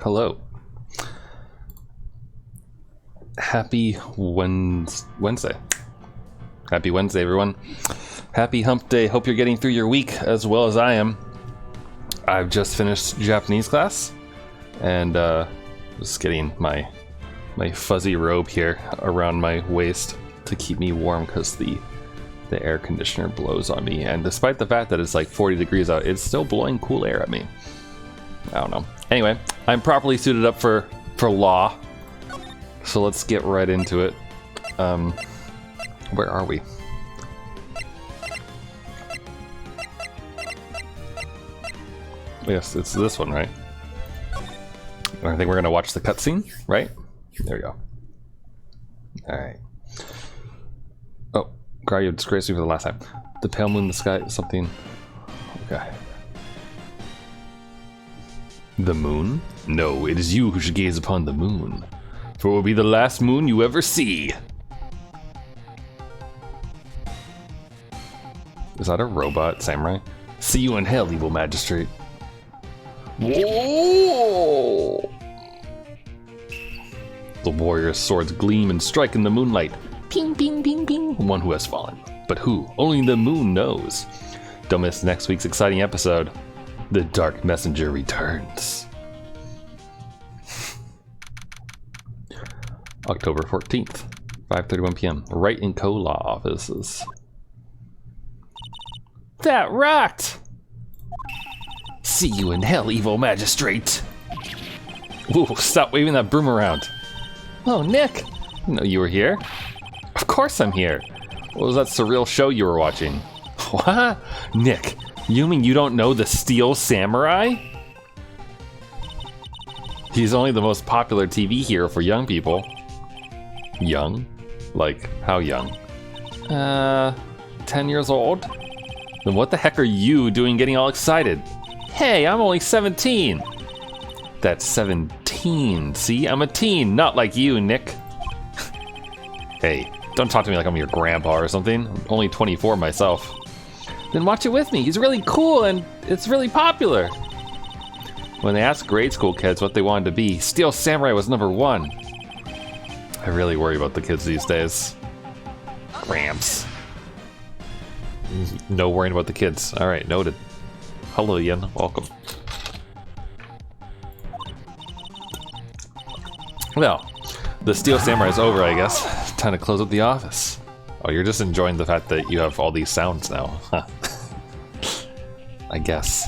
Hello. Happy Wednesday. Happy Wednesday, everyone. Happy hump day. Hope you're getting through your week as well as I am. I've just finished Japanese class and just getting my fuzzy robe here around my waist to keep me warm because the air conditioner blows on me, and despite the fact that it's like 40 degrees out, it's still blowing cool air at me. I don't know. Anyway, I'm properly suited up for law, so let's get right into it. Where are we? Yes, it's this one, right? I think we're gonna watch the cutscene, right? There we go. All right. Oh, Cry, you disgraced me for the last time. The pale moon in the sky, something. Okay. The moon? No, it is you who should gaze upon the moon, for it will be the last moon you ever see. Is that a robot samurai? See you in hell, evil magistrate. Whoa! The warrior's swords gleam and strike in the moonlight. Ping, ping, ping, ping. One who has fallen. But who? Only the moon knows. Don't miss next week's exciting episode. The Dark Messenger returns. October 14th, 5:31 p.m. Wright & Co. Law offices. That rocked! See you in hell, evil magistrate. Ooh, stop waving that broom around. Oh, Nick! I didn't know you were here. Of course I'm here. What was that surreal show you were watching? What? Nick, you mean you don't know the Steel Samurai? He's only the most popular TV hero for young people. Young? Like, how young? 10 years old? Then what the heck are you doing getting all excited? Hey, I'm only 17. That's 17. See, I'm a teen, not like you, Nick. Hey, don't talk to me like I'm your grandpa or something. I'm only 24 myself. Then watch it with me. He's really cool and it's really popular. When they asked grade school kids what they wanted to be, Steel Samurai was #1. I really worry about the kids these days. Gramps. No worrying about the kids. All right, noted. Hello, Ian. Welcome. Well, the Steel Samurai is over, I guess. Time to close up the office. Oh, you're just enjoying the fact that you have all these sounds now. Huh. I guess.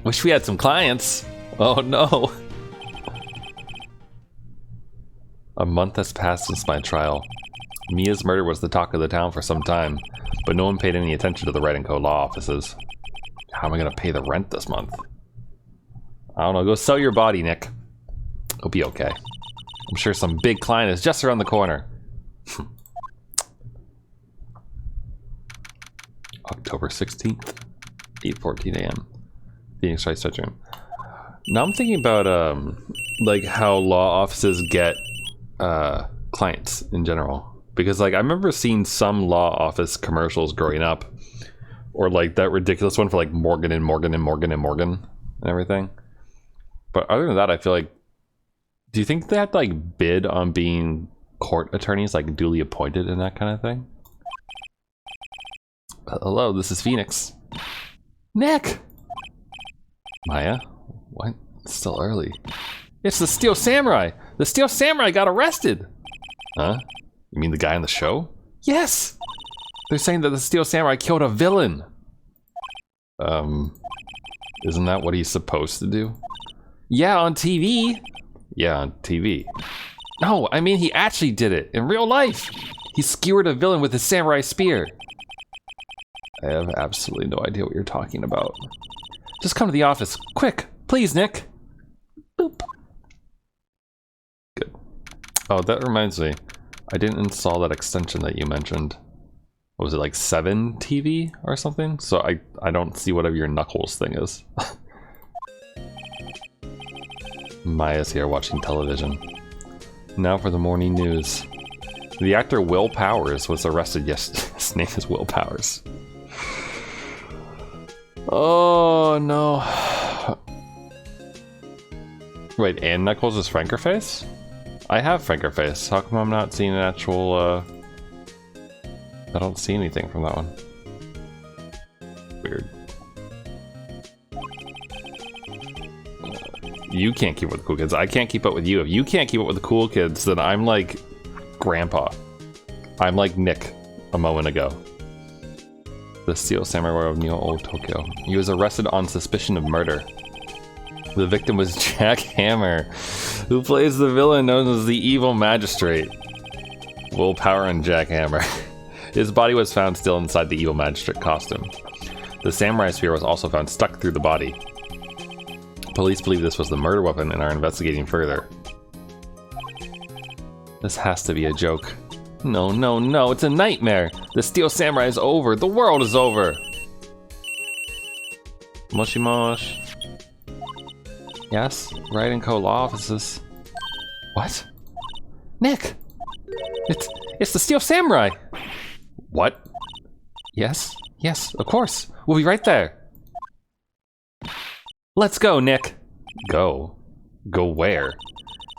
Wish we had some clients. Oh no. A month has passed since my trial. Mia's murder was the talk of the town for some time, but no one paid any attention to the Wright & Co. law offices. How am I gonna pay the rent this month? I don't know, go sell your body, Nick. It'll be okay. I'm sure some big client is just around the corner. October 16th, 8:14 a.m. Phoenix Wright Room. Now I'm thinking about like how law offices get clients in general. Because like I remember seeing some law office commercials growing up. Or like that ridiculous one for like Morgan and Morgan and Morgan and Morgan and everything. But other than that, I feel like, do you think they have to like bid on being court attorneys, like duly appointed and that kind of thing? Hello, this is Phoenix. Nick! Maya? What? It's still early. It's the Steel Samurai! The Steel Samurai got arrested! Huh? You mean the guy on the show? Yes! They're saying that the Steel Samurai killed a villain. Isn't that what he's supposed to do? Yeah, on TV. Yeah, on TV. No, I mean he actually did it in real life. He skewered a villain with his samurai spear. I have absolutely no idea what you're talking about. Just come to the office, quick, please, Nick. Boop. Good. Oh, that reminds me. I didn't install that extension that you mentioned. What was it, like 7 TV or something? So I don't see whatever your Knuckles thing is. Maya's here watching television. Now for the morning news. The actor Will Powers was arrested yesterday. His name is Will Powers. Oh no. Wait, and Knuckles is Frankerface? I have Frankerface. How come I'm not seeing an actual, I don't see anything from that one. Weird. You can't keep up with the cool kids. I can't keep up with you. If you can't keep up with the cool kids, then I'm like Grandpa. I'm like Nick a moment ago. The Steel Samurai Warrior of Neo Old Tokyo. He was arrested on suspicion of murder. The victim was Jack Hammer, who plays the villain known as the Evil Magistrate. Willpower and Jack Hammer. His body was found still inside the Evil Magistrate costume. The Samurai Spear was also found stuck through the body. Police believe this was the murder weapon and are investigating further. This has to be a joke. No, no, no, it's a nightmare! The Steel Samurai is over! The world is over! Moshi mosh. Yes? Wright & Co. law offices. What? Nick! It's the Steel Samurai! What? Yes? Yes, of course. We'll be right there. Let's go, Nick. Go? Go where?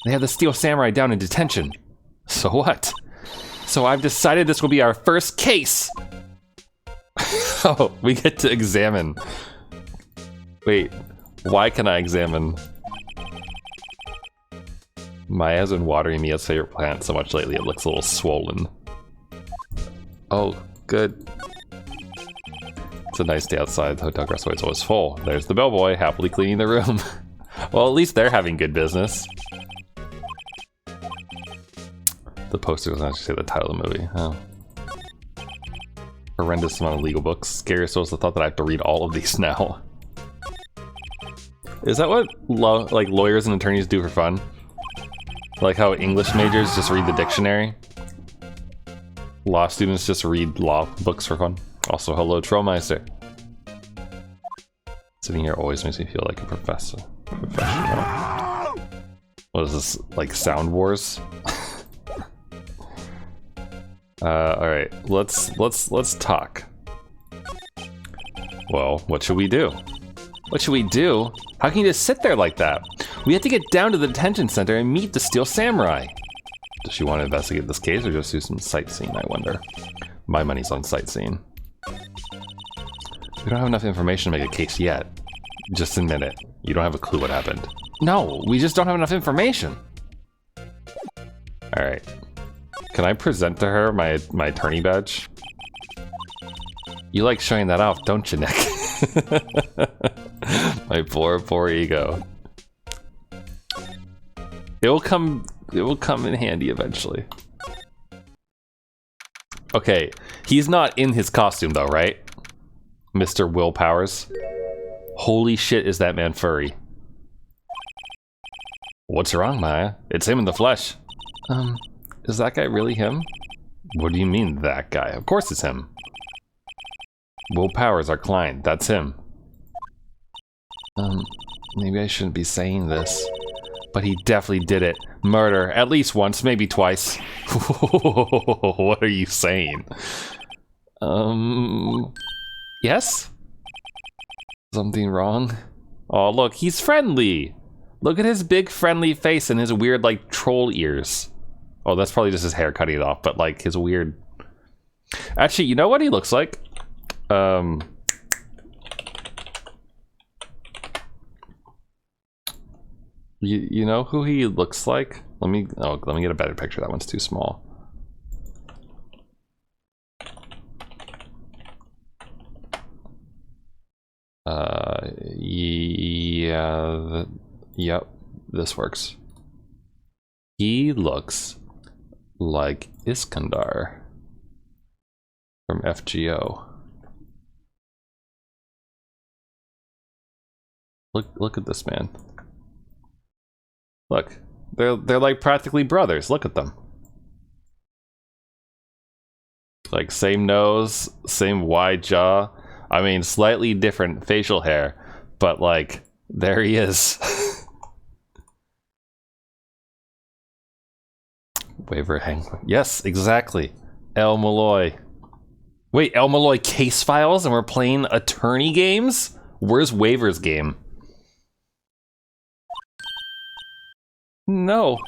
They have the Steel Samurai down in detention. So what? So I've decided this will be our first case! Oh, we get to examine. Wait, why can I examine? Maya's been watering Mia's favorite plant so much lately it looks a little swollen. Oh, good. It's a nice day outside. The hotel restaurant is always full. There's the bellboy happily cleaning the room. Well, at least they're having good business. The poster doesn't actually say the title of the movie. Oh. Horrendous amount of legal books. Scary souls the thought that I have to read all of these now. Is that what like lawyers and attorneys do for fun? Like how English majors just read the dictionary? Law students just read law books for fun. Also, hello, Trollmeister. Sitting here always makes me feel like a professional. What is this, like Sound Wars? All right, let's talk. Well, what should we do? What should we do? How can you just sit there like that? We have to get down to the detention center and meet the Steel Samurai. Does she want to investigate this case or just do some sightseeing, I wonder? My money's on sightseeing. We don't have enough information to make a case yet. Just admit it. You don't have a clue what happened. No, we just don't have enough information. Alright. Can I present to her my attorney badge? You like showing that off, don't you, Nick? My poor ego. It will come in handy eventually. Okay, he's not in his costume though, right? Mr. Will Powers. Holy shit, is that man furry? What's wrong, Maya? It's him in the flesh. Is that guy really him? What do you mean, that guy? Of course it's him. Will Powers, our client, that's him. Maybe I shouldn't be saying this, but he definitely did it. Murder, at least once, maybe twice. What are you saying? Yes? Something wrong? Oh, look, he's friendly. Look at his big friendly face and his weird, like, troll ears. Oh, that's probably just his hair cutting it off, but, like, his weird... Actually, you know what he looks like? You know who he looks like? Let me get a better picture. That one's too small. Yeah, yep, this works. He looks like Iskandar from FGO. Look at this man. Look, they're like practically brothers. Look at them. Like same nose, same wide jaw. I mean, slightly different facial hair, but like, there he is. Waiver hang. Yes, exactly. El Malloy. Wait, El Malloy case files and we're playing attorney games? Where's Waver's game? No.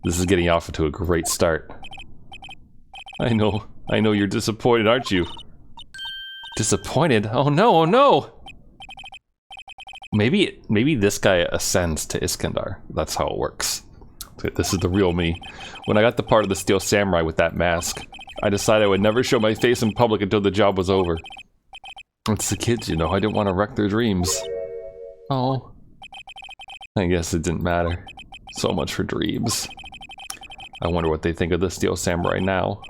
This is getting off to a great start. I know you're disappointed, aren't you? Disappointed? Oh no, oh no! Maybe this guy ascends to Iskandar. That's how it works. This is the real me. When I got the part of the Steel Samurai with that mask, I decided I would never show my face in public until the job was over. It's the kids, you know, I didn't want to wreck their dreams. Oh. I guess it didn't matter. So much for dreams. I wonder what they think of the Steel Samurai now.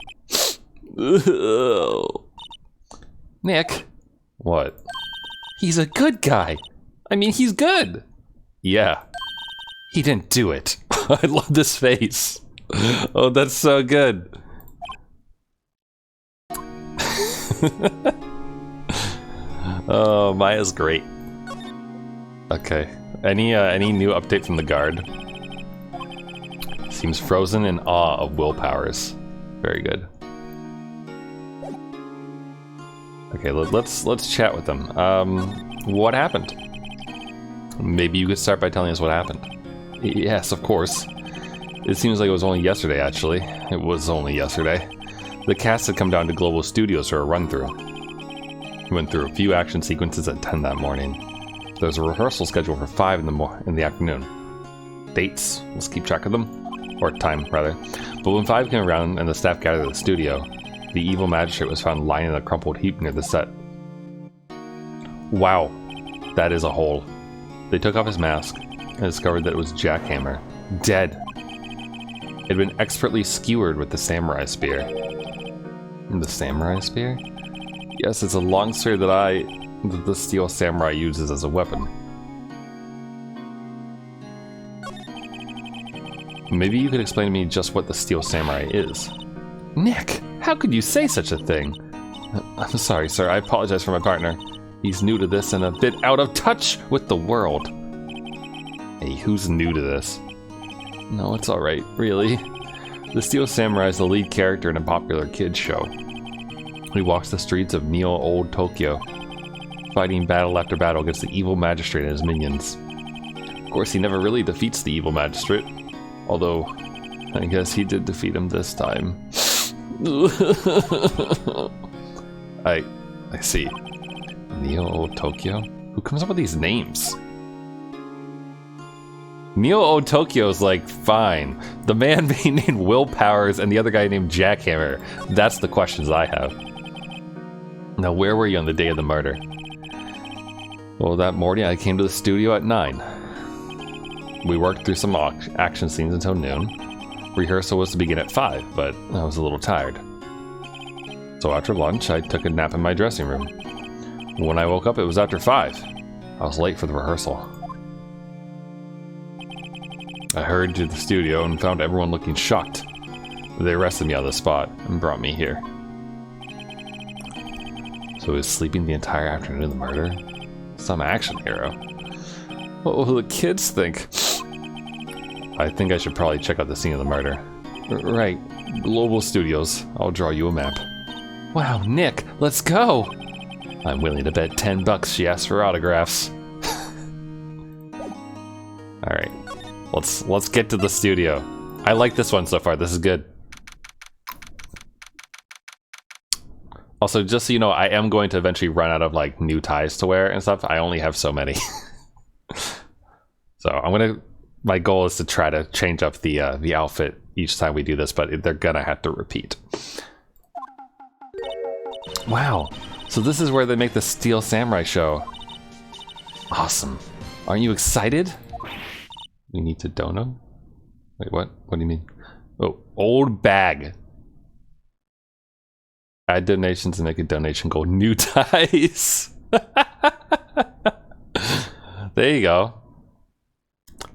Nick? What? He's a good guy. I mean, he's good. Yeah. He didn't do it. I love this face. Oh, that's so good. Oh, Maya's great. Okay. Any new update from the guard? Seems frozen in awe of willpowers. Very good. Okay, let's chat with them. What happened? Maybe you could start by telling us what happened. Yes, of course. It seems like it was only yesterday, actually. It was only yesterday. The cast had come down to Global Studios for a run-through. We went through a few action sequences at 10 that morning. There was a rehearsal scheduled for 5 in the afternoon. Dates, let's keep track of them. Or time, rather. But when 5 came around and the staff gathered at the studio, the evil magistrate was found lying in a crumpled heap near the set. Wow, that is a hole. They took off his mask and discovered that it was Jackhammer, dead. It had been expertly skewered with the samurai spear. The samurai spear? Yes, it's a long spear that the Steel Samurai uses as a weapon. Maybe you could explain to me just what the Steel Samurai is. Nick, how could you say such a thing? I'm sorry, sir. I apologize for my partner. He's new to this and a bit out of touch with the world. Hey, who's new to this? No, it's alright, really. The Steel Samurai is the lead character in a popular kids show. He walks the streets of Old Tokyo, fighting battle after battle against the evil magistrate and his minions. Of course, he never really defeats the evil magistrate, although I guess he did defeat him this time. I see. Old Tokyo? Who comes up with these names? Old Tokyo is like, fine. The man being named Willpowers and the other guy named Jackhammer. That's the questions I have. Now, where were you on the day of the murder? Well, that morning I came to the studio at 9. We worked through some action scenes until noon. Rehearsal was to begin at 5, but I was a little tired. So after lunch, I took a nap in my dressing room. When I woke up, it was after 5. I was late for the rehearsal. I hurried to the studio and found everyone looking shocked. They arrested me on the spot and brought me here. So he was sleeping the entire afternoon of the murder? Some action hero. What will the kids think? I think I should probably check out the scene of the murder. Right, Global Studios. I'll draw you a map. Wow, Nick, let's go! I'm willing to bet $10 she asked for autographs. Alright, let's get to the studio. I like this one so far, this is good. Also, just so you know, I am going to eventually run out of like new ties to wear and stuff. I only have so many. So my goal is to try to change up the outfit each time we do this, but they're gonna have to repeat. Wow, so this is where they make the Steel Samurai show. Awesome. Aren't you excited? We need to dono? Wait, what? What do you mean? Oh, Oldbag. Add donations and make a donation goal. New ties. There you go.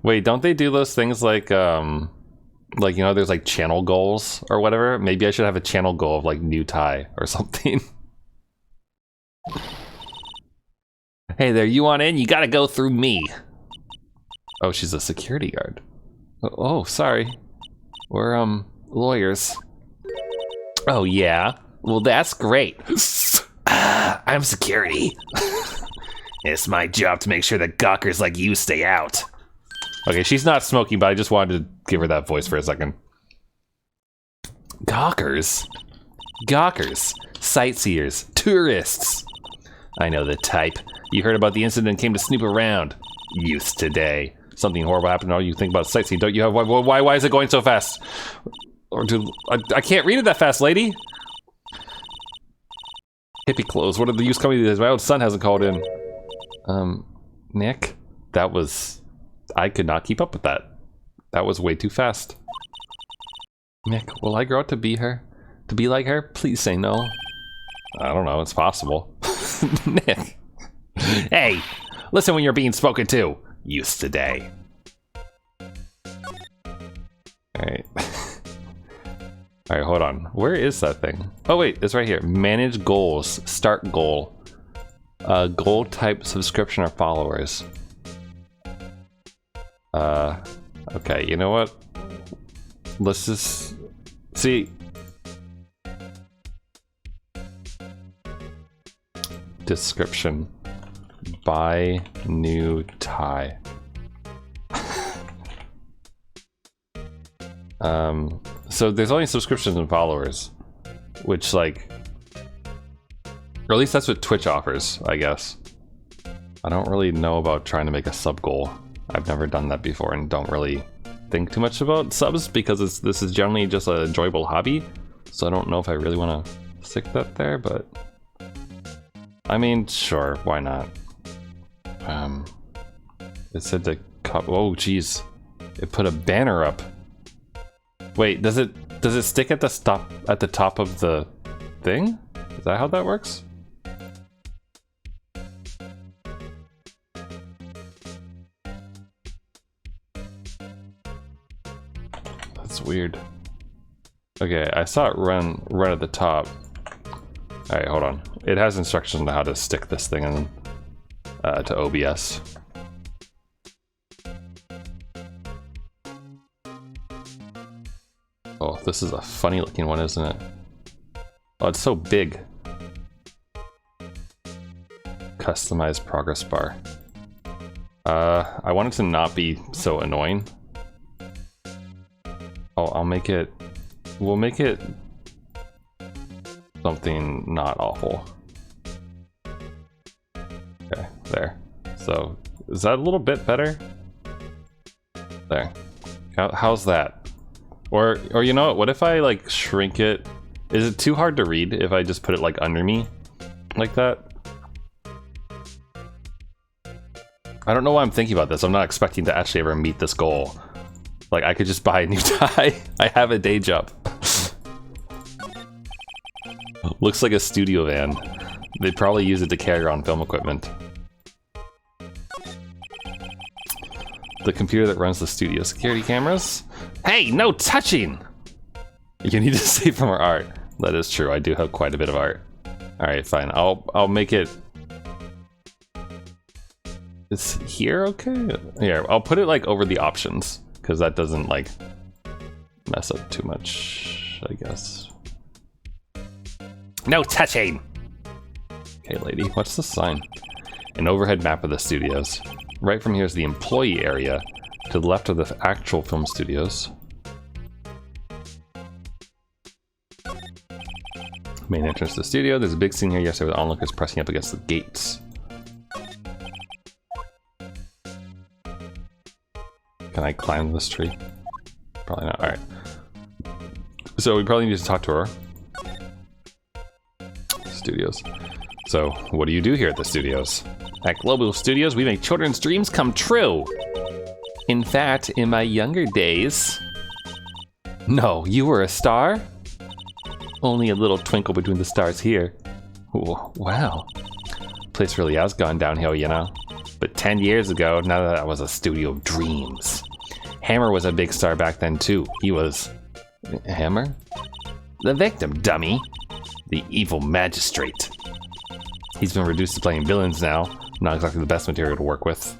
Wait, don't they do those things like you know, there's like channel goals or whatever? Maybe I should have a channel goal of like new tie or something. Hey there, you want in? You gotta go through me. Oh, she's a security guard. Oh, sorry. We're lawyers. Oh yeah? Well, that's great. I'm security. It's my job to make sure that gawkers like you stay out. Okay, she's not smoking, but I just wanted to give her that voice for a second. Gawkers? Gawkers. Sightseers. Tourists. I know the type. You heard about the incident and came to snoop around. Youth today. Something horrible happened. All you think about sightseeing. Don't you have... Why is it going so fast? Or I can't read it that fast, lady. Hippie clothes. What are the use coming to this? My old son hasn't called in. Nick? That was... I could not keep up with that. That was way too fast. Nick, will I grow up to be her? To be like her? Please say no. I don't know. It's possible. Nick. Hey! Listen when you're being spoken to. Youth today. Alright. Alright, hold on. Where is that thing? Oh wait, it's right here. Manage goals. Start goal. Goal type subscription or followers. Okay, you know what? Let's just see. Description. Buy new tie. So there's only subscriptions and followers, which like, or at least that's what Twitch offers, I guess. I don't really know about trying to make a sub goal. I've never done that before and don't really think too much about subs because this is generally just an enjoyable hobby. So I don't know if I really want to stick that there, but I mean, sure, why not? It said to oh geez, it put a banner up. Wait, does it stick at the top of the thing? Is that how that works? That's weird. Okay, I saw it run right at the top. Alright, hold on. It has instructions on how to stick this thing in to OBS. Oh, this is a funny looking one, isn't it? Oh, it's so big. Customize progress bar. I want it to not be so annoying. Oh, I'll make it... We'll make it something not awful. Okay, there. So, is that a little bit better? There. How's that? Or you know what if I like shrink it? Is it too hard to read if I just put it like under me? Like that? I don't know why I'm thinking about this. I'm not expecting to actually ever meet this goal. Like I could just buy a new tie. I have a day job. Looks like a studio van. They'd probably use it to carry around film equipment. The computer that runs the studio security cameras. Hey, no touching! You need to save from our art. That is true, I do have quite a bit of art. Alright, fine. I'll make it... Is here okay? Here, I'll put it like over the options, because that doesn't like mess up too much, I guess. No touching! Okay, lady, what's the sign? An overhead map of the studios. Right from here is the employee area. To the left of the actual film studios. Main entrance to the studio. There's a big scene here yesterday with onlookers pressing up against the gates. Can I climb this tree? Probably not. Alright. So we probably need to talk to her. Studios. So, what do you do here at the studios? At Global Studios, we make children's dreams come true. In fact, in my younger days... No, you were a star? Only a little twinkle between the stars here. Ooh, wow. Place really has gone downhill, you know? But 10 years ago, now that was a studio of dreams. Hammer was a big star back then, too. He was... Hammer? The victim, dummy. The evil magistrate. He's been reduced to playing villains now. Not exactly the best material to work with.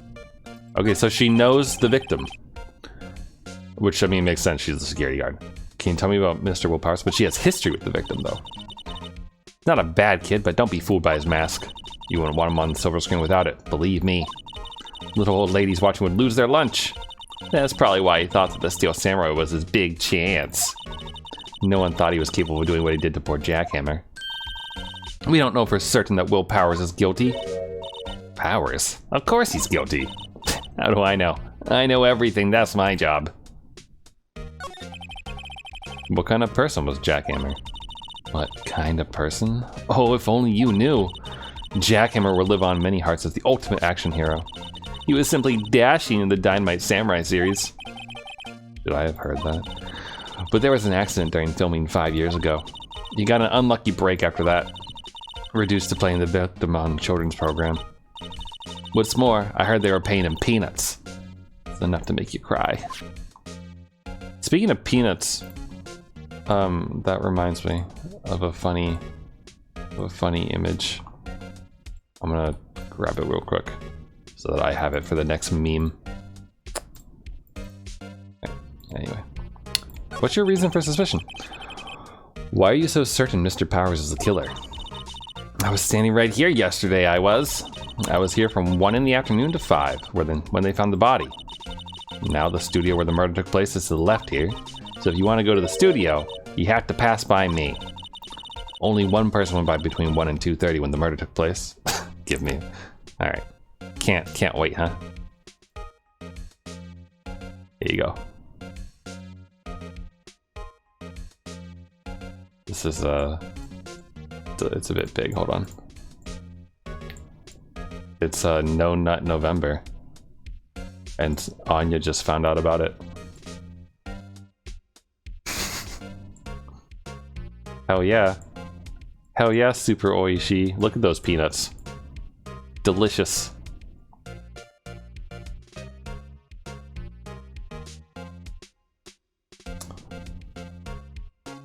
Okay, so she knows the victim. Which, I mean, makes sense. She's a security guard. Can you tell me about Mr. Willpowers? But she has history with the victim, though. Not a bad kid, but don't be fooled by his mask. You wouldn't want him on the silver screen without it. Believe me. Little old ladies watching would lose their lunch. That's probably why he thought that the Steel Samurai was his big chance. No one thought he was capable of doing what he did to poor Jackhammer. We don't know for certain that Will Powers is guilty. Powers? Of course he's guilty. How do I know? I know everything, that's my job. What kind of person was Jackhammer? What kind of person? Oh, if only you knew. Jackhammer will live on many hearts as the ultimate action hero. He was simply dashing in the Dynamite Samurai series. Should I have heard that? But there was an accident during filming 5 years ago. He got an unlucky break after that. Reduced to playing the victim on children's program. What's more, I heard they were paying him peanuts. It's enough to make you cry. Speaking of peanuts, that reminds me of a funny image. I'm gonna grab it real quick so that I have it for the next meme. Anyway, what's your reason for suspicion? Why are you so certain Mr. Powers is the killer? I was standing right here yesterday, I was here from 1 in the afternoon to 5, when they found the body. Now the studio where the murder took place is to the left here, so if you want to go to the studio, you have to pass by me. Only one person went by between 1 and 2:30 when the murder took place. Give me. Alright. Can't wait, huh? Here you go. This is it's a bit big, hold on. It's No Nut November. And Anya just found out about it. Hell yeah. Hell yeah, Super Oishi. Look at those peanuts. Delicious.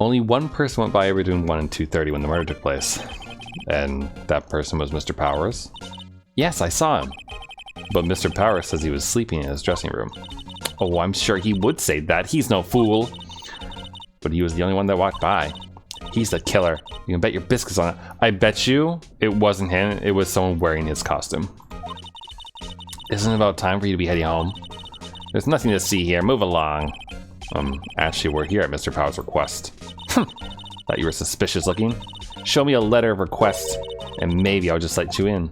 Only one person went by between 1 and 2:30 when the murder took place. And that person was Mr. Powers? Yes, I saw him. But Mr. Powers says he was sleeping in his dressing room. Oh, I'm sure he would say that. He's no fool. But he was the only one that walked by. He's the killer. You can bet your biscuits on it. I bet you it wasn't him. It was someone wearing his costume. Isn't it about time for you to be heading home? There's nothing to see here. Move along. Actually, we're here at Mr. Powers' request. Thought you were suspicious looking. Show me a letter of request, and maybe I'll just let you in.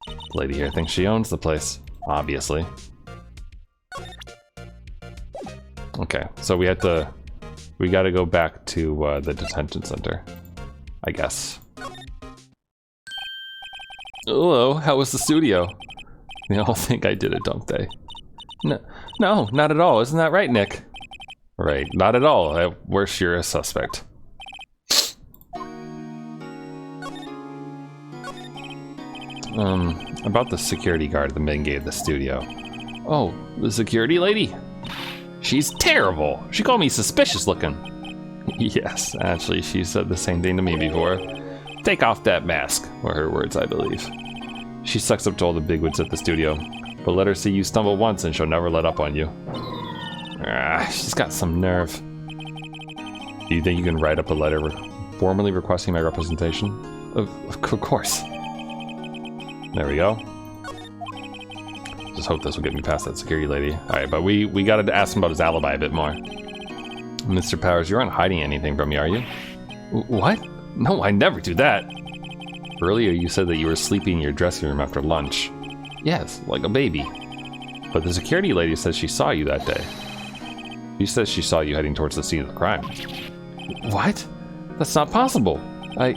The lady here thinks she owns the place, obviously. Okay, so we gotta go back to the detention center, I guess. Hello, how was the studio? They all think I did it, don't they? No, not at all. Isn't that right, Nick? Right, not at all. We're sure a suspect. About the security guard at the main gate of the studio. Oh, the security lady? She's terrible. She called me suspicious looking. Yes, actually, she said the same thing to me before. Take off that mask, were her words, I believe. She sucks up to all the bigwigs at the studio, but let her see you stumble once and she'll never let up on you. She's got some nerve. Do you think you can write up a letter formally requesting my representation? Of course. There we go. Just hope this will get me past that security lady. Alright, but we gotta ask him about his alibi a bit more. Mr. Powers, you aren't hiding anything from me, are you? What? No, I never do that. Earlier you said that you were sleeping in your dressing room after lunch. Yes, like a baby. But the security lady says she saw you that day. She says she saw you heading towards the scene of the crime. What? That's not possible. I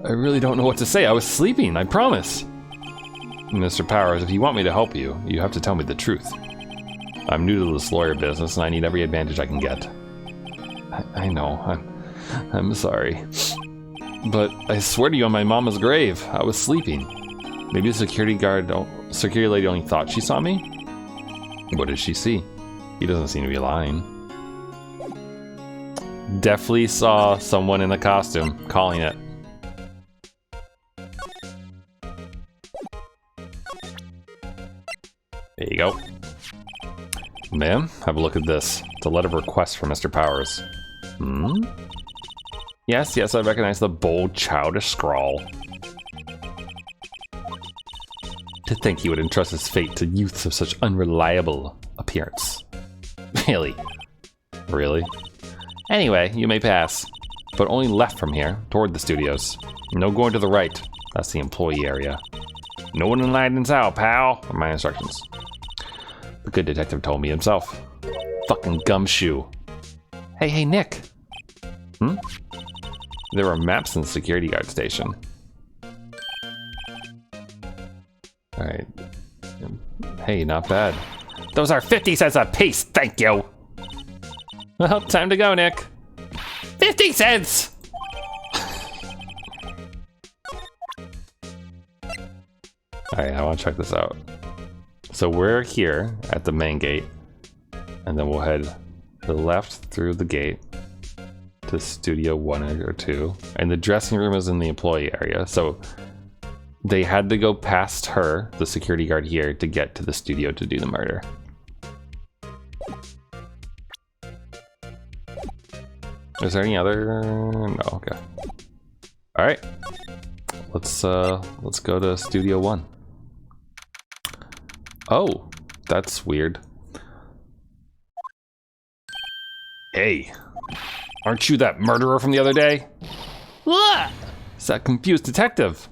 really don't know what to say. I was sleeping, I promise. Mr. Powers, if you want me to help you, you have to tell me the truth. I'm new to this lawyer business and I need every advantage I can get. I know, I'm sorry. But I swear to you on my mama's grave, I was sleeping. Maybe the security lady only thought she saw me? What did she see? He doesn't seem to be lying. Definitely saw someone in a costume, calling it. There you go. Ma'am, have a look at this. It's a letter of request from Mr. Powers. Yes, I recognize the bold, childish scrawl. To think he would entrust his fate to youths of such unreliable appearance. Really? Really? Anyway, you may pass. But only left from here, toward the studios. No going to the right. That's the employee area. No one enlightens out, pal, are my instructions. The good detective told me himself. Fucking gumshoe. Hey, Nick. There were maps in the security guard station. Alright. Hey, not bad. Those are 50 cents a piece, thank you! Well, time to go, Nick. 50 cents! Alright, I want to check this out. So we're here at the main gate, and then we'll head to the left through the gate to Studio 1 or 2, and the dressing room is in the employee area, so they had to go past her, the security guard here, to get to the studio to do the murder. Is there any other? No, okay. Alright. Let's go to Studio 1. Oh, that's weird. Hey, aren't you that murderer from the other day? What? It's that confused detective.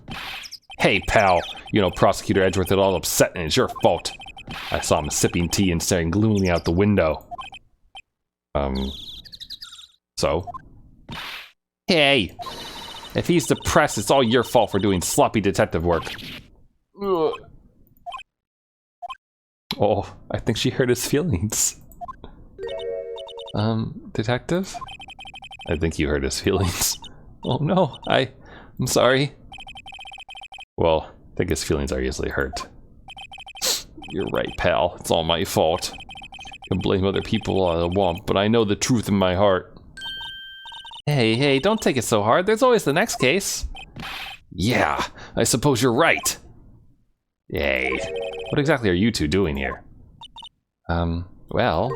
Hey, pal, you know Prosecutor Edgeworth is all upset and it's your fault. I saw him sipping tea and staring gloomily out the window. So? Hey, if he's depressed, it's all your fault for doing sloppy detective work. Ugh. Oh, I think she hurt his feelings. Detective? I think you hurt his feelings. Oh no, I'm sorry. Well, I think his feelings are easily hurt. You're right, pal. It's all my fault. I can blame other people all I want, but I know the truth in my heart. Hey, don't take it so hard. There's always the next case. Yeah, I suppose you're right. Hey, what exactly are you two doing here? Well,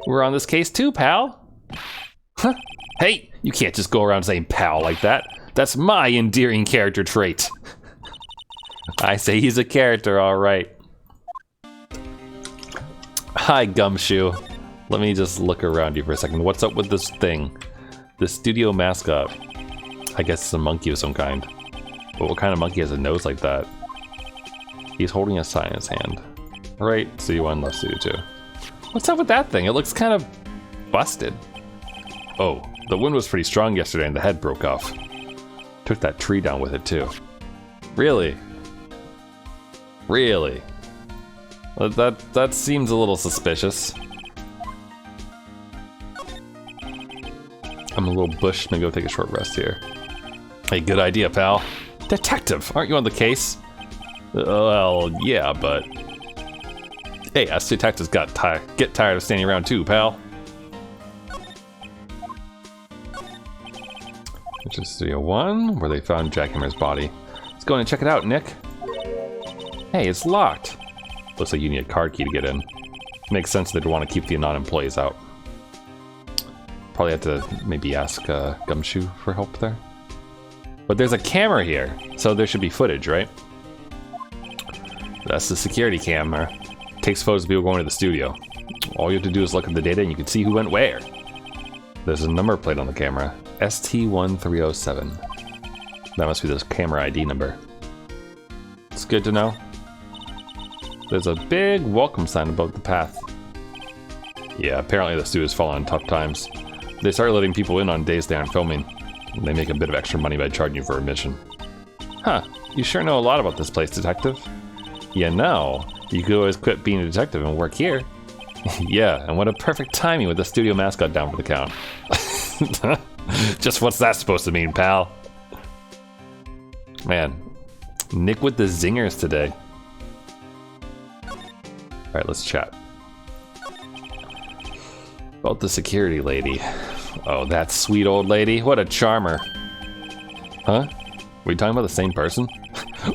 we're on this case too, pal. Huh? Hey, you can't just go around saying pal like that. That's my endearing character trait. I say he's a character, all right. Hi, Gumshoe. Let me just look around you for a second. What's up with this thing? The studio mascot. I guess it's a monkey of some kind. But what kind of monkey has a nose like that? He's holding a sign in his hand. Right, Studio 1, left Studio 2. What's up with that thing? It looks kind of busted. Oh, the wind was pretty strong yesterday and the head broke off. Took that tree down with it too. Really? Really? That seems a little suspicious. I'm a little bushed. Maybe I'll take a short rest here. Hey, good idea, pal. Detective, aren't you on the case? Well, yeah, but... Hey, us detectives get tired of standing around too, pal. Which is Studio 1, where they found Jackhammer's body. Let's go in and check it out, Nick. Hey, it's locked. Looks like you need a card key to get in. Makes sense they'd want to keep the non-employees out. Probably have to maybe ask Gumshoe for help there. But there's a camera here, so there should be footage, right? That's the security camera. Takes photos of people going to the studio. All you have to do is look at the data and you can see who went where. There's a number plate on the camera. ST1307. That must be this camera ID number. It's good to know. There's a big welcome sign above the path. Yeah, apparently the studio's fallen on tough times. They started letting people in on days they aren't filming. They make a bit of extra money by charging you for admission. Huh, you sure know a lot about this place, detective. You know, you could always quit being a detective and work here. Yeah, and what a perfect timing with the studio mascot down for the count. Just what's that supposed to mean, pal? Man, Nick with the zingers today. Alright, let's chat. About the security lady. Oh, that sweet old lady. What a charmer. Huh? We talking about the same person?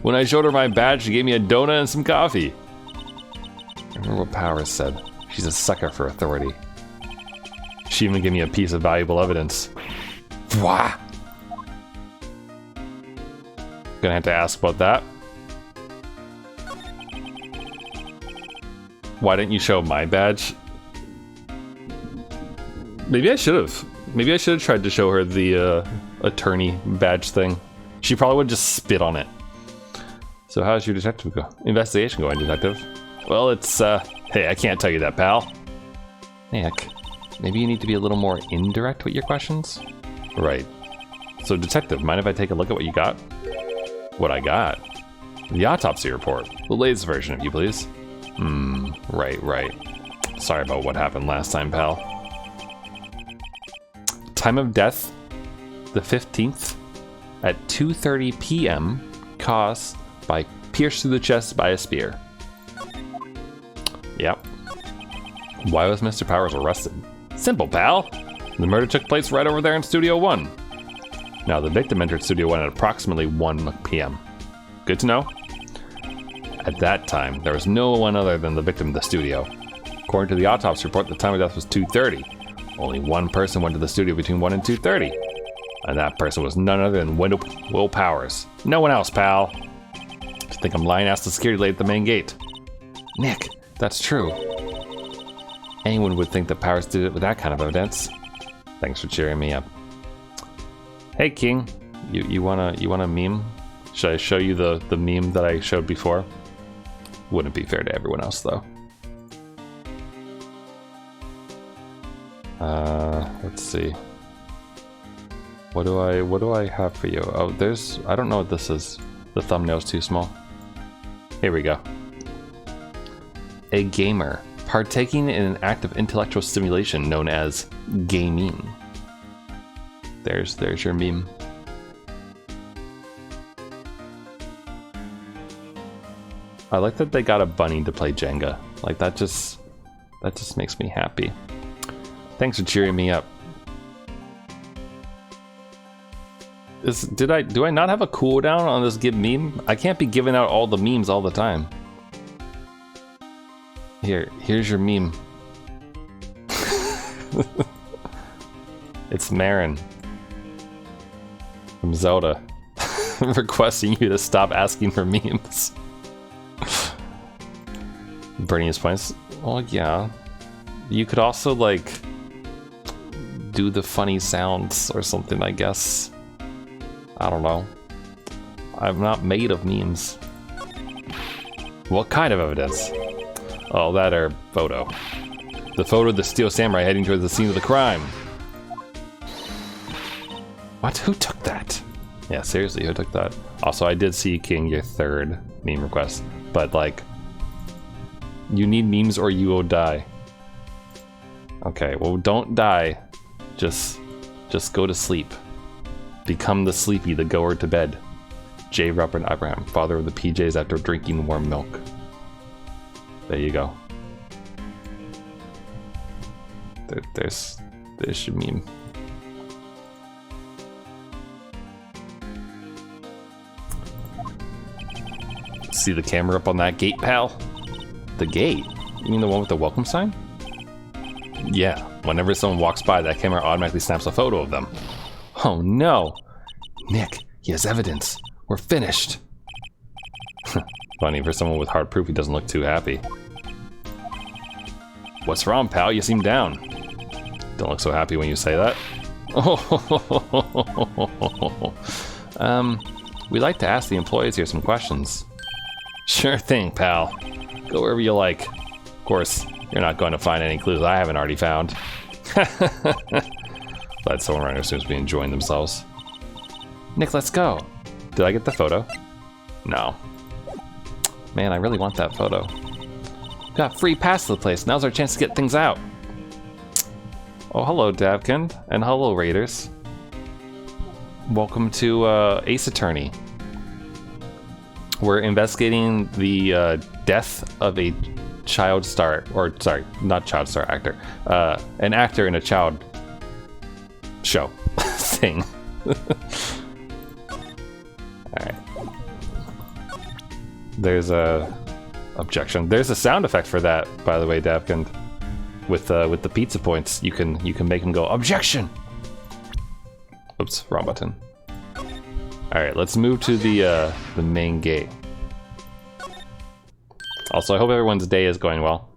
When I showed her my badge, she gave me a donut and some coffee. I remember what Powers said. She's a sucker for authority. She even gave me a piece of valuable evidence. Wah! Gonna have to ask about that. Why didn't you show my badge? Maybe I should have. Maybe I should have tried to show her the attorney badge thing. She probably would just spit on it. So how's your investigation going, detective? Well, it's, hey, I can't tell you that, pal. Nick, maybe you need to be a little more indirect with your questions? Right. So, detective, mind if I take a look at what you got? What I got? The autopsy report. The latest version, if you please. Right. Sorry about what happened last time, pal. Time of death, the 15th, at 2:30 p.m., caused by pierced through the chest by a spear. Yep. Why was Mr. Powers arrested? Simple, pal. The murder took place right over there in Studio 1. Now, the victim entered Studio 1 at approximately 1 p.m. Good to know. At that time, there was no one other than the victim in the studio. According to the autopsy report, the time of death was 2:30. Only one person went to the studio between 1 and 2:30. And that person was none other than Will Powers. No one else, pal. If you think I'm lying, ask the security lady at the main gate. Nick, that's true. Anyone would think that Powers did it with that kind of evidence. Thanks for cheering me up. Hey, King. You want a meme? Should I show you the meme that I showed before? Wouldn't be fair to everyone else, though. Let's see. What do I have for you? Oh, I don't know what this is. The thumbnail's too small. Here we go. A gamer partaking in an act of intellectual stimulation known as gaming. There's your meme. I like that they got a bunny to play Jenga. Like that just makes me happy. Thanks for cheering me up. Do I not have a cooldown on this give meme? I can't be giving out all the memes all the time. Here's your meme. It's Marin from Zelda requesting you to stop asking for memes. Burning his points. Well, yeah. You could also like do the funny sounds or something, I guess. I don't know. I'm not made of memes. What kind of evidence? Oh, that or photo. The photo of the Steel Samurai heading towards the scene of the crime. What? Who took that? Yeah, seriously, who took that? Also, I did see, King, your third meme request. But, like, you need memes or you will die. Okay, well, don't die. Just go to sleep. Become the sleepy, the goer to bed. J. Robert Abraham, father of the PJs after drinking warm milk. There you go. There's your meme. See the camera up on that gate, pal? The gate? You mean the one with the welcome sign? Yeah, whenever someone walks by, that camera automatically snaps a photo of them. Oh no! Nick, he has evidence. We're finished. Funny, for someone with hard proof, he doesn't look too happy. What's wrong, pal? You seem down. Don't look so happy when you say that. We'd like to ask the employees here some questions. Sure thing, pal. Go wherever you like. Of course, you're not going to find any clues I haven't already found. Glad someone around here seems to be enjoying themselves. Nick, let's go. Did I get the photo? No. Man, I really want that photo. Got free pass to the place. Now's our chance to get things out. Oh, hello, Davkind. And hello, Raiders. Welcome to Ace Attorney. We're investigating the death of a child star, or sorry, not child star, actor. An actor in a child show thing. Alright. There's a objection. There's a sound effect for that, by the way, Davkind. With the pizza points, you can make them go objection. Oops, wrong button. All right, let's move to the main gate. Also, I hope everyone's day is going well.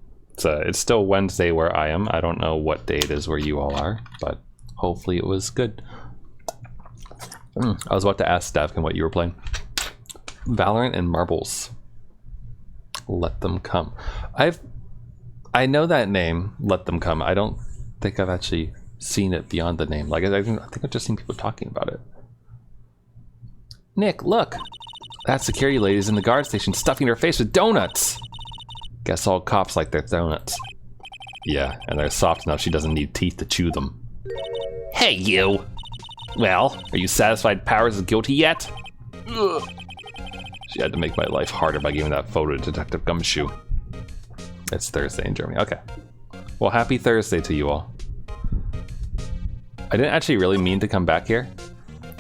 It's still Wednesday where I am. I don't know what day it is where you all are, but hopefully it was good. I was about to ask Stavkin what you were playing. Valorant and Marbles. Let Them Come. I know that name, Let Them Come. I don't think I've actually seen it beyond the name. Like I think I've just seen people talking about it. Nick, look! That security lady's in the guard station stuffing her face with donuts! Guess all cops like their donuts. Yeah, and they're soft enough she doesn't need teeth to chew them. Hey, you! Well, are you satisfied Powers is guilty yet? Ugh. She had to make my life harder by giving that photo to Detective Gumshoe. It's Thursday in Germany. Okay. Well, happy Thursday to you all. I didn't actually really mean to come back here.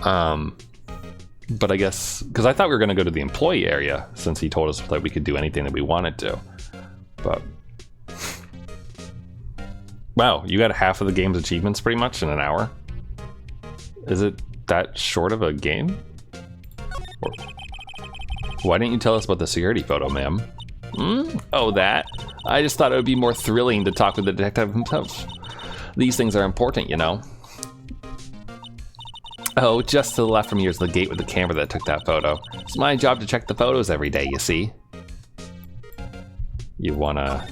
But I guess, because I thought we were going to go to the employee area, since he told us that we could do anything that we wanted to. But wow, you got half of the game's achievements pretty much in an hour? Is it that short of a game? Or, why didn't you tell us about the security photo, ma'am? Oh, that? I just thought it would be more thrilling to talk with the detective himself. These things are important, you know. Oh, just to the left from here is the gate with the camera that took that photo. It's my job to check the photos every day, you see. You wanna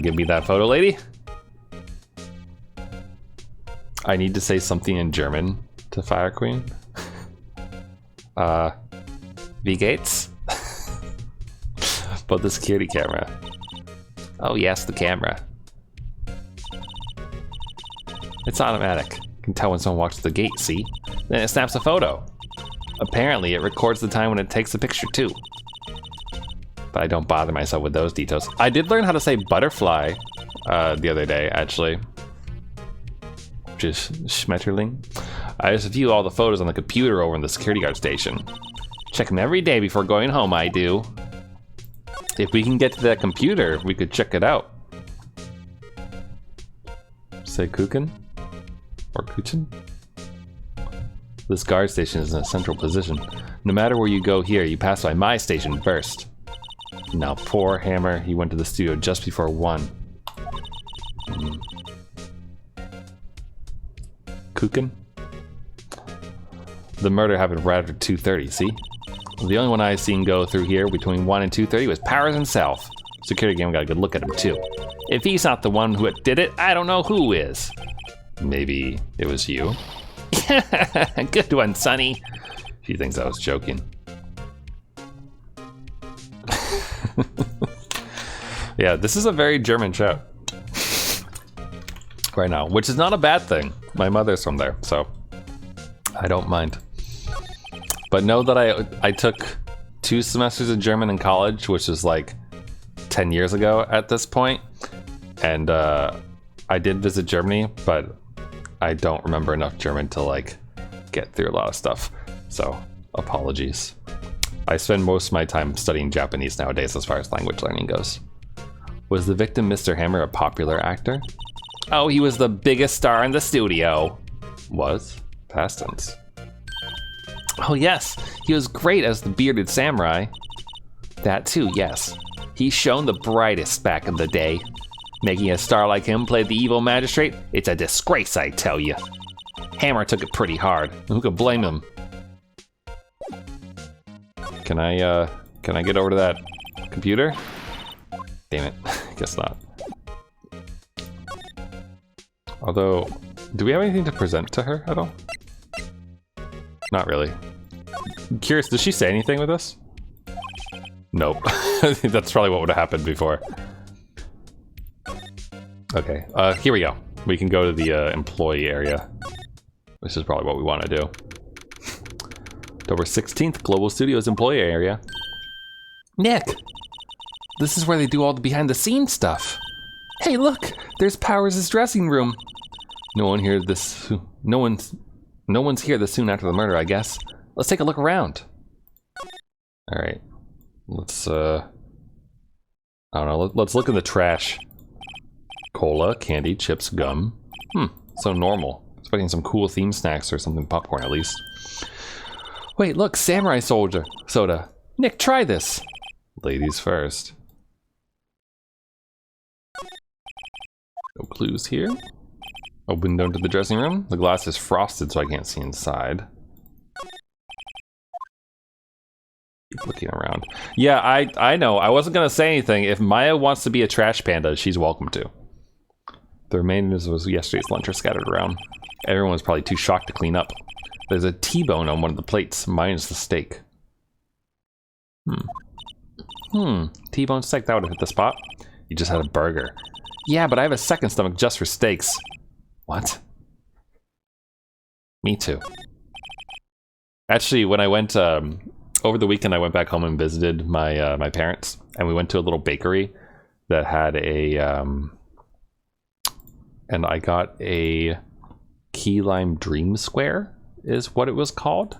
give me that photo, lady? I need to say something in German to Fire Queen. Wie geht's? But the security camera. Oh yes, the camera. It's automatic. You can tell when someone walks through the gate, see? Then it snaps a photo. Apparently, it records the time when it takes the picture too. But I don't bother myself with those details. I did learn how to say butterfly the other day, actually. Just Schmetterling. I just view all the photos on the computer over in the security guard station. Check them every day before going home, I do. If we can get to that computer, we could check it out. Say Kuchen? Or Kuchen? This guard station is in a central position. No matter where you go here, you pass by my station first. Now poor Hammer, he went to the studio just before 1. Kuchen? The murder happened right after 2:30, see? The only one I seen go through here between 1 and 2:30 was Powers himself. Security game got a good look at him too. If he's not the one who did it, I don't know who is. Maybe it was you? Good one, Sonny. She thinks I was joking. Yeah, this is a very German chat right now, which is not a bad thing. My mother's from there, so I don't mind. But know that I took 2 semesters of German in college, which is like 10 years ago at this point. And I did visit Germany, but I don't remember enough German to like get through a lot of stuff. So apologies. I spend most of my time studying Japanese nowadays as far as language learning goes. Was the victim Mr. Hammer a popular actor? Oh, he was the biggest star in the studio. Was? Past tense. Oh yes, he was great as the bearded samurai. That too, yes. He shone the brightest back in the day. Making a star like him play the evil magistrate, it's a disgrace, I tell you. Hammer took it pretty hard. Who could blame him? Can I get over to that computer? Damn it, guess not. Although, do we have anything to present to her at all? Not really. I'm curious, does she say anything with us? Nope. That's probably what would have happened before. Okay, here we go. We can go to the employee area. This is probably what we want to do. October 16th, Global Studios employee area. Nick! This is where they do all the behind-the-scenes stuff. Hey, look! There's Powers' dressing room. No one's here this soon after the murder, I guess. Let's take a look around. Alright. Let's, I don't know, let's look in the trash. Cola, candy, chips, gum. So normal. Expecting some cool theme snacks or something popcorn at least. Wait, look, samurai soda. Nick, try this. Ladies first. No clues here. A window into the dressing room. The glass is frosted, so I can't see inside. Keep looking around. Yeah, I know. I wasn't gonna say anything. If Maya wants to be a trash panda, she's welcome to. The remainders of yesterday's lunch are scattered around. Everyone's probably too shocked to clean up. There's a T-bone on one of the plates. Mine is the steak. T-bone steak, that would have hit the spot. You just had a burger. Yeah, but I have a second stomach just for steaks. What? Me too. Actually, when I went over the weekend, I went back home and visited my my parents, and we went to a little bakery that had a and I got a key lime dream square is what it was called.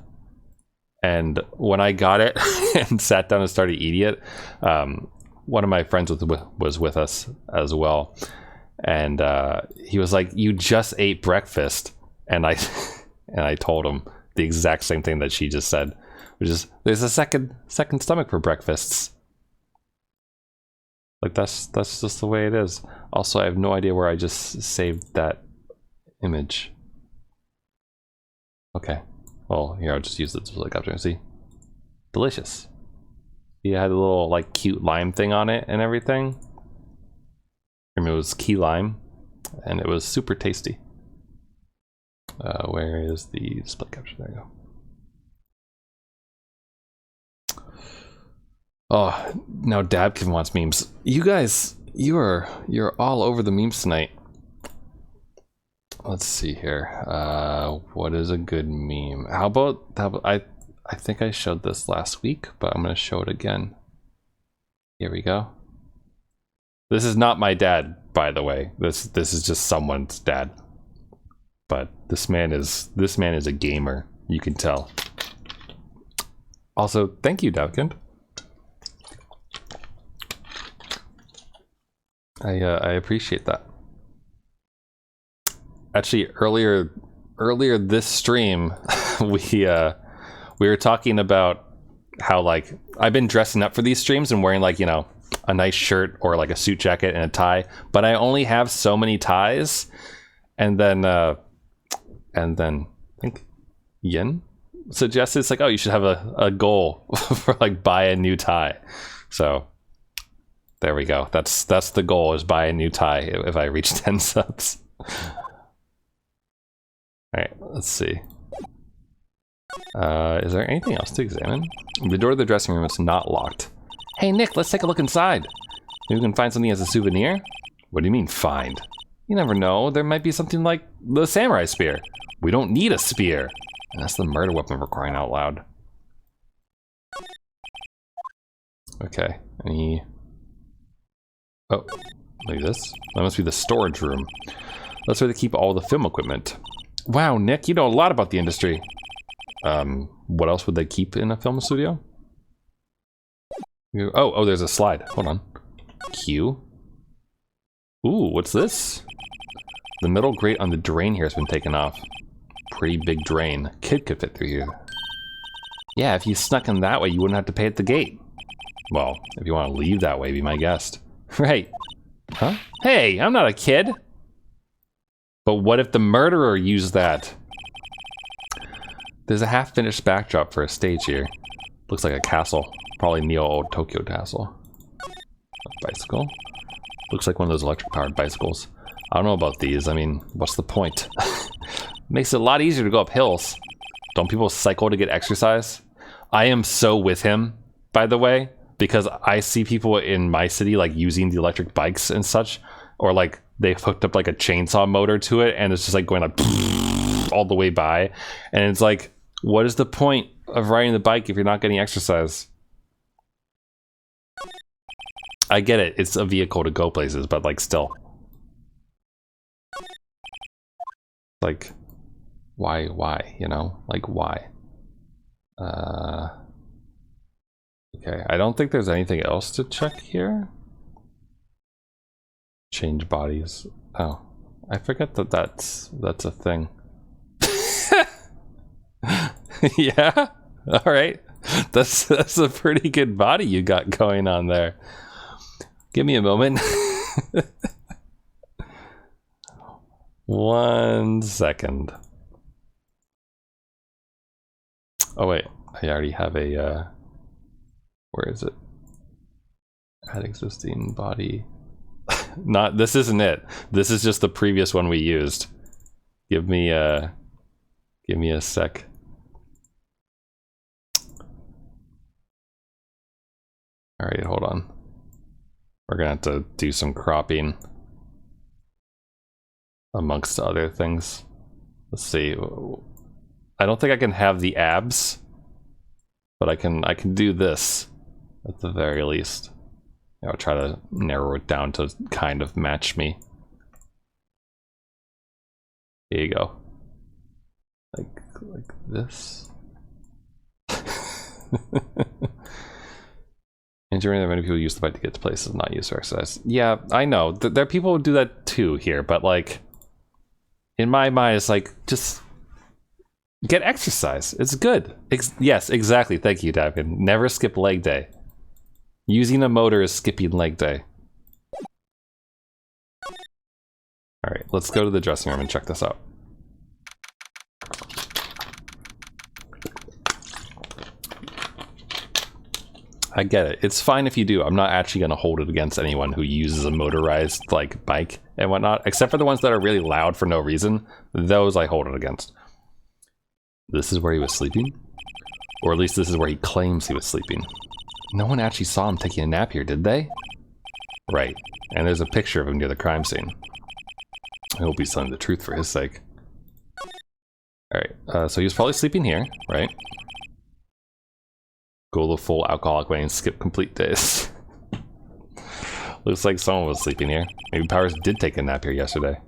And when I got it and sat down and started eating it, one of my friends was with us as well, and he was like, "You just ate breakfast," and I told him the exact same thing that she just said, which is, "There's a second stomach for breakfasts." Like that's just the way it is. Also, I have no idea where I just saved that image. Okay. Well, here, I'll just use the helicopter and see. Delicious. He had a little, like, cute lime thing on it and everything. I mean, it was key lime, and it was super tasty. Where is the display capture? There you go. Oh, now Dabkin wants memes. You guys, you're all over the memes tonight. Let's see here. What is a good meme? How about I think I showed this last week, but I'm gonna show it again. Here we go. This is not my dad, by the way. This is just someone's dad. But this man is a gamer. You can tell. Also, thank you, Davkind. I appreciate that. Actually, earlier this stream, we were talking about how, like, I've been dressing up for these streams and wearing, like, you know, a nice shirt or like a suit jacket and a tie, but I only have so many ties. And then I think Yin suggested, it's like, oh, you should have a goal for, like, buy a new tie. So there we go. That's the goal, is buy a new tie if I reach 10 subs. Alright, let's see. Is there anything else to examine? The door to the dressing room is not locked. Hey Nick, let's take a look inside. Maybe we can find something as a souvenir? What do you mean, find? You never know, there might be something like the samurai spear. We don't need a spear. And that's the murder weapon, for crying out loud. Okay, any... Oh, look at this. That must be the storage room. That's where they keep all the film equipment. Wow, Nick, you know a lot about the industry. What else would they keep in a film studio? Oh, there's a slide. Hold on. Q. Ooh, what's this? The metal grate on the drain here has been taken off. Pretty big drain. Kid could fit through here. Yeah, if you snuck in that way, you wouldn't have to pay at the gate. Well, if you want to leave that way, be my guest. Right. Huh? Hey, I'm not a kid. But what if the murderer used that? There's a half-finished backdrop for a stage here. Looks like a castle. Probably Neo Tokyo Castle. A bicycle. Looks like one of those electric-powered bicycles. I don't know about these. I mean, what's the point? Makes it a lot easier to go up hills. Don't people cycle to get exercise? I am so with him, by the way, because I see people in my city, like, using the electric bikes and such, or, like, they've hooked up, like, a chainsaw motor to it, and it's just, like, going, like, all the way by. And it's like, what is the point of riding the bike if you're not getting exercise? I get it, it's a vehicle to go places, but, like, still. Like, why, you know? Like, why? Okay, I don't think there's anything else to check here. Change bodies. Oh, I forget that that's a thing. Yeah, all right. That's a pretty good body you got going on there. Give me a moment. 1 second. Oh wait, I already have a, where is it? Add existing body. Not, this isn't it. This is just the previous one we used. Give me a sec. All right, hold on. We're gonna have to do some cropping amongst other things. Let's see. I don't think I can have the abs, but I can do this at the very least. I'll try to narrow it down to kind of match me. Here you go. Like this. Engineering that many people use the bike to get to places, not use for exercise. Yeah, I know. There are people who do that too here, but like, in my mind, it's like, just get exercise. It's good. Yes, exactly. Thank you, Davin. Never skip leg day. Using a motor is skipping leg day. All right, let's go to the dressing room and check this out. I get it. It's fine if you do. I'm not actually going to hold it against anyone who uses a motorized like bike and whatnot, except for the ones that are really loud for no reason. Those I hold it against. This is where he was sleeping? Or at least this is where he claims he was sleeping. No one actually saw him taking a nap here, did they? Right. And there's a picture of him near the crime scene. I hope he's telling the truth for his sake. Alright, so he was probably sleeping here, right? Go the full alcoholic way and skip complete days. Looks like someone was sleeping here. Maybe Powers did take a nap here yesterday.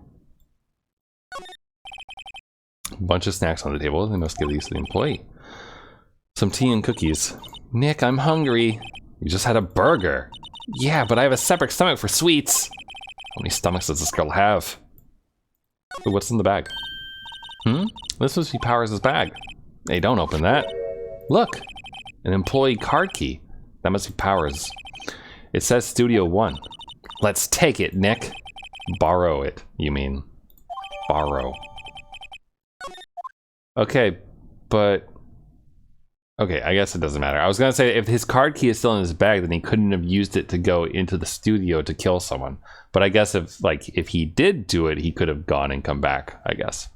Bunch of snacks on the table. They must give these to the employee. Some tea and cookies. Nick, I'm hungry. You just had a burger. Yeah, but I have a separate stomach for sweets. How many stomachs does this girl have? Ooh, what's in the bag? This must be Powers' bag. Hey, don't open that. Look, an employee card key. That must be Powers. It says Studio 1. Let's take it, Nick. Borrow it, you mean. Borrow. Okay, but... Okay, I guess it doesn't matter. I was gonna say, if his card key is still in his bag, then he couldn't have used it to go into the studio to kill someone. But I guess if he did do it, he could have gone and come back, I guess.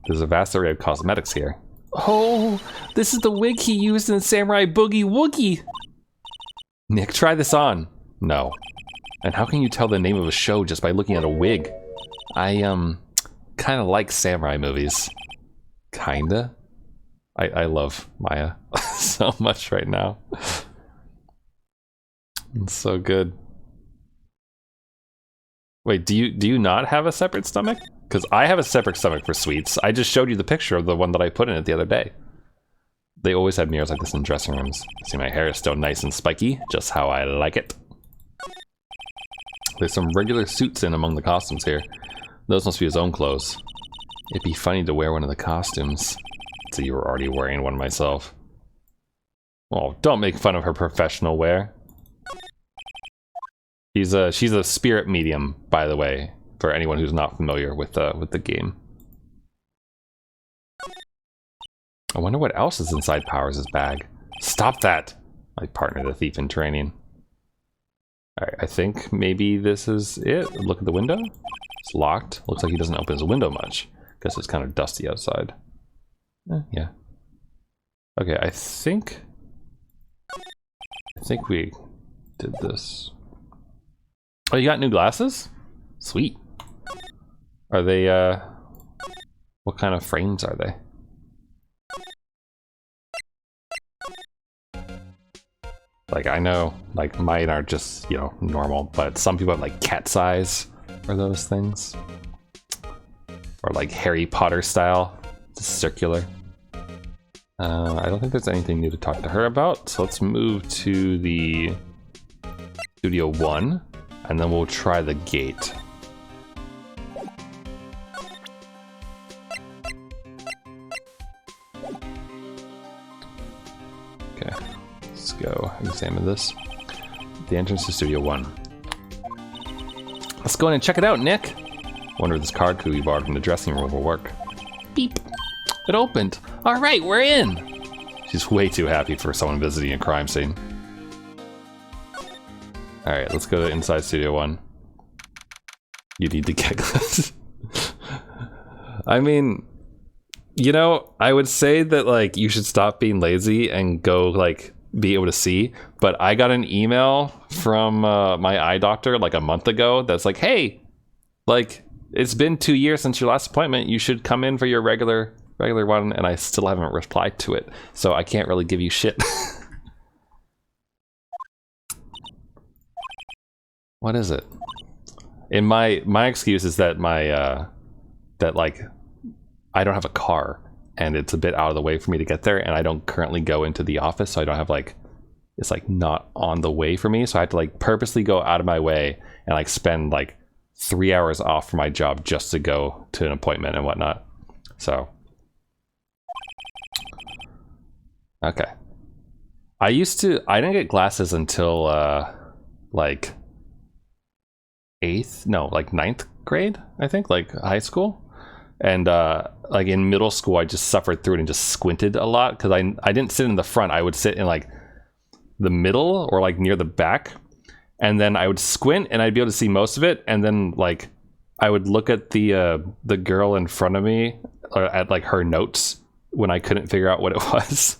There's a vast array of cosmetics here. Oh, this is the wig he used in Samurai Boogie Woogie. Nick, try this on. No. And how can you tell the name of a show just by looking at a wig? I, kind of like samurai movies. Kinda. I love Maya so much right now. It's so good. Wait, do you not have a separate stomach? Because I have a separate stomach for sweets. I just showed you the picture of the one that I put in it the other day. They always have mirrors like this in dressing rooms. See, my hair is still nice and spiky, just how I like it. There's some regular suits in among the costumes here. Those must be his own clothes. It'd be funny to wear one of the costumes. So you were already wearing one myself. Oh, don't make fun of her professional wear. She's a spirit medium, by the way, for anyone who's not familiar with the game. I wonder what else is inside Powers' bag. Stop that! My partner, the thief in training. Alright, I think maybe this is it. Look at the window. It's locked. Looks like he doesn't open his window much. Guess it's kind of dusty outside. Yeah. Okay, I think we did this. Oh, you got new glasses? Sweet. Are they, what kind of frames are they? Like, I know, like, mine are just, you know, normal, but some people have, like, cat size for those things. Or, like, Harry Potter style, just circular. I don't think there's anything new to talk to her about, so let's move to the Studio 1, and then we'll try the gate. Okay, let's go examine this. The entrance to Studio 1. Let's go in and check it out, Nick. Wonder if this card key we borrowed from the dressing room will work. Beep. It opened. All right, we're in. She's way too happy for someone visiting a crime scene. All right, let's go to Inside Studio 1. You need to get glasses. I mean, you know, I would say that like you should stop being lazy and go like be able to see, but I got an email from my eye doctor like a month ago that's like, hey, like it's been 2 years since your last appointment, you should come in for your regular one, and I still haven't replied to it, so I can't really give you shit. What is it? In my excuse is that my that like I don't have a car and it's a bit out of the way for me to get there, and I don't currently go into the office, so I don't have like, it's like not on the way for me, so I have to like purposely go out of my way and like spend like 3 hours off from my job just to go to an appointment and whatnot. So okay. I didn't get glasses until like ninth grade, I think, like high school. And like in middle school, I just suffered through it and just squinted a lot because I didn't sit in the front. I would sit in like the middle or like near the back, and then I would squint and I'd be able to see most of it. And then like I would look at the girl in front of me or at like her notes when I couldn't figure out what it was.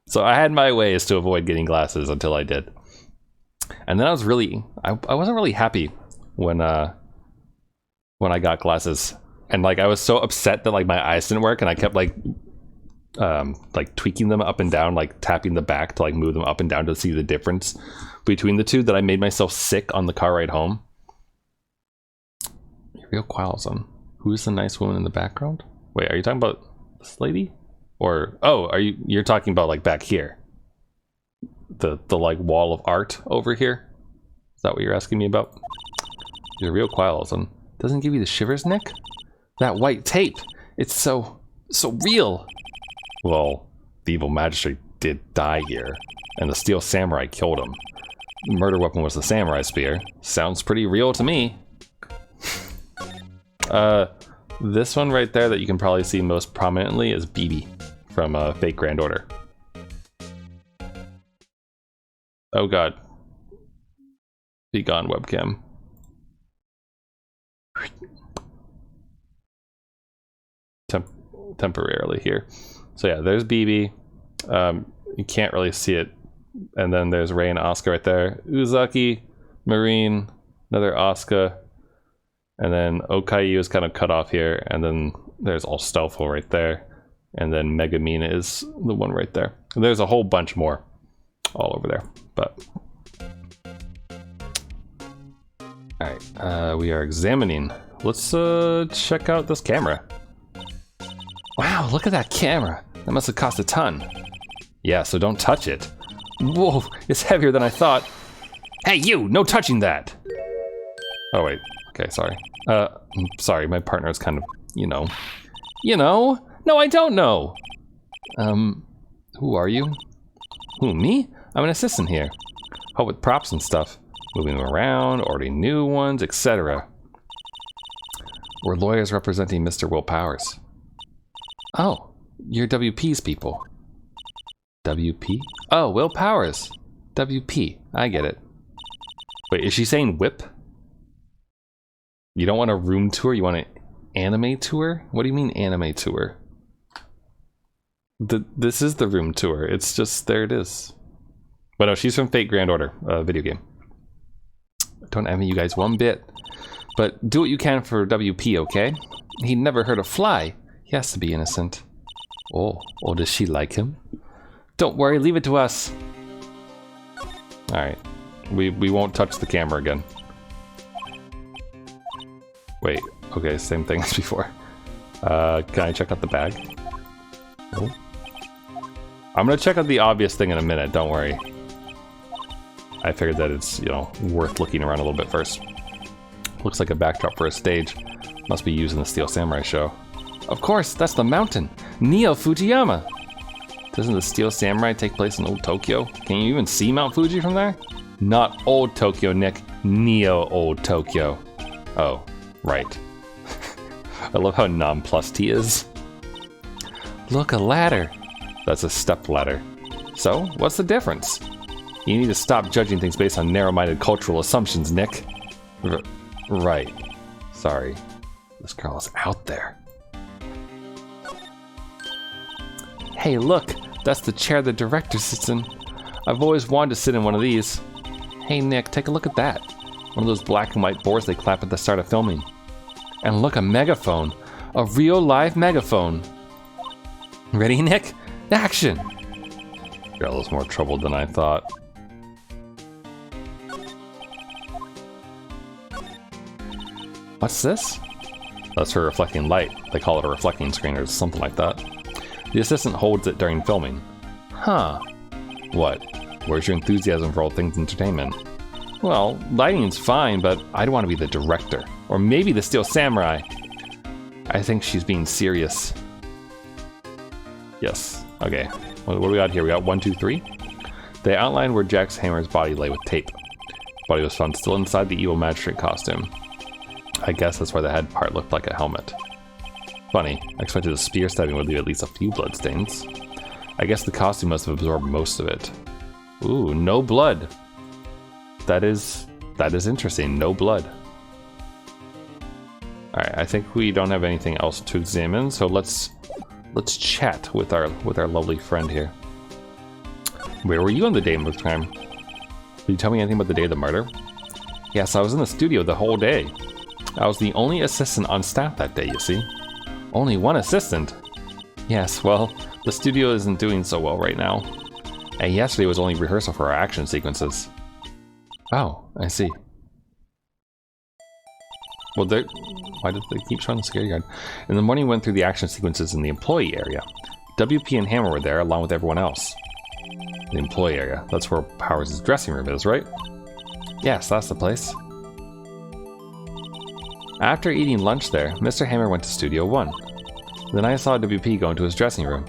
So I had my ways to avoid getting glasses until I did. And then I was really, I wasn't really happy when I got glasses. And like I was so upset that like my eyes didn't work, and I kept like tweaking them up and down, like tapping the back to like move them up and down to see the difference between the two, that I made myself sick on the car ride home. You're real quarrelsome. Who's the nice woman in the background? Wait, are you talking about this lady? Or oh, you're talking about like back here? The like wall of art over here? Is that what you're asking me about? You're real quarrelsome. Doesn't give you the shivers, Nick? That white tape, it's so real. Well, the evil magistrate did die here, and the steel samurai killed him. The murder weapon was the samurai spear. Sounds pretty real to me. This one right there that you can probably see most prominently is BB from Fate Grand Order. Oh god. Be gone, webcam. Temporarily here. So yeah, there's BB. You can't really see it. And then there's Ray and Asuka right there. Uzaki, Marine, another Asuka. And then Okayu is kind of cut off here. And then there's all Stealthful right there. And then Megamina is the one right there. And there's a whole bunch more all over there. But alright, we are examining. Let's check out this camera. Wow, look at that camera. That must have cost a ton. Yeah, so don't touch it. Whoa, it's heavier than I thought. Hey, you! No touching that! Oh, wait. Okay, sorry. Sorry, my partner is kind of, you know. You know? No, I don't know! Who are you? Who, me? I'm an assistant here. Help with props and stuff. Moving them around, ordering new ones, etc. We're lawyers representing Mr. Will Powers. Oh, you're WP's people. WP? Oh, Will Powers. WP. I get it. Wait, is she saying whip? You don't want a room tour? You want an anime tour? What do you mean anime tour? This is the room tour. It's just, there it is. But no, she's from Fate Grand Order, video game. Don't envy you guys one bit. But do what you can for WP, okay? He never hurt a fly. He has to be innocent. Oh, does she like him? Don't worry, leave it to us. Alright. We won't touch the camera again. Wait, okay, same thing as before. Can I check out the bag? Oh. I'm gonna check out the obvious thing in a minute, don't worry. I figured that it's, you know, worth looking around a little bit first. Looks like a backdrop for a stage. Must be used in the Steel Samurai show. Of course, that's the mountain! Neo Fujiyama! Doesn't the Steel Samurai take place in Old Tokyo? Can you even see Mount Fuji from there? Not Old Tokyo, Nick. Neo Old Tokyo. Oh, right. I love how nonplussed he is. Look, a ladder. That's a step ladder. So, what's the difference? You need to stop judging things based on narrow-minded cultural assumptions, Nick. Right. Sorry. This girl is out there. Hey, look! That's the chair the director sits in. I've always wanted to sit in one of these. Hey, Nick, take a look at that. One of those black and white boards they clap at the start of filming. And look, a megaphone. A real live megaphone. Ready, Nick? Action! Girl is more troubled than I thought. What's this? That's her reflecting light. They call it a reflecting screen or something like that. The assistant holds it during filming. Huh. What? Where's your enthusiasm for all things entertainment? Well, lighting's fine, but I'd want to be the director. Or maybe the Steel Samurai. I think she's being serious. Yes. Okay. What do we got here? We got 1, 2, 3. They outlined where Jack's hammer's body lay with tape. His body was found still inside the evil magistrate costume. I guess that's why the head part looked like a helmet. Funny, I expected a spear stabbing would leave at least a few bloodstains. I guess the costume must have absorbed most of it. Ooh, no blood. That is interesting. No blood. Alright, I think we don't have anything else to examine, so let's chat with our lovely friend here. Where were you on the day of the crime? Did you tell me anything about the day of the murder? Yes, I was in the studio the whole day. I was the only assistant on staff that day, you see. Only one assistant? Yes, well, the studio isn't doing so well right now. And yesterday was only rehearsal for our action sequences. Oh, I see. Well, why did they keep showing the security guard? In the morning, we went through the action sequences in the employee area. WP and Hammer were there along with everyone else. The employee area, that's where Powers' dressing room is, right? Yes, that's the place. After eating lunch there, Mr. Hammer went to Studio 1. Then I saw WP go into his dressing room.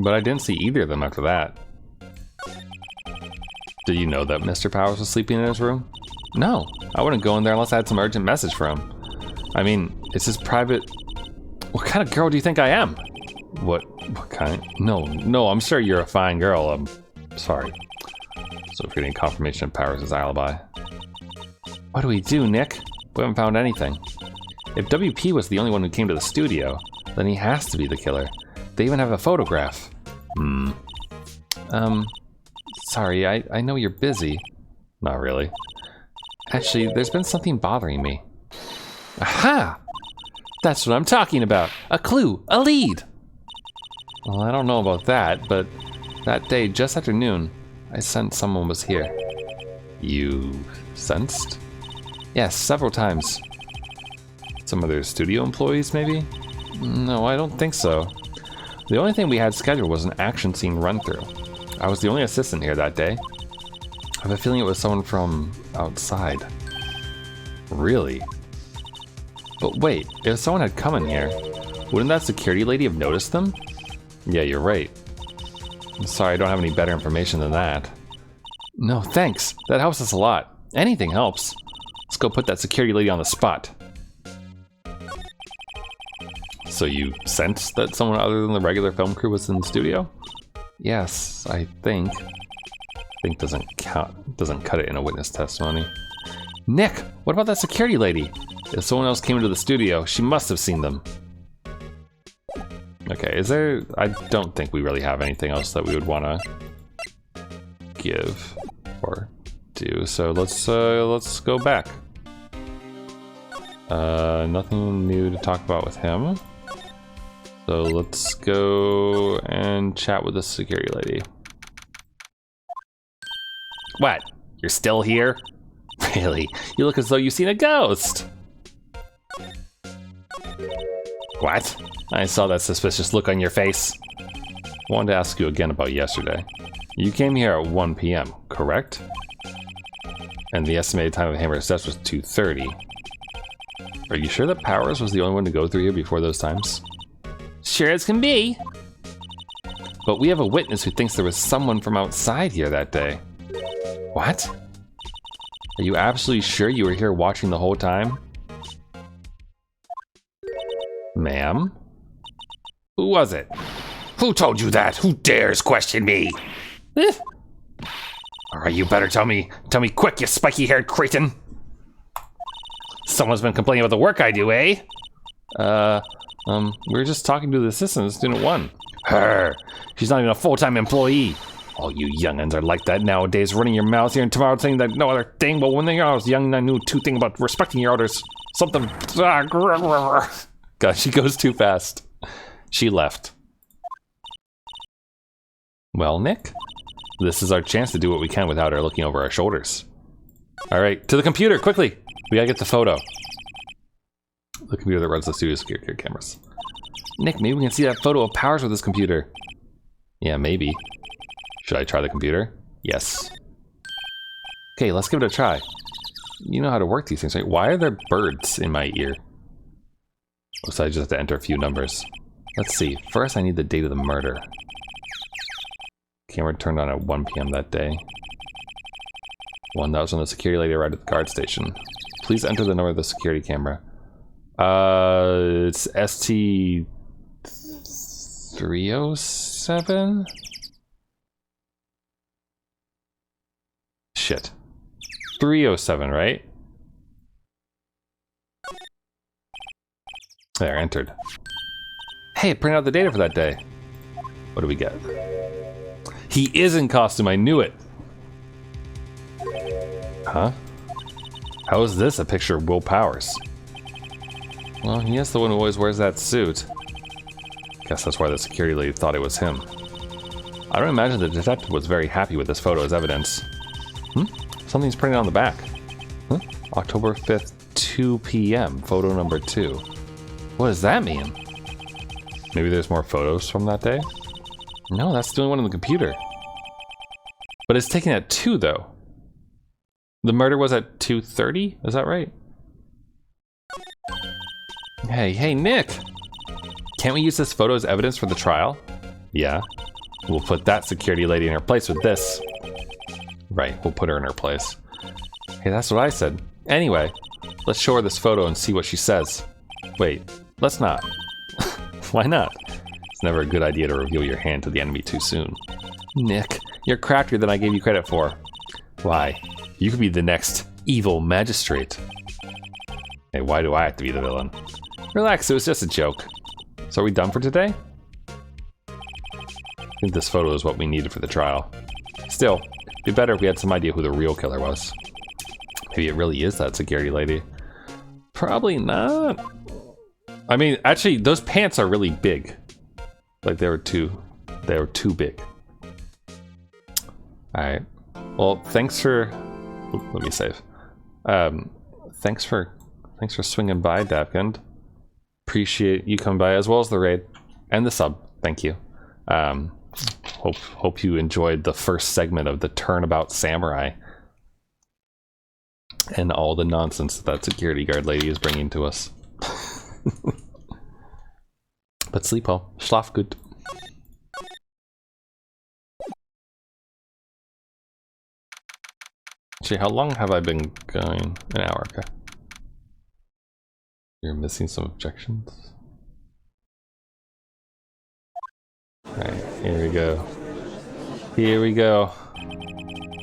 But I didn't see either of them after that. Did you know that Mr. Powers was sleeping in his room? No, I wouldn't go in there unless I had some urgent message for him. I mean, it's his private... What kind of girl do you think I am? What kind? No, I'm sure you're a fine girl. I'm sorry. So we're getting confirmation of Powers' alibi. What do we do, Nick? We haven't found anything. If WP was the only one who came to the studio, then he has to be the killer. They even have a photograph. Sorry, I know you're busy. Not really. Actually, there's been something bothering me. Aha! That's what I'm talking about. A clue, a lead. Well, I don't know about that, but that day, just after noon, I sensed someone was here. You sensed? Yes, several times. Some other studio employees, maybe? No, I don't think so. The only thing we had scheduled was an action scene run-through. I was the only assistant here that day. I have a feeling it was someone from outside. Really? But wait, if someone had come in here, wouldn't that security lady have noticed them? Yeah, you're right. I'm sorry, I don't have any better information than that. No, thanks. That helps us a lot. Anything helps. Let's go put that security lady on the spot. So you sensed that someone other than the regular film crew was in the studio? Yes, I think. Think doesn't cut it in a witness testimony. Nick, what about that security lady? If someone else came into the studio, she must have seen them. Okay, I don't think we really have anything else that we would want to give or do. So let's go back. Nothing new to talk about with him. So let's go and chat with the security lady. What? You're still here? Really? You look as though you've seen a ghost! What? I saw that suspicious look on your face. I wanted to ask you again about yesterday. You came here at 1 p.m., correct? And the estimated time of Hammer's death was 2:30. Are you sure that Powers was the only one to go through here before those times? Sure as can be. But we have a witness who thinks there was someone from outside here that day. What? Are you absolutely sure you were here watching the whole time? Ma'am? Who was it? Who told you that? Who dares question me? Alright, you better tell me quick, you spiky-haired cretin. Someone's been complaining about the work I do, eh? We were just talking to the assistant of Student 1. Her! She's not even a full-time employee. All you young'uns are like that nowadays, running your mouths here and tomorrow saying that no other thing, but when I was young, I knew two things about respecting your elders. Something... God, she goes too fast. She left. Well, Nick, this is our chance to do what we can without her looking over our shoulders. Alright, to the computer, quickly! We gotta get the photo. The computer that runs the studio security cameras. Nick, maybe we can see that photo of Powers with this computer. Yeah, maybe. Should I try the computer? Yes. Okay, let's give it a try. You know how to work these things, right? Why are there birds in my ear? Looks like I just have to enter a few numbers. Let's see. First, I need the date of the murder. Camera turned on at 1 p.m. that day. One that was when the security lady arrived at the guard station. Please enter the number of the security camera. It's ST 307? Shit. 307, right? There, entered. Hey, it printed out the data for that day. What do we get? He is in costume, I knew it. Huh? How is this a picture of Will Powers? Well, he is the one who always wears that suit. Guess that's why the security lady thought it was him. I don't imagine the detective was very happy with this photo as evidence. Something's printed on the back. Huh? October 5th, 2 p.m. Photo number 2. What does that mean? Maybe there's more photos from that day? No, that's the only one on the computer. But it's taken at 2, though. The murder was at 2:30? Is that right? Hey, Nick! Can't we use this photo as evidence for the trial? Yeah. We'll put that security lady in her place with this. Right, we'll put her in her place. Hey, that's what I said. Anyway, let's show her this photo and see what she says. Wait, let's not. Why not? It's never a good idea to reveal your hand to the enemy too soon. Nick, you're craftier than I gave you credit for. Why? You could be the next evil magistrate. Hey, why do I have to be the villain? Relax, it was just a joke. So are we done for today? I think this photo is what we needed for the trial. Still, it'd be better if we had some idea who the real killer was. Maybe it really is that security lady. Probably not. I mean, actually, those pants are really big. Like they were too big. Alright. Well, thanks for... Oop, let me save. Thanks for swinging by, Dapkind. Appreciate you coming by, as well as the raid and the sub. Thank you. Hope you enjoyed the first segment of the Turnabout Samurai and all the nonsense that security guard lady is bringing to us. But sleep well. Schlaf gut. Actually, how long have I been going? An hour, okay. You're missing some objections. Alright, here we go. Here we go.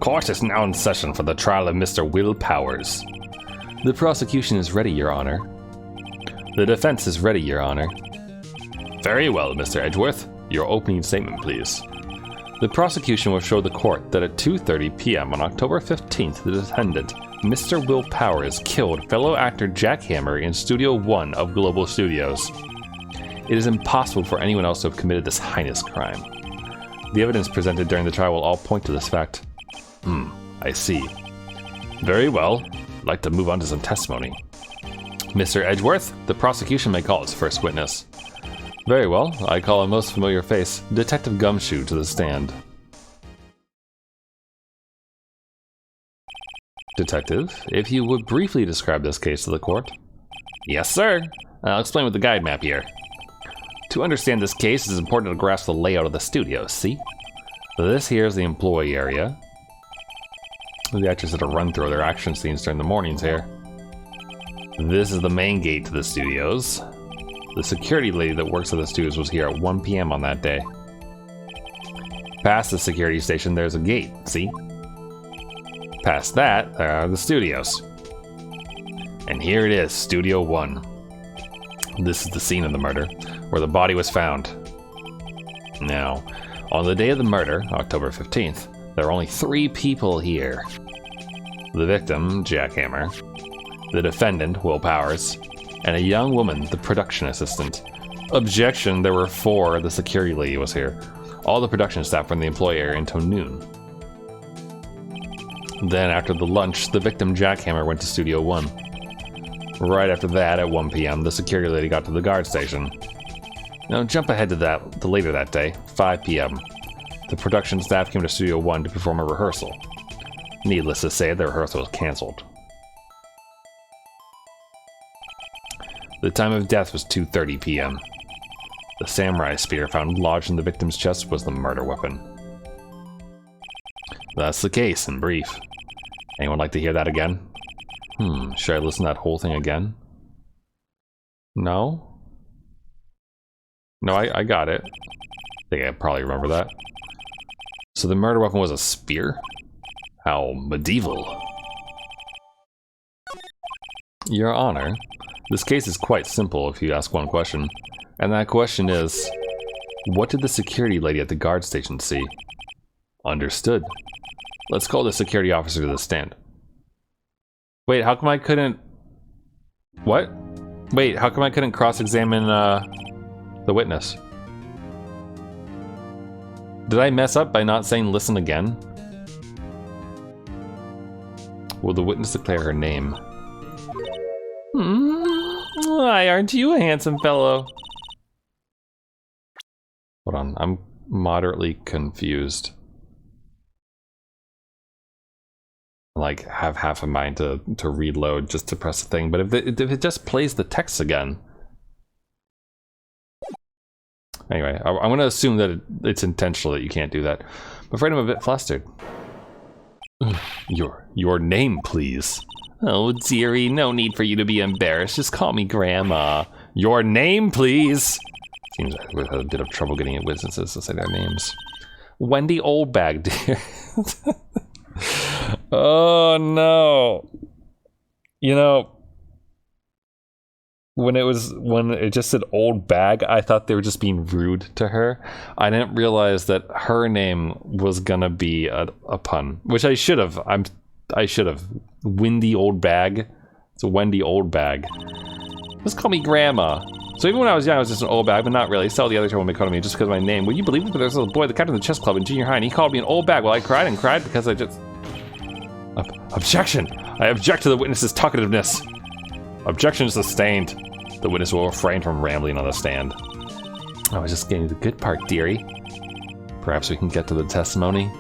Court is now in session for the trial of Mr. Will Powers. The prosecution is ready, Your Honor. The defense is ready, Your Honor. Very well, Mr. Edgeworth. Your opening statement, please. The prosecution will show the court that at 2:30 p.m. on October 15th, the defendant, Mr. Will Powers, killed fellow actor Jack Hammer in Studio 1 of Global Studios. It is impossible for anyone else to have committed this heinous crime. The evidence presented during the trial will all point to this fact. I see. Very well. I'd like to move on to some testimony. Mr. Edgeworth, the prosecution may call its first witness. Very well. I call a most familiar face, Detective Gumshoe, to the stand. Detective, if you would briefly describe this case to the court. Yes, sir. I'll explain with the guide map here. To understand this case, it is important to grasp the layout of the studio, see? This here is the employee area. The actors did a run through their action scenes during the mornings here. This is the main gate to the studios. The security lady that works at the studios was here at 1 p.m. on that day. Past the security station, there's a gate, see? Past that, there are the studios. And here it is, Studio 1. This is the scene of the murder, where the body was found. Now, on the day of the murder, October 15th, there were only 3 people here. The victim, Jack Hammer, the defendant, Will Powers, and a young woman, the production assistant. Objection, there were 4, the security lady was here. All the production staff were in the employee area until noon. Then, after the lunch, the victim, Jack Hammer, went to Studio 1. Right after that, at 1 p.m., the security lady got to the guard station. Now, jump ahead to later that day, 5 p.m. The production staff came to Studio 1 to perform a rehearsal. Needless to say, the rehearsal was cancelled. The time of death was 2:30 p.m. The samurai spear found lodged in the victim's chest was the murder weapon. That's the case, in brief. Anyone like to hear that again? Should I listen to that whole thing again? No? No, I got it. I think I probably remember that. So the murder weapon was a spear? How medieval. Your Honor, this case is quite simple if you ask one question. And that question is, what did the security lady at the guard station see? Understood. Let's call the security officer to the stand. Wait, how come I couldn't... What? Wait, how come I couldn't cross-examine the witness? Did I mess up by not saying listen again? Will the witness declare her name? Why aren't you a handsome fellow? Hold on, I'm moderately confused. Like, have half a mind to reload just to press the thing, but if it just plays the text again. Anyway, I'm going to assume that it's intentional that you can't do that. I'm afraid I'm a bit flustered. Your name, please. Oh, dearie, no need for you to be embarrassed. Just call me Grandma. Your name, please. Seems like we've had a bit of trouble getting witnesses to say their names. Wendy Oldbag, dear. Oh no. You know, when it just said old bag, I thought they were just being rude to her. I didn't realize that her name was gonna be a pun, which I should have. I should have. Wendy Oldbag. It's a Wendy Oldbag. Just call me Grandma. So even when I was young, I was just an old bag, but not really. So the other two will make fun of me just because of my name. Would you believe it? But there's a little boy, the captain of the chess club in junior high, and he called me an old bag while I cried and cried because I just... Objection! I object to the witness's talkativeness. Objection sustained. The witness will refrain from rambling on the stand. I was just getting to the good part, dearie. Perhaps we can get to the testimony.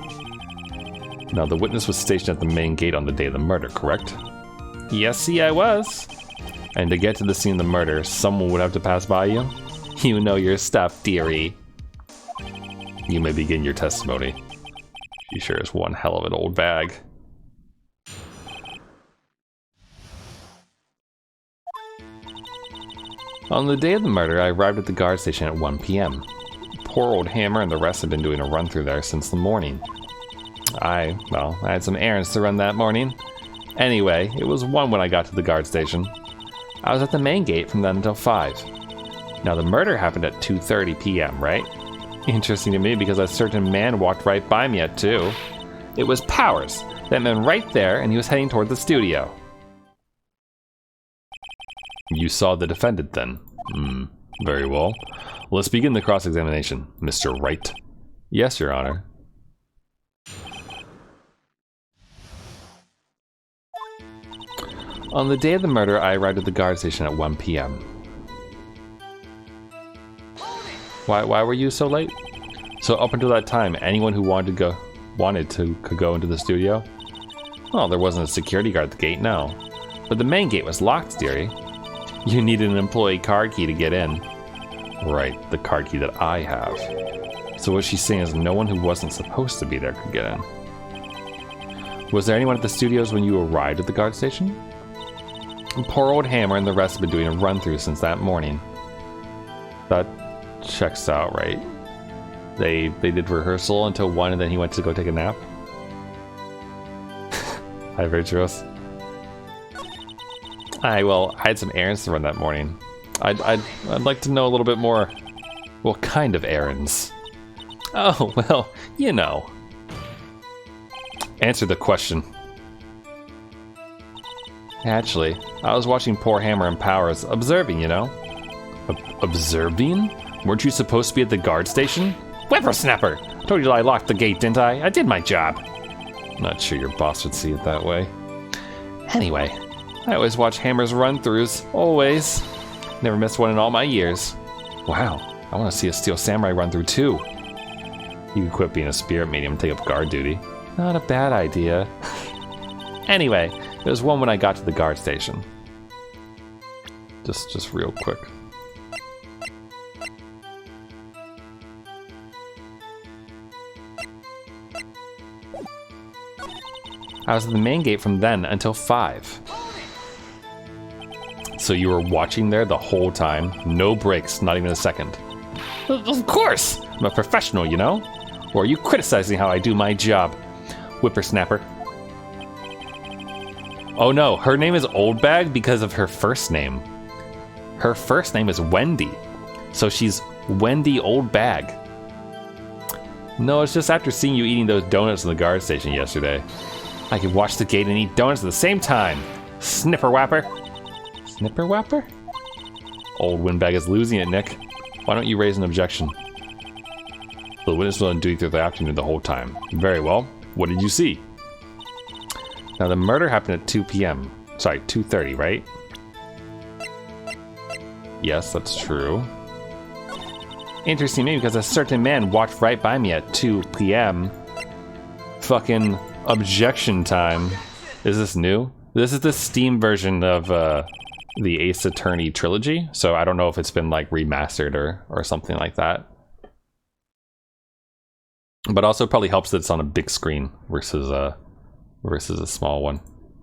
Now, the witness was stationed at the main gate on the day of the murder, correct? Yes, see, I was. And to get to the scene of the murder, someone would have to pass by you? You know your stuff, dearie. You may begin your testimony. She sure is one hell of an old bag. On the day of the murder, I arrived at the guard station at 1 p.m. Poor old Hammer and the rest had been doing a run through there since the morning. I had some errands to run that morning. Anyway, it was 1 when I got to the guard station. I was at the main gate from then until 5. Now the murder happened at 2:30 p.m., right? Interesting to me because a certain man walked right by me at 2. It was Powers, that man right there, and he was heading toward the studio. You saw the defendant then? Very well. Let's begin the cross-examination. Mr. Wright? Yes, Your Honor. On the day of the murder, I arrived at the guard station at 1 p.m. Why were you so late? So up until that time, anyone who wanted to could go into the studio? Well, there wasn't a security guard at the gate, no. But the main gate was locked, dearie. You needed an employee card key to get in. Right, the card key that I have. So what she's saying is no one who wasn't supposed to be there could get in. Was there anyone at the studios when you arrived at the guard station? Poor old Hammer and the rest have been doing a run-through since that morning. That checks out, right? They did rehearsal until 1 and then he went to go take a nap. Hi, Virtuos. I had some errands to run that morning. I'd like to know a little bit more. What kind of errands? Oh, well, you know. Answer the question. Actually, I was watching poor Hammer and Powers, observing, you know. Observing? Weren't you supposed to be at the guard station? Whippersnapper! Told you I locked the gate, didn't I? I did my job. Not sure your boss would see it that way. Anyway, I always watch Hammer's run-throughs. Always. Never missed one in all my years. Wow, I want to see a Steel Samurai run-through too. You can quit being a spirit medium and take up guard duty. Not a bad idea. Anyway, there was one when I got to the guard station. Just real quick. I was at the main gate from then until 5. So you were watching there the whole time? No breaks, not even a second. Of course! I'm a professional, you know? Or are you criticizing how I do my job? Whippersnapper. Oh no, her name is Oldbag because of her first name. Her first name is Wendy. So she's Wendy Oldbag. No, it's just after seeing you eating those donuts in the guard station yesterday. I can watch the gate and eat donuts at the same time. Snipper Whapper. Snipper Whapper? Old Windbag is losing it, Nick. Why don't you raise an objection? The witness was on duty through the afternoon the whole time. Very well. What did you see? Now the murder happened at 2 p.m. Sorry, 2:30, right? Yes, that's true. Interesting me because a certain man walked right by me at 2 p.m. Fucking objection time. Is this new? This is the Steam version of the Ace Attorney trilogy, so I don't know if it's been like remastered or something like that. But also probably helps that it's on a big screen versus a small one.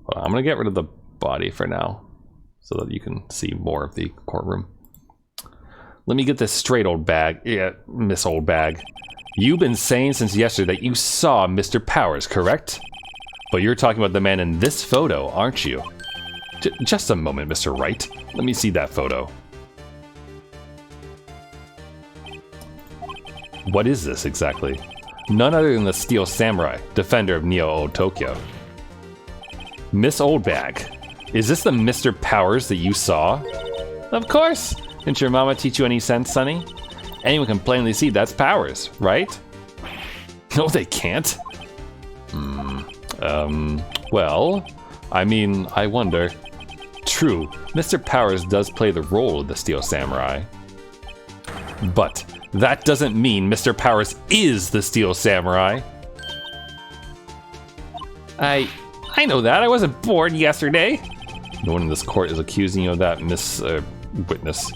But I'm gonna get rid of the body for now so that you can see more of the courtroom. Let me get this straight, old bag. Yeah, Miss Oldbag. You've been saying since yesterday that you saw Mr. Powers, correct? But you're talking about the man in this photo, aren't you? Just a moment, Mr. Wright. Let me see that photo. What is this exactly? None other than the Steel Samurai, defender of Neo-Old Tokyo. Miss Oldbag, is this the Mr. Powers that you saw? Of course! Didn't your mama teach you any sense, sonny? Anyone can plainly see that's Powers, right? No, they can't. Well, I mean, I wonder. True, Mr. Powers does play the role of the Steel Samurai. But that doesn't mean Mr. Powers is the Steel Samurai. I know that. I wasn't born yesterday. No one in this court is accusing you of that, Miss Witness.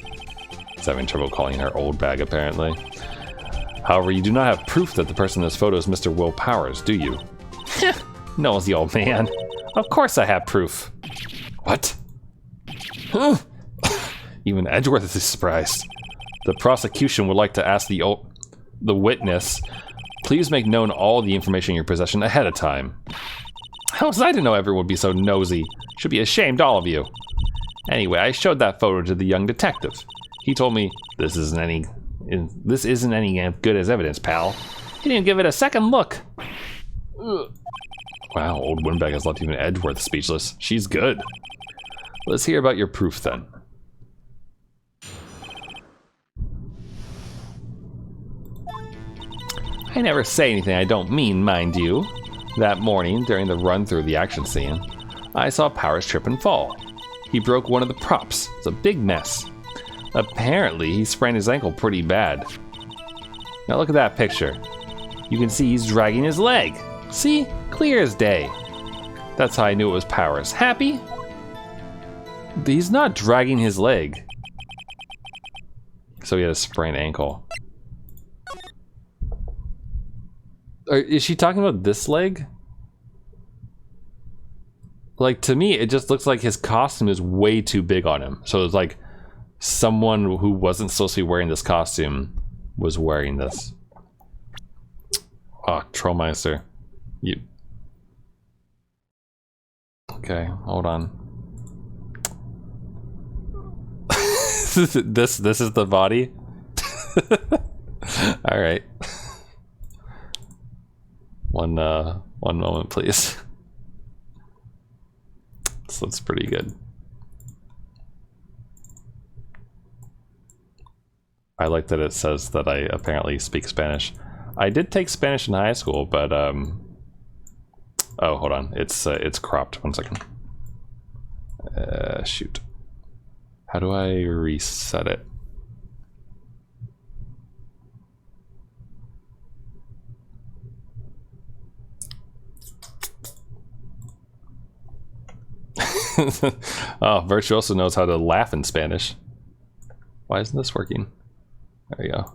He's having trouble calling her old bag, apparently. However, you do not have proof that the person in this photo is Mr. Will Powers, do you? Knows the old man. Of course I have proof. What? Even Edgeworth is surprised. The prosecution would like to ask the witness, please make known all the information in your possession ahead of time. How was I to know everyone would be so nosy? Should be ashamed, all of you. Anyway, I showed that photo to the young detective. He told me, this isn't any good as evidence, pal. He didn't give it a second look. Wow, old Windbag has left even Edgeworth speechless. She's good. Let's hear about your proof then. I never say anything I don't mean, mind you. That morning, during the run through the action scene, I saw Powers trip and fall. He broke one of the props. It's a big mess. Apparently, he sprained his ankle pretty bad. Now look at that picture. You can see he's dragging his leg. See? Clear as day. That's how I knew it was Powers. Happy? He's not dragging his leg. So he had a sprained ankle. Is she talking about this leg? Like, to me, it just looks like his costume is way too big on him. So it's like someone who wasn't supposed to be wearing this costume was wearing this. Oh, Trollmeister. You... Okay, hold on. This is the body? Alright. One moment, please. This looks pretty good. I like that it says that I apparently speak Spanish. I did take Spanish in high school, but oh, hold on. It's cropped. 1 second. Shoot. How do I reset it? Oh, Virtuoso knows how to laugh in Spanish. Why isn't this working? There we go.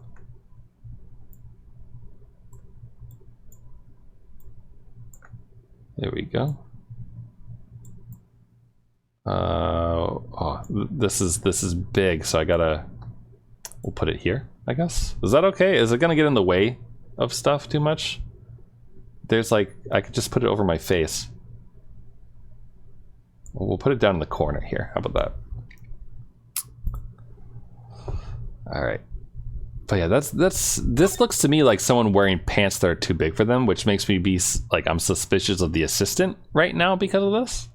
There we go. Oh, this is big, so I gotta. We'll put it here, I guess. Is that okay? Is it gonna get in the way of stuff too much? There's like, I could just put it over my face. We'll put it down in the corner here. How about that? All right. But yeah, this looks to me like someone wearing pants that are too big for them, which makes me be like, I'm suspicious of the assistant right now because of this.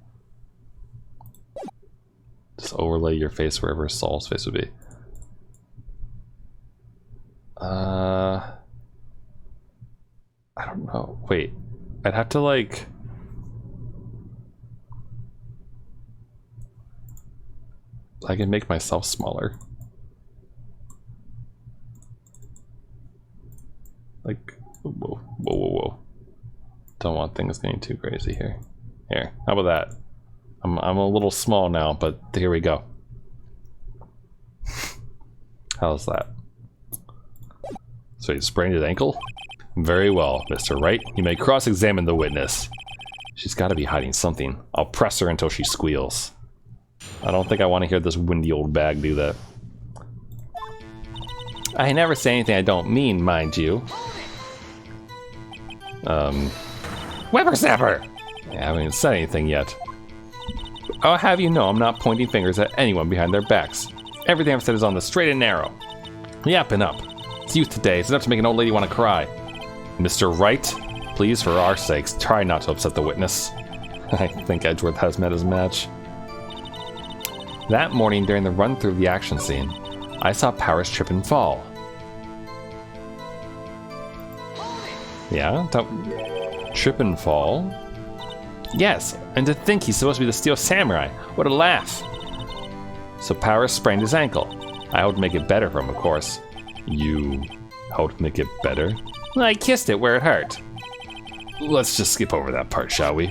Just overlay your face wherever Saul's face would be. I don't know. Wait, I'd have to like. I can make myself smaller. Like, whoa, whoa, whoa, whoa. Don't want things getting too crazy here. Here, how about that? I'm a little small now, but here we go. How's that? So he sprained his ankle? Very well, Mr. Wright. You may cross-examine the witness. She's got to be hiding something. I'll press her until she squeals. I don't think I want to hear this Wendy Oldbag do that. I never say anything I don't mean, mind you. Whippersnapper! Yeah, I haven't even said anything yet. I'll have you know I'm not pointing fingers at anyone behind their backs. Everything I've said is on the straight and narrow. Yap and up. It's youth today. It's enough to make an old lady want to cry. Mr. Wright, please, for our sakes, try not to upset the witness. I think Edgeworth has met his match. That morning, during the run-through of the action scene, I saw Powers trip and fall. Yeah? Trip and fall? Yes, and to think he's supposed to be the Steel Samurai. What a laugh! So Powers sprained his ankle. I hoped to make it better for him, of course. You hoped to make it better? I kissed it where it hurt. Let's just skip over that part, shall we?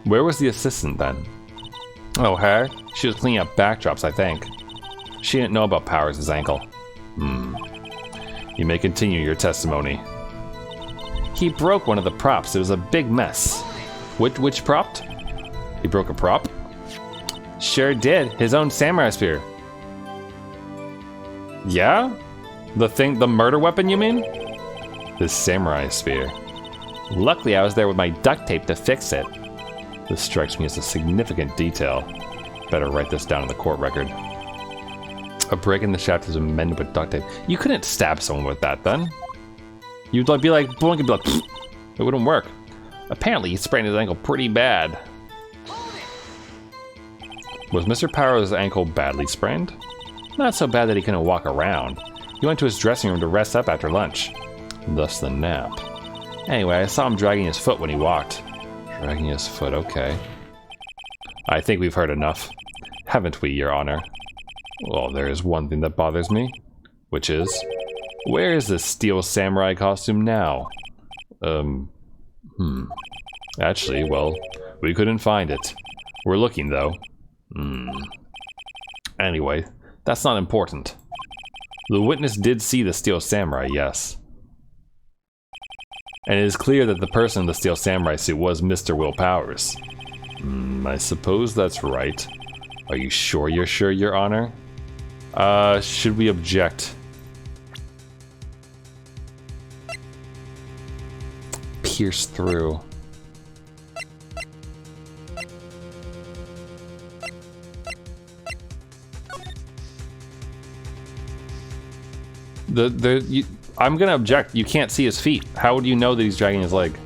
Where was the assistant then? Oh, her? She was cleaning up backdrops, I think. She didn't know about Powers' ankle. You may continue your testimony. He broke one of the props. It was a big mess. Which prop? He broke a prop? Sure did. His own samurai spear. Yeah? The murder weapon, you mean? The samurai spear. Luckily, I was there with my duct tape to fix it. This strikes me as a significant detail. Better write this down in the court record. A break in the shaft is amended with duct tape. You couldn't stab someone with that, then. You'd be like, boink, and be like, pfft. It wouldn't work. Apparently, he sprained his ankle pretty bad. Was Mr. Powers' ankle badly sprained? Not so bad that he couldn't walk around. He went to his dressing room to rest up after lunch. Thus the nap. Anyway, I saw him dragging his foot when he walked. Dragging his foot, okay. I think we've heard enough. Haven't we, Your Honor? Well, there is one thing that bothers me. Which is... where is this Steel Samurai costume now? Actually, well, we couldn't find it. We're looking, though. Anyway, that's not important. The witness did see the Steel Samurai, yes. And it is clear that the person in the Steel Samurai suit was Mr. Will Powers. I suppose that's right. Are you sure, Your Honor? Should we object? Pierce through. I'm gonna object. You can't see his feet. How would you know that he's dragging his leg?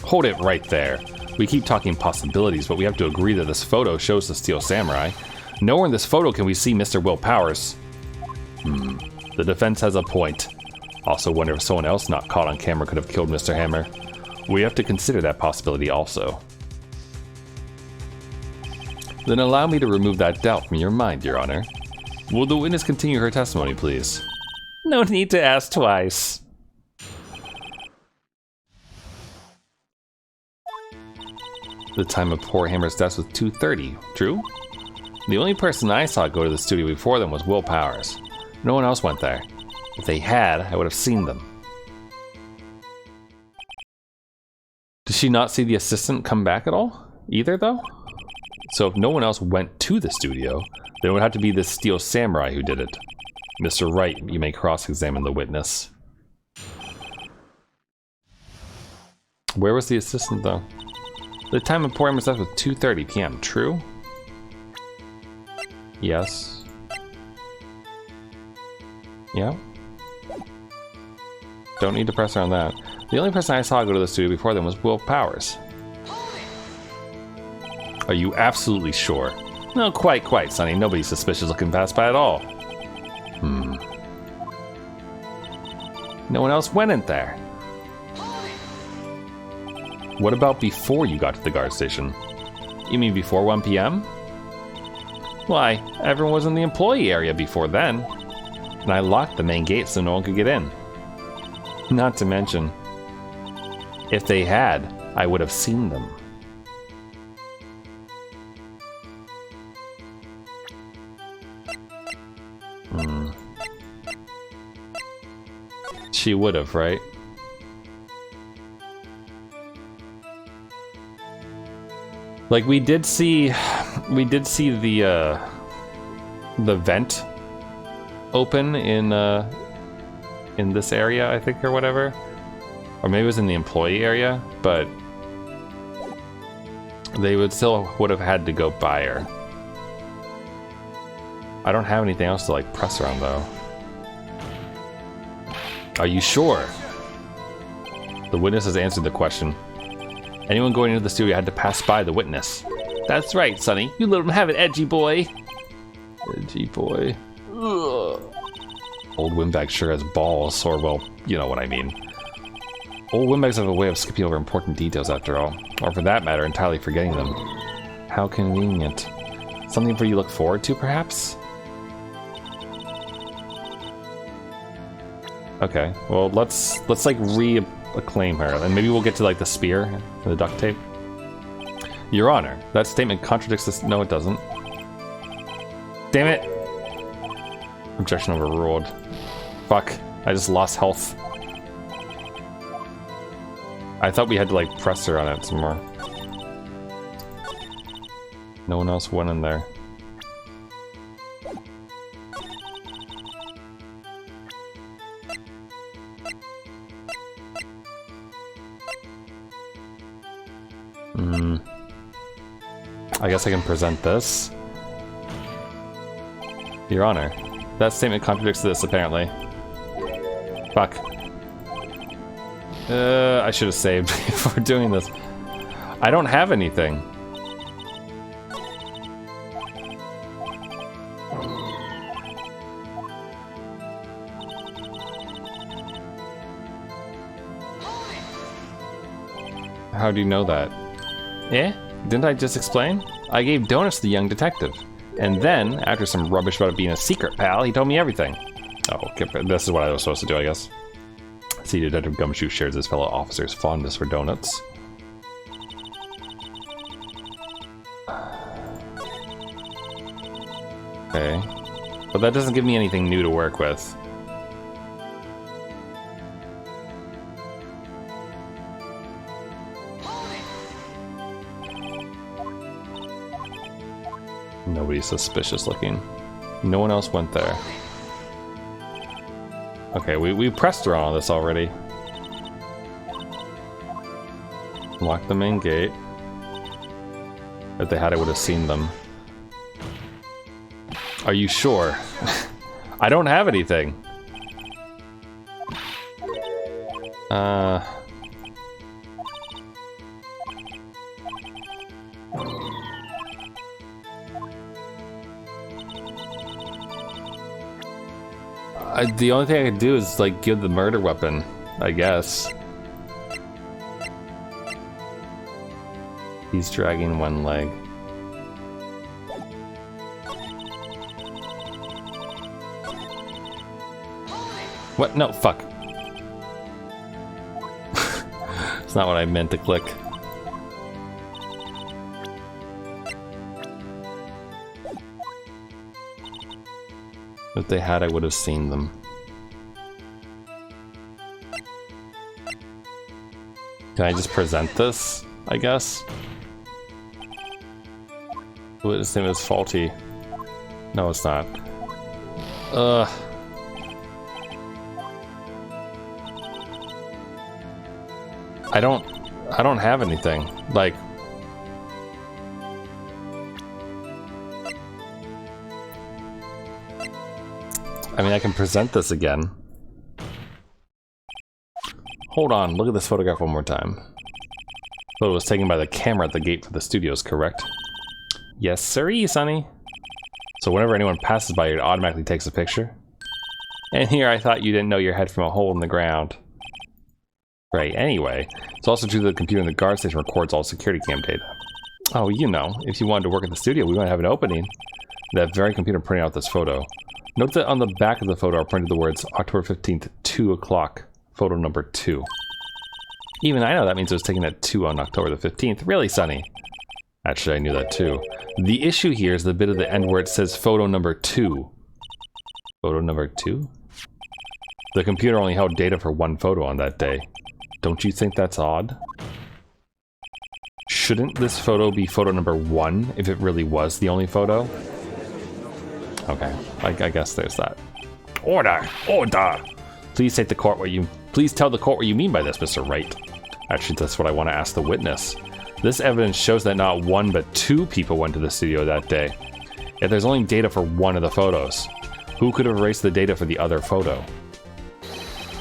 Hold it right there. We keep talking possibilities, but we have to agree that this photo shows the Steel Samurai. Nowhere in this photo can we see Mr. Will Powers. The defense has a point. Also wonder if someone else not caught on camera could have killed Mr. Hammer. We have to consider that possibility also. Then allow me to remove that doubt from your mind, Your Honor. Will the witness continue her testimony, please? No need to ask twice. The time of poor Hammer's death was 2:30, true? The only person I saw go to the studio before them was Will Powers. No one else went there. If they had, I would have seen them. Did she not see the assistant come back at all? Either, though? So if no one else went to the studio, then it would have to be the Steel Samurai who did it. Mr. Wright, you may cross-examine the witness. Where was the assistant, though? The time of poor Hammer's death was 2:30 p.m., true? Yes. Yeah. Don't need to press her on that. The only person I saw go to the studio before them was Will Powers. Are you absolutely sure? No, quite, Sonny. Nobody's suspicious looking past by at all. No one else went in there. What about before you got to the guard station? You mean before 1 p.m.? Why, everyone was in the employee area before then. And I locked the main gate so no one could get in. Not to mention, if they had, I would have seen them. She would have, right? Like we did see the vent open in this area, I think, or whatever, or maybe it was in the employee area, but they would have had to go by her. I don't have anything else to like press her on though. Are you sure? The witness has answered the question. Anyone going into the studio had to pass by the witness. That's right, Sonny. You let him have it, edgy boy. Edgy boy. Ugh. Old windbag sure has balls, or well, you know what I mean. Old windbags have a way of skipping over important details after all, or for that matter, entirely forgetting them. How convenient. Something for you to look forward to, perhaps? Okay, well let's like re-acclaim her, and maybe we'll get to like the spear and the duct tape. Your Honor, that statement contradicts this. No, it doesn't. Damn it! Objection overruled. Fuck, I just lost health. I thought we had to like press her on it some more. No one else went in there. I guess I can present this. Your Honor, that statement contradicts this, apparently. Fuck. I should have saved before doing this. I don't have anything. How do you know that? Eh? Didn't I just explain? I gave donuts to the young detective. And then, after some rubbish about it being a secret, pal, he told me everything. Oh, okay, this is what I was supposed to do, I guess. See, Detective Gumshoe shares his fellow officer's fondness for donuts. Okay. But that doesn't give me anything new to work with. Nobody suspicious looking. No one else went there. Okay, we pressed her on all this already. Lock the main gate. If they had, I would have seen them. Are you sure? I don't have anything. The only thing I could do is, like, give the murder weapon, I guess. He's dragging one leg. What? No, fuck. It's not what I meant to click. If they had, I would have seen them. Can I just present this, I guess? This name is faulty. No, it's not. Ugh. I don't have anything. Like, I mean, I can present this again. Hold on, look at this photograph one more time. Photo was taken by the camera at the gate for the studios, correct? Yes, sirree, Sonny. So whenever anyone passes by, it automatically takes a picture? And here, I thought you didn't know your head from a hole in the ground. Right, anyway, it's also true that the computer in the guard station records all security cam data. Oh, you know, if you wanted to work at the studio, we might have an opening. That very computer printing out this photo. Note that on the back of the photo are printed the words October 15th, 2 o'clock, photo number 2. Even I know that means it was taken at 2 on October the 15th. Really, Sonny? Actually, I knew that too. The issue here is the bit of the end where it says photo number 2. Photo number 2? The computer only held data for one photo on that day. Don't you think that's odd? Shouldn't this photo be photo number 1 if it really was the only photo? Okay, I guess there's that. Order! Order! Please tell the court what you mean by this, Mr. Wright. Actually, that's what I want to ask the witness. This evidence shows that not 1 but 2 people went to the studio that day. If there's only data for one of the photos, who could have erased the data for the other photo?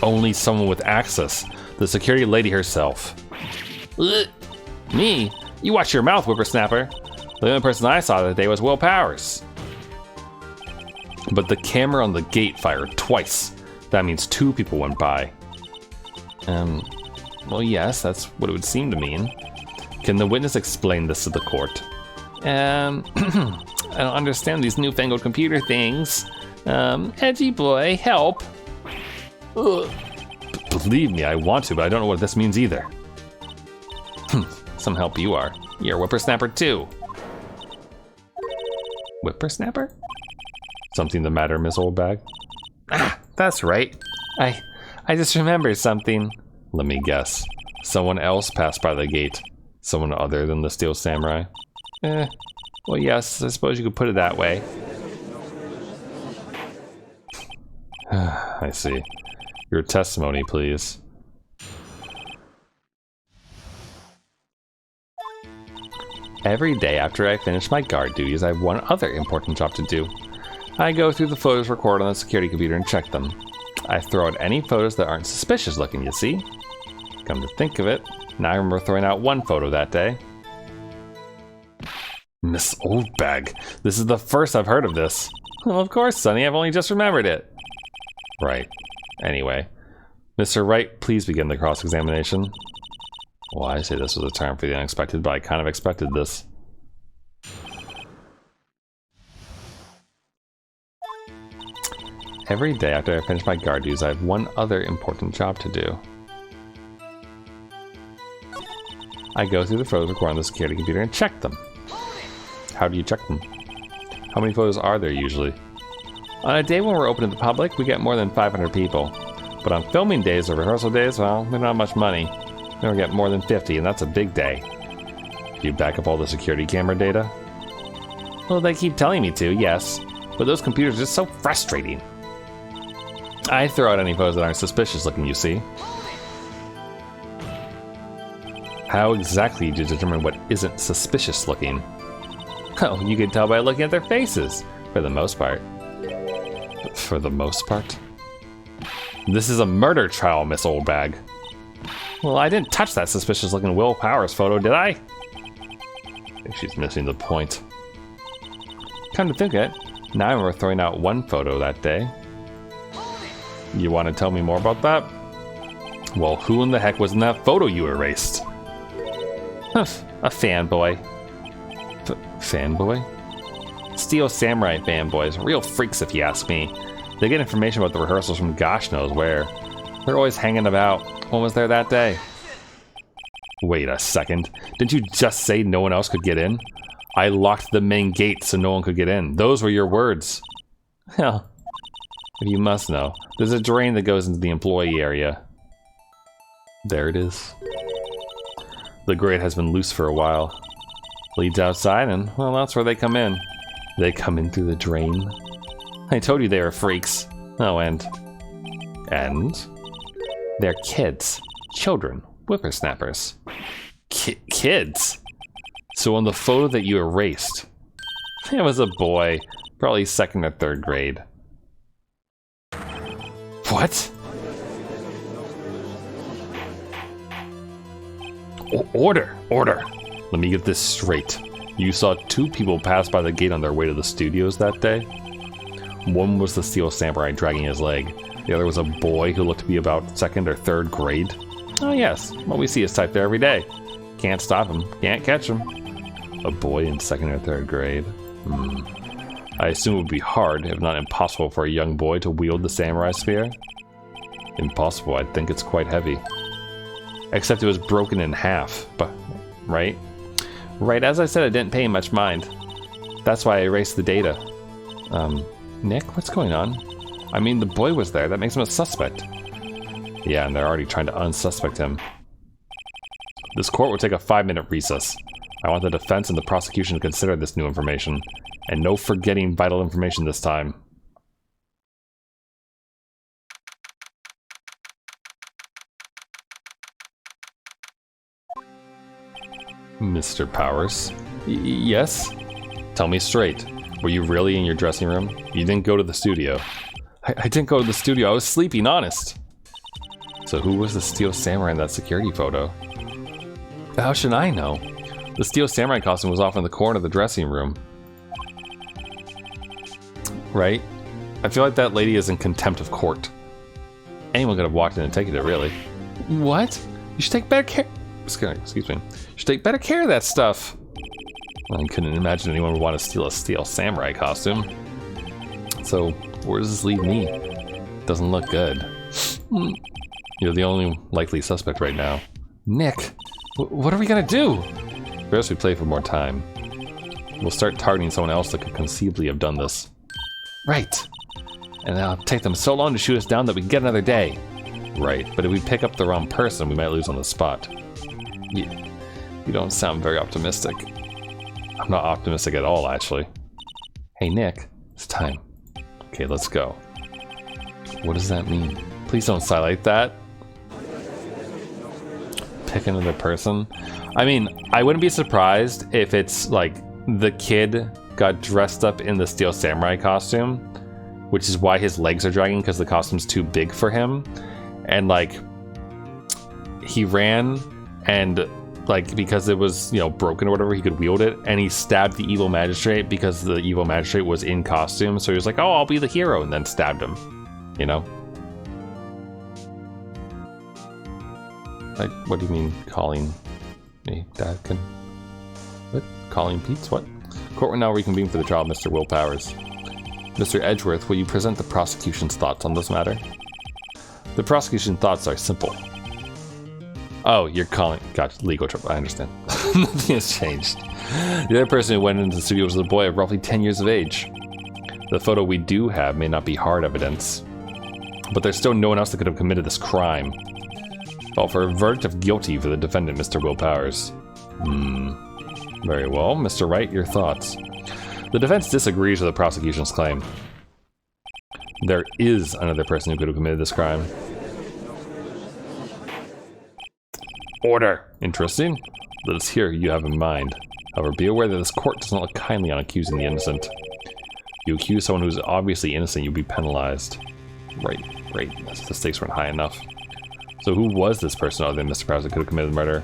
Only someone with access. The security lady herself. Ugh. Me? You watch your mouth, whippersnapper. The only person I saw that day was Will Powers. But the camera on the gate fired twice. That means 2 people went by. Well, yes, that's what it would seem to mean. Can the witness explain this to the court? I don't understand these newfangled computer things. Edgy boy, help. Ugh. Believe me, I want to, but I don't know what this means either. Some help you are. You're a whippersnapper too. Whippersnapper? Something the matter, Miss Oldbag? Ah, that's right. I just remembered something. Let me guess. Someone else passed by the gate. Someone other than the Steel Samurai? Well, yes, I suppose you could put it that way. I see. Your testimony, please. Every day after I finish my guard duties, I have one other important job to do. I go through the photos recorded on the security computer and check them. I throw out any photos that aren't suspicious looking, you see? Come to think of it, now I remember throwing out one photo that day. Miss Oldbag, this is the first I've heard of this. Well, of course, Sonny, I've only just remembered it. Right. Anyway, Mr. Wright, please begin the cross-examination. Well, I say this was a time for the unexpected, but I kind of expected this. Every day after I finish my guard duties, I have one other important job to do. I go through the photos recorded on the security computer and check them. How do you check them? How many photos are there usually? On a day when we're open to the public, we get more than 500 people. But on filming days or rehearsal days, well, we don't have much money. We don't get more than 50, and that's a big day. Do you back up all the security camera data? Well, they keep telling me to, yes. But those computers are just so frustrating. I throw out any photos that aren't suspicious looking, you see. How exactly do you determine what isn't suspicious looking? Oh, you can tell by looking at their faces, for the most part. For the most part? This is a murder trial, Miss Oldbag. Well, I didn't touch that suspicious looking Will Powers photo, did I? I think she's missing the point. Come to think of it, now I remember throwing out one photo that day. You want to tell me more about that? Well, who in the heck was in that photo you erased? A fanboy. Fanboy? Steel Samurai fanboys. Real freaks, if you ask me. They get information about the rehearsals from gosh knows where. They're always hanging about. When was there that day? Wait a second. Didn't you just say no one else could get in? I locked the main gate so no one could get in. Those were your words. Hell, you must know. There's a drain that goes into the employee area. There it is. The grate has been loose for a while. Leads outside and, well, that's where they come in. They come in through the drain. I told you they were freaks. Oh, and? They're kids. Children. Whippersnappers. Kids? So on the photo that you erased, it was a boy, probably 2nd or 3rd grade. What? Order! Let me get this straight. You saw 2 people pass by the gate on their way to the studios that day? One was the Steel Samurai dragging his leg. The other was a boy who looked to be about 2nd or 3rd grade. Oh yes, well, we see his type there every day. Can't stop him, can't catch him. A boy in 2nd or 3rd grade? I assume it would be hard, if not impossible, for a young boy to wield the samurai spear? Impossible, I'd think it's quite heavy. Except it was broken in half, but... right? Right, as I said, I didn't pay much mind. That's why I erased the data. Nick, what's going on? I mean, the boy was there, that makes him a suspect. Yeah, and they're already trying to unsuspect him. This court will take a 5-minute recess. I want the defense and the prosecution to consider this new information. And no forgetting vital information this time. Mr. Powers? Yes? Tell me straight. Were you really in your dressing room? You didn't go to the studio. I didn't go to the studio. I was sleeping, honest. So who was the Steel Samurai in that security photo? How should I know? The Steel Samurai costume was off in the corner of the dressing room. Right? I feel like that lady is in contempt of court. Anyone could have walked in and taken it, really. What? You should take better care... Excuse me. You should take better care of that stuff. Well, I couldn't imagine anyone would want to steal a Steel Samurai costume. So, where does this leave me? Doesn't look good. You're the only likely suspect right now. Nick, what are we gonna do? First, we play for more time. We'll start targeting someone else that could conceivably have done this. Right. And it'll take them so long to shoot us down that we can get another day. Right, but if we pick up the wrong person, we might lose on the spot. You don't sound very optimistic. I'm not optimistic at all, actually. Hey, Nick, it's time. Okay, let's go. What does that mean? Please don't silate that. Pick another person. I mean, I wouldn't be surprised if it's like the kid got dressed up in the Steel Samurai costume, which is why his legs are dragging because the costume's too big for him. And like, he ran and like, because it was, you know, broken or whatever, he could wield it, and he stabbed the evil magistrate because the evil magistrate was in costume, so he was like, oh, I'll be the hero, and then stabbed him, you know? Like, what do you mean, calling me Dad? What? Calling Pete's? What? Court will now reconvene for the trial of Mr. Will Powers. Mr. Edgeworth, will you present the prosecution's thoughts on this matter? The prosecution's thoughts are simple. Oh, you're calling... Gotcha, legal trouble. I understand. Nothing has changed. The other person who went into the studio was a boy of roughly 10 years of age. The photo we do have may not be hard evidence, but there's still no one else that could have committed this crime. Call for a verdict of guilty for the defendant, Mr. Will Powers. Very well. Mr. Wright, your thoughts? The defense disagrees with the prosecution's claim. There is another person who could have committed this crime. Order! Interesting. Let us hear who you have in mind. However, be aware that this court does not look kindly on accusing the innocent. You accuse someone who's obviously innocent, you'll be penalized. Right. The stakes weren't high enough. So who was this person other than Mr. Powers that could have committed the murder?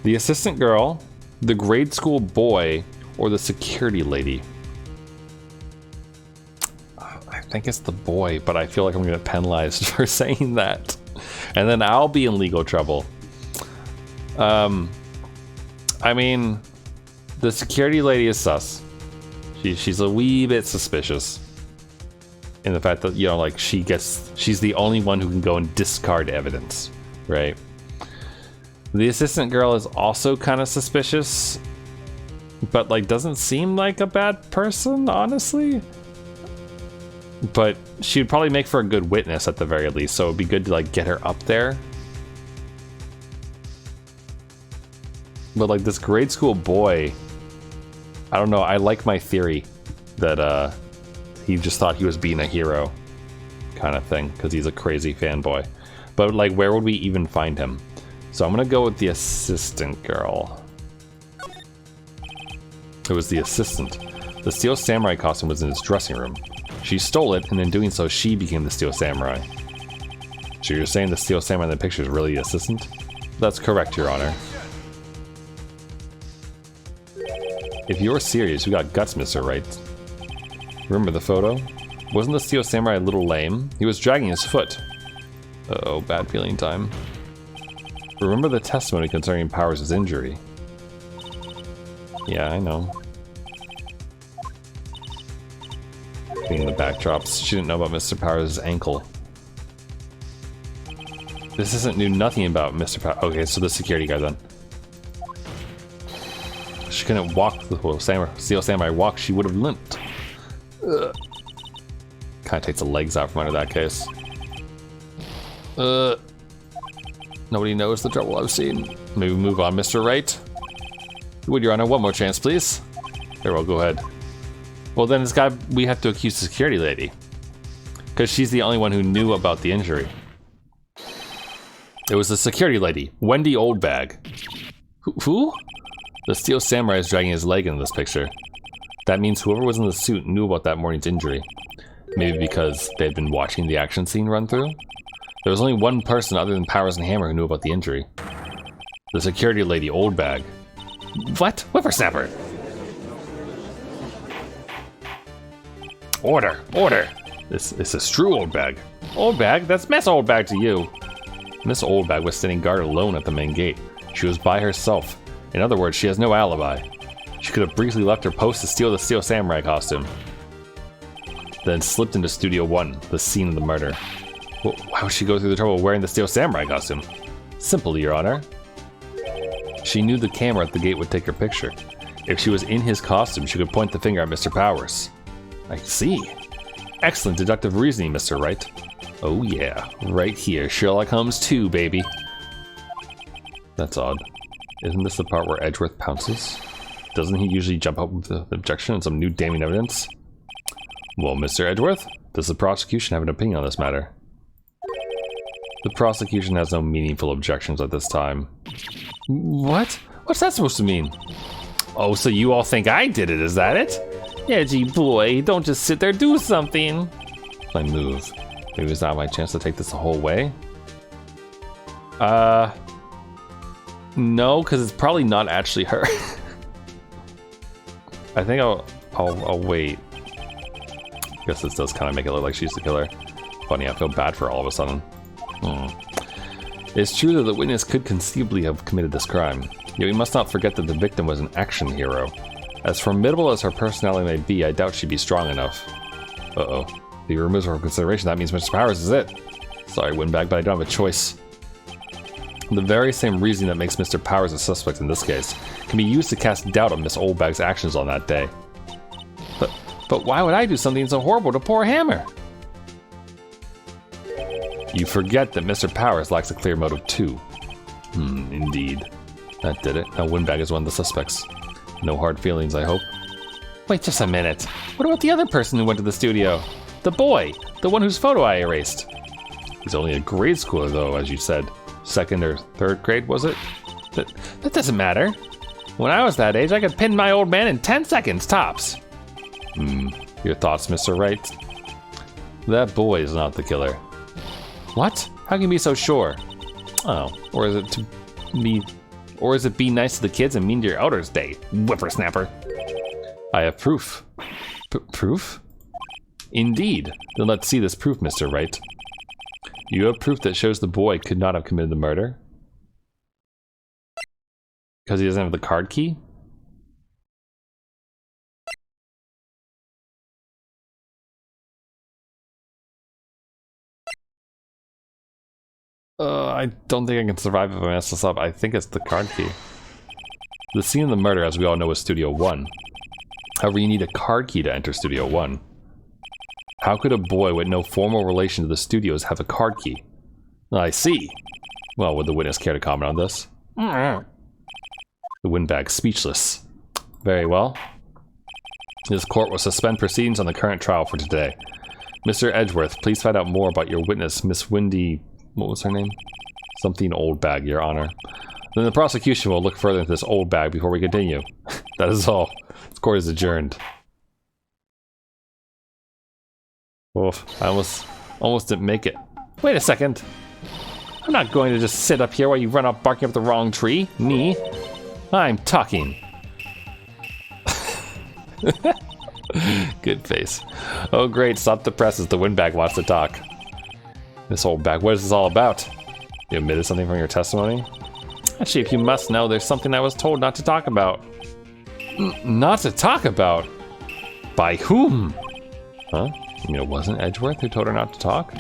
The assistant girl, the grade school boy, or the security lady? I think it's the boy, but I feel like I'm going to get penalized for saying that. And then I'll be in legal trouble. I mean, the security lady is sus. She's a wee bit suspicious. In the fact that, you know, like, she's the only one who can go and discard evidence, right? The assistant girl is also kind of suspicious, but, like, doesn't seem like a bad person, honestly. But she'd probably make for a good witness at the very least, so it'd be good to, like, get her up there. But, like, this grade school boy, I don't know, I like my theory that, he just thought he was being a hero kind of thing, because he's a crazy fanboy. But, like, where would we even find him? So I'm gonna go with the assistant girl. It was the assistant. The Steel Samurai costume was in his dressing room. She stole it, and in doing so, she became the Steel Samurai. So you're saying the Steel Samurai in the picture is really the assistant? That's correct, Your Honor. If you're serious, you got guts, Mr. Wright. Remember the photo? Wasn't the Steel Samurai a little lame? He was dragging his foot. Uh-oh, bad feeling time. Remember the testimony concerning Powers' injury? Yeah, I know. Being the backdrops, she didn't know about Mr. Powers' ankle. This isn't knew nothing about Mr. Powers. Okay, so the security guard then. She couldn't walk the Steel Samurai walk, she would have limped. Kind of takes the legs out from under that case. Nobody knows the trouble I've seen. Maybe move on, Mr. Wright. Would Your Honor, one more chance, please? Very well, go ahead. Well, then we have to accuse the security lady, because she's the only one who knew about the injury. It was the security lady, Wendy Oldbag. Who? The Steel Samurai is dragging his leg in this picture. That means whoever was in the suit knew about that morning's injury. Maybe because they had been watching the action scene run through? There was only one person other than Powers and Hammer who knew about the injury. The security lady, Oldbag. What? Whippersnapper! Order! Order! This is true, Oldbag. Oldbag? That's Miss Oldbag to you! Miss Oldbag was standing guard alone at the main gate. She was by herself. In other words, she has no alibi. She could have briefly left her post to steal the Steel Samurai costume. Then slipped into Studio 1, the scene of the murder. Well, why would she go through the trouble of wearing the Steel Samurai costume? Simple, Your Honor. She knew the camera at the gate would take her picture. If she was in his costume, she could point the finger at Mr. Powers. I see. Excellent deductive reasoning, Mr. Wright. Oh yeah, right here. Sherlock Holmes 2, baby. That's odd. Isn't this the part where Edgeworth pounces? Doesn't he usually jump up with an objection and some new damning evidence? Well, Mr. Edgeworth, does the prosecution have an opinion on this matter? The prosecution has no meaningful objections at this time. What? What's that supposed to mean? Oh, so you all think I did it, is that it? Edgy boy, don't just sit there, do something. I move. Maybe it's not my chance to take this the whole way? No, because it's probably not actually her. I think I'll wait. I guess this does kind of make it look like she's the killer. Funny, I feel bad for her all of a sudden. It's true that the witness could conceivably have committed this crime, yet we must not forget that the victim was an action hero. As formidable as her personality may be, I doubt she'd be strong enough. Uh-oh. If he removes her from consideration, that means Mr. Powers is it. Sorry, Windbag, but I don't have a choice. The very same reasoning that makes Mr. Powers a suspect in this case can be used to cast doubt on Miss Oldbag's actions on that day. But why would I do something so horrible to poor Hammer? You forget that Mr. Powers lacks a clear motive too. Indeed. That did it. Now Windbag is one of the suspects. No hard feelings, I hope. Wait just a minute. What about the other person who went to the studio? The boy, the one whose photo I erased. He's only a grade schooler though, as you said. 2nd or 3rd grade, was it? That doesn't matter. When I was that age, I could pin my old man in 10 seconds, tops. Your thoughts, Mr. Wright? That boy is not the killer. What? How can you be so sure? Oh, or is it be nice to the kids and mean to your elders day, whippersnapper? I have proof. Proof? Indeed. Then let's see this proof, Mr. Wright. You have proof that shows the boy could not have committed the murder? Because he doesn't have the card key? I don't think I can survive if I mess this up. I think it's the card key. The scene of the murder, as we all know, is Studio 1. However, you need a card key to enter Studio 1. How could a boy with no formal relation to the studios have a card key? I see. Well, would the witness care to comment on this? The windbag speechless. Very well. This court will suspend proceedings on the current trial for today. Mr. Edgeworth, please find out more about your witness, Miss Wendy... What was her name? Something Oldbag, Your Honor. Then the prosecution will look further into this Oldbag before we continue. That is all. This court is adjourned. Oof, I almost didn't make it. Wait a second. I'm not going to just sit up here while you run off barking up the wrong tree. Me. I'm talking. Good face. Oh great, stop the press as the windbag wants to talk. This Oldbag, what is this all about? You admitted something from your testimony? Actually, if you must know, there's something I was told not to talk about. Not to talk about? By whom? Huh? You mean it wasn't Edgeworth who told her not to talk?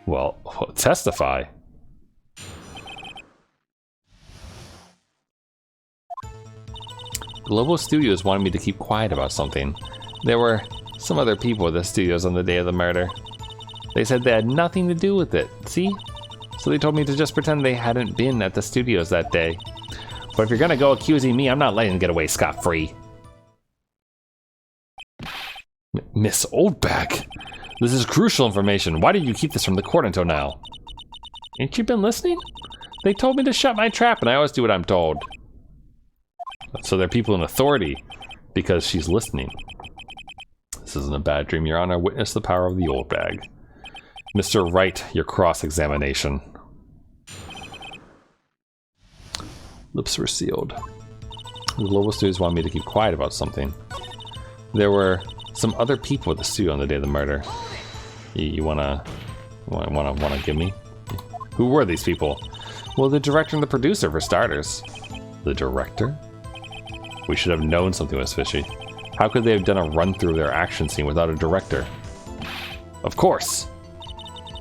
Well, testify. Global Studios wanted me to keep quiet about something. There were some other people at the studios on the day of the murder. They said they had nothing to do with it, see? So they told me to just pretend they hadn't been at the studios that day. But if you're gonna go accusing me, I'm not letting them get away scot-free. Miss Oldbag, this is crucial information. Why did you keep this from the court until now? Ain't you been listening? They told me to shut my trap, and I always do what I'm told. So they're people in authority, because she's listening. This isn't a bad dream, Your Honor. Witness the power of the Oldbag. Mr. Wright, your cross-examination. Lips were sealed. The Global Studios wanted me to keep quiet about something. There were some other people at the studio on the day of the murder. You wanna give me? Who were these people? Well, the director and the producer, for starters. The director? We should have known something was fishy. How could they have done a run-through of their action scene without a director? Of course!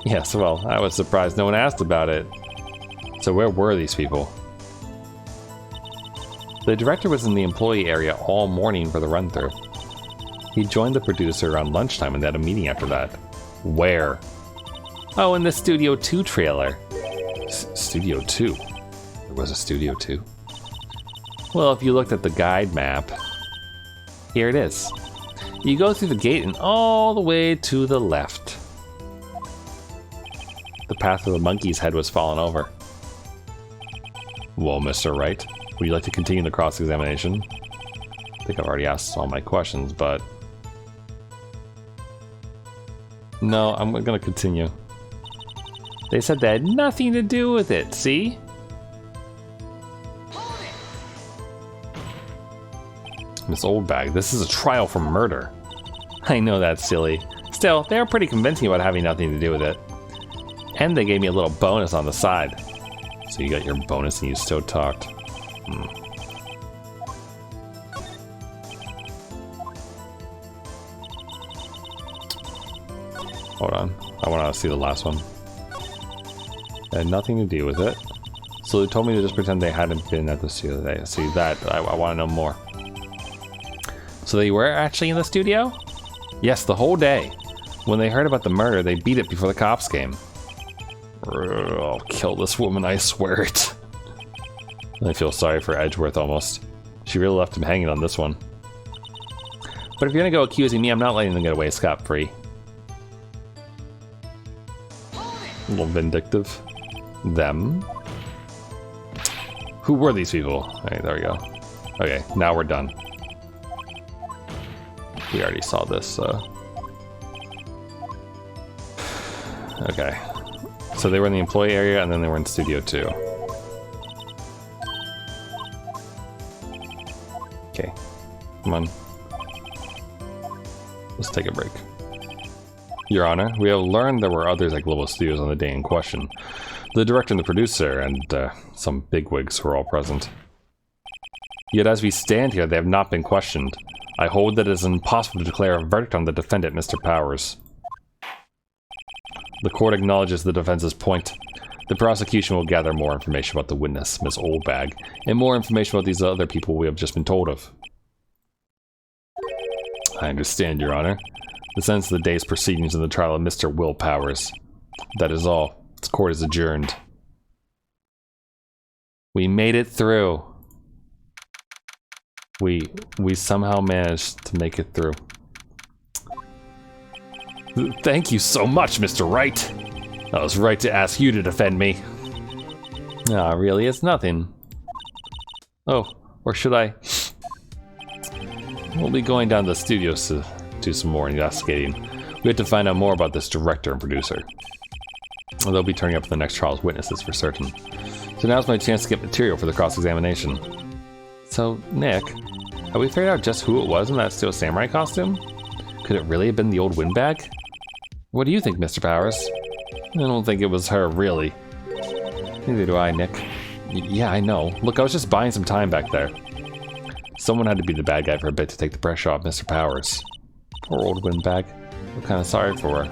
Yes, well, I was surprised no one asked about it. So where were these people? The director was in the employee area all morning for the run-through. He joined the producer around lunchtime and they had a meeting after that. Where? Oh, in the Studio 2 trailer. Studio 2? There was a Studio 2? Well, if you looked at the guide map, here it is. You go through the gate and all the way to the left. The path of the monkey's head was fallen over. Well, Mr. Wright, would you like to continue the cross-examination? I think I've already asked all my questions, but... No, I'm gonna continue. They said they had nothing to do with it, see? Miss Oldbag, this is a trial for murder. I know that's silly. Still, they were pretty convincing about having nothing to do with it. And they gave me a little bonus on the side. So you got your bonus and you still talked. Hold on. I want to see the last one. They had nothing to do with it. So they told me to just pretend they hadn't been at the studio today. See that? I want to know more. So they were actually in the studio? Yes, the whole day. When they heard about the murder, they beat it before the cops came. I'll kill this woman, I swear it. I feel sorry for Edgeworth almost. She really left him hanging on this one. But if you're gonna go accusing me, I'm not letting them get away scot-free. A little vindictive. Them. Who were these people? Alright, there we go. Okay, now we're done. We already saw this, so... Okay. So they were in the employee area, and then they were in Studio 2. Okay. Come on. Let's take a break. Your Honor, we have learned there were others at Global Studios on the day in question. The director and the producer, and some bigwigs were all present. Yet as we stand here, they have not been questioned. I hold that it is impossible to declare a verdict on the defendant, Mr. Powers. The court acknowledges the defense's point. The prosecution will gather more information about the witness, Miss Oldbag, and more information about these other people we have just been told of. I understand, Your Honor. The sentence of the day's proceedings in the trial of Mr. Will Powers. That is all. This court is adjourned. We made it through. We somehow managed to make it through. Thank you so much, Mr. Wright. I was right to ask you to defend me. Ah, really, it's nothing. Oh, or should I? We'll be going down to the studios to do some more investigating. We have to find out more about this director and producer. They'll be turning up in the next trial as witnesses for certain. So now's my chance to get material for the cross-examination. So, Nick, have we figured out just who it was in that Steel Samurai costume? Could it really have been the old windbag? What do you think, Mr. Powers? I don't think it was her, really. Neither do I, Nick. Yeah, I know. Look, I was just buying some time back there. Someone had to be the bad guy for a bit to take the pressure off Mr. Powers. Poor old windbag. I'm kind of sorry for her.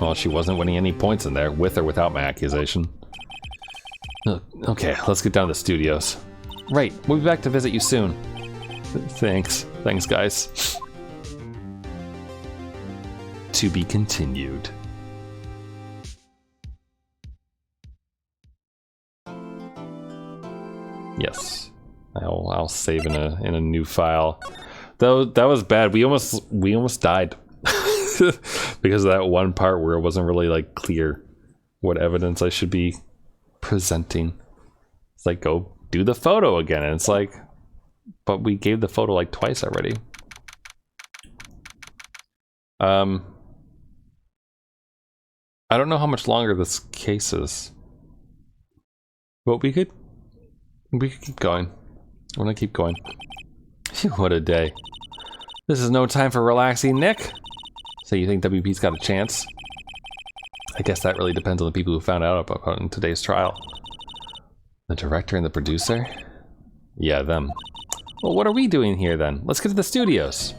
Well, she wasn't winning any points in there, with or without my accusation. Okay, let's get down to the studios. Right, we'll be back to visit you soon. Thanks. Thanks, guys. To be continued. Yes. I'll save in a new file. Though that was bad. We almost died. Because of that one part where it wasn't really like clear what evidence I should be presenting. It's like, go do the photo again, and it's like, but we gave the photo like twice already. I don't know how much longer this case is, but we could keep going. I'm gonna keep going. Phew, what a day. This is no time for relaxing, Nick. So you think WP's got a chance? I guess that really depends on the people who found out about it in today's trial. The director and the producer? Yeah, them. Well, what are we doing here then? Let's get to the studios.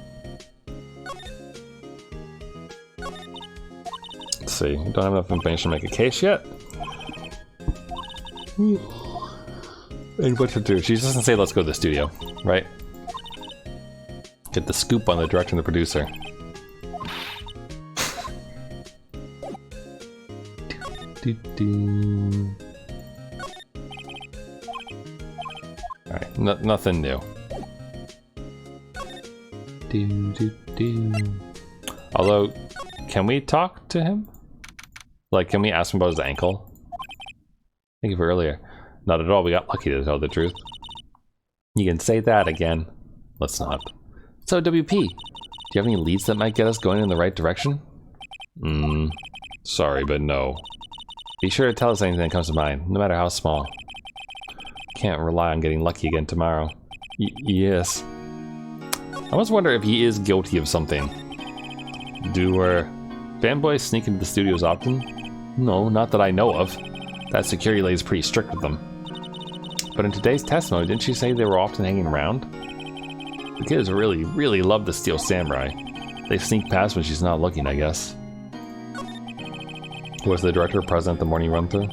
Let's see, we don't have enough information to make a case yet. And what to do? She just doesn't say let's go to the studio, right? Get the scoop on the director and the producer. Alright, nothing new. Although, can we talk to him? Like, can we ask him about his ankle? Thank you for earlier. Not at all, we got lucky to tell the truth. You can say that again. Let's not. So, WP, do you have any leads that might get us going in the right direction? Sorry, but no. Be sure to tell us anything that comes to mind, no matter how small. Can't rely on getting lucky again tomorrow. Yes. I almost wonder if he is guilty of something. Do fanboys sneak into the studios often? No, not that I know of. That security lady is pretty strict with them. But in today's testimony, didn't she say they were often hanging around? The kids really, really love the Steel Samurai. They sneak past when she's not looking, I guess. Was the director present at the morning run-through?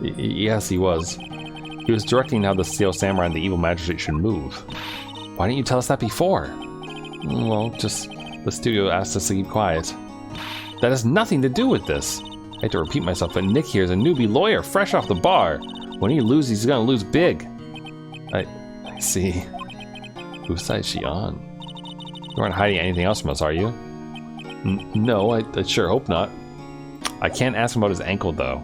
Yes, he was. He was directing how the Steel Samurai and the evil magistrate should move. Why didn't you tell us that before? Well, just the studio asked us to keep quiet. That has nothing to do with this. I hate to repeat myself, but Nick here is a newbie lawyer, fresh off the bar. When he loses, he's gonna lose big. I see. Whose side is she on? You aren't hiding anything else from us, are you? No, I sure hope not. I can't ask him about his ankle, though.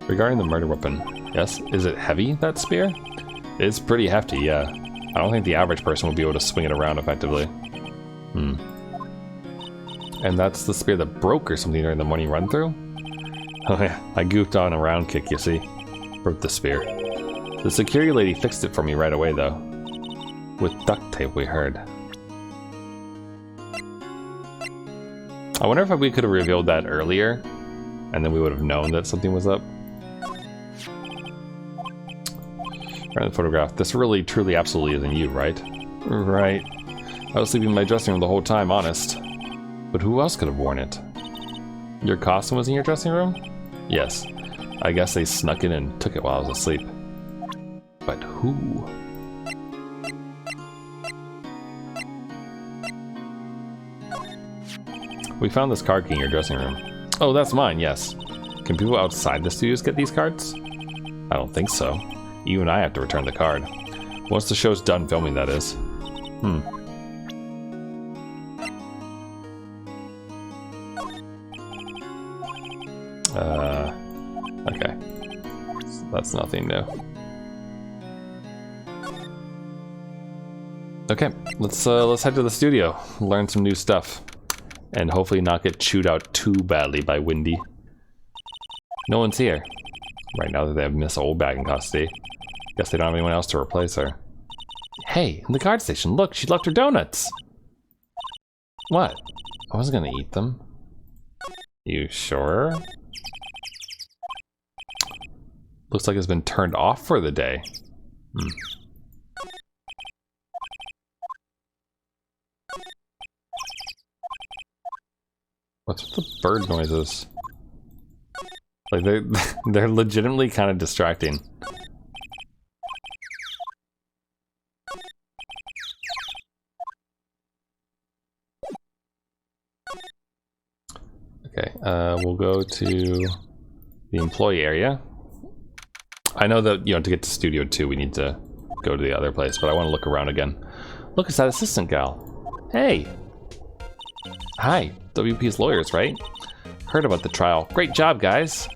Regarding the murder weapon, yes? Is it heavy, that spear? It's pretty hefty, yeah. I don't think the average person would be able to swing it around effectively. And that's the spear that broke or something during the morning run-through? Oh yeah, I goofed on a round kick, you see. Broke the spear. The security lady fixed it for me right away, though. With duct tape, we heard. I wonder if we could have revealed that earlier, and then we would have known that something was up. Right in the photograph. This really, truly, absolutely isn't you, right? Right. I was sleeping in my dressing room the whole time, honest. But who else could have worn it? Your costume was in your dressing room? Yes. I guess they snuck in and took it while I was asleep. But who? We found this card key in your dressing room. Oh, that's mine, yes. Can people outside the studios get these cards? I don't think so. You and I have to return the card. Once the show's done filming, that is. Okay. So that's nothing new. Okay, let's head to the studio, learn some new stuff, and hopefully not get chewed out too badly by Wendy. No one's here. Right now that they have Miss Oldbag in custody. Guess they don't have anyone else to replace her. Hey, in the guard station, look, she left her donuts! What? I wasn't gonna eat them. You sure? Looks like it's been turned off for the day. What's with the bird noises? Like they're legitimately kind of distracting. Okay, we'll go to the employee area. I know that, you know, to get to Studio 2 we need to go to the other place, but I want to look around again. Look, it's that assistant gal. Hey! Hi, WP's lawyers, right? Heard about the trial. Great job, guys!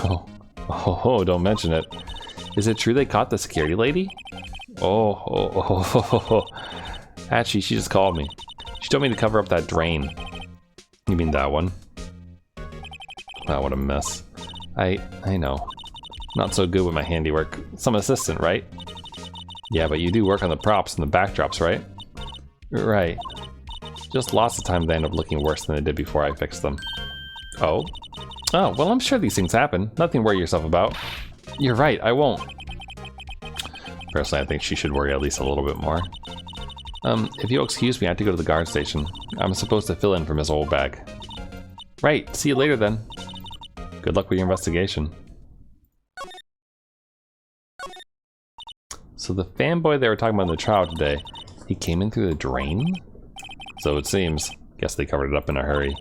Oh, don't mention it. Is it true they caught the security lady? Actually, she just called me. She told me to cover up that drain. You mean that one? Oh, what a mess. I know. Not so good with my handiwork. Some assistant, right? Yeah, but you do work on the props and the backdrops, right? Right. Just lots of times they end up looking worse than they did before I fixed them. Oh? Oh, well, I'm sure these things happen. Nothing to worry yourself about. You're right, I won't. Personally, I think she should worry at least a little bit more. If you'll excuse me, I have to go to the guard station. I'm supposed to fill in for Miss Oldbag. Right, see you later then. Good luck with your investigation. So the fanboy they were talking about in the trial today, he came in through the drain? So it seems. Guess they covered it up in a hurry.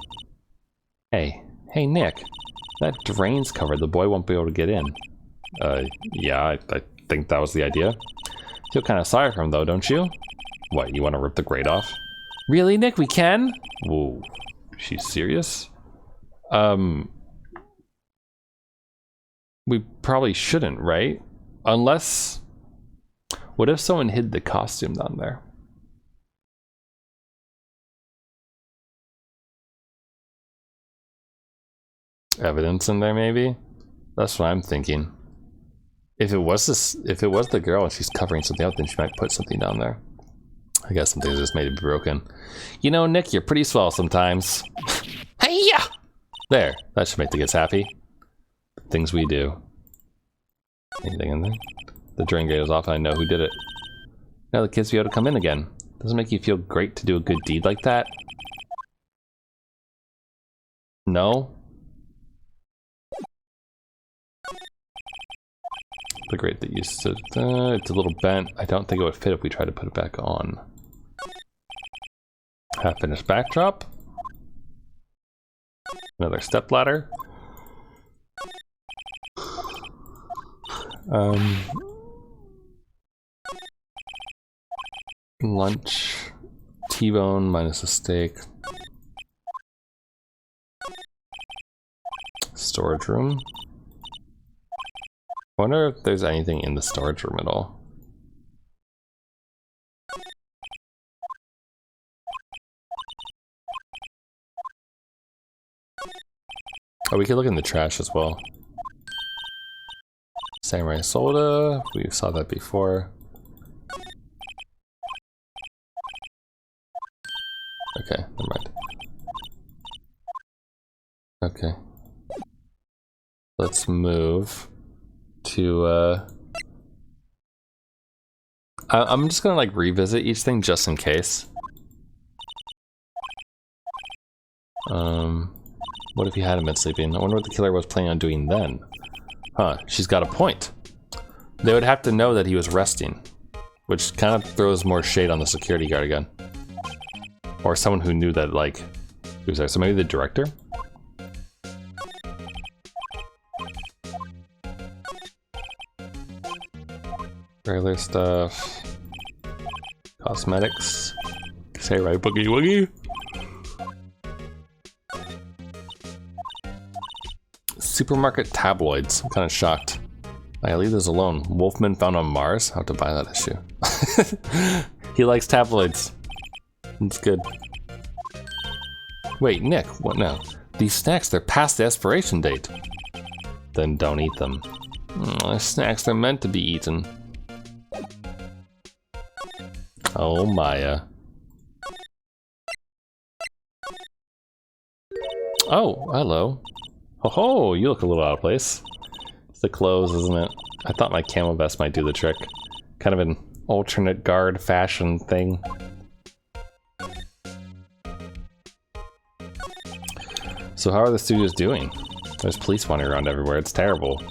Hey Nick. That drain's covered, the boy won't be able to get in. Yeah, I think that was the idea. Feel kind of sorry for him though, don't you? What, you want to rip the grate off? Really, Nick, we can? Whoa, she's serious? We probably shouldn't, right? Unless... What if someone hid the costume down there? Evidence in there, maybe? That's what I'm thinking. If it was the girl and she's covering something up, then she might put something down there. I guess something's just made to be broken. You know, Nick, you're pretty swell sometimes. Hey-ya! There, that should make the kids happy. Things we do. Anything in there? The drain gate is off and I know who did it. Now the kids be able to come in again. Doesn't it make you feel great to do a good deed like that? No? The grate that used to... it's a little bent. I don't think it would fit if we tried to put it back on. Half-finished backdrop. Another step ladder. Lunch, T-bone minus a steak. Storage room. I wonder if there's anything in the storage room at all. Oh, we could look in the trash as well. Samurai soda, we saw that before. Okay, never mind. Okay. Let's move to, I'm just gonna like revisit each thing just in case. What if he hadn't been sleeping? I wonder what the killer was planning on doing then. Huh, she's got a point. They would have to know that he was resting, which kind of throws more shade on the security guard again. Or someone who knew that, like, who's there? So maybe the director? Regular stuff. Cosmetics. Say right, boogie woogie. Supermarket tabloids. I'm kind of shocked. I leave those alone. Wolfman found on Mars? I'll have to buy that issue. He likes tabloids. That's good. Wait, Nick, what now? These snacks, they're past the expiration date. Then don't eat them. Snacks, they're meant to be eaten. Oh, Maya. Oh, hello. Ho-ho, you look a little out of place. It's the clothes, isn't it? I thought my camo vest might do the trick. Kind of an alternate guard fashion thing. So how are the studios doing? There's police wandering around everywhere, it's terrible.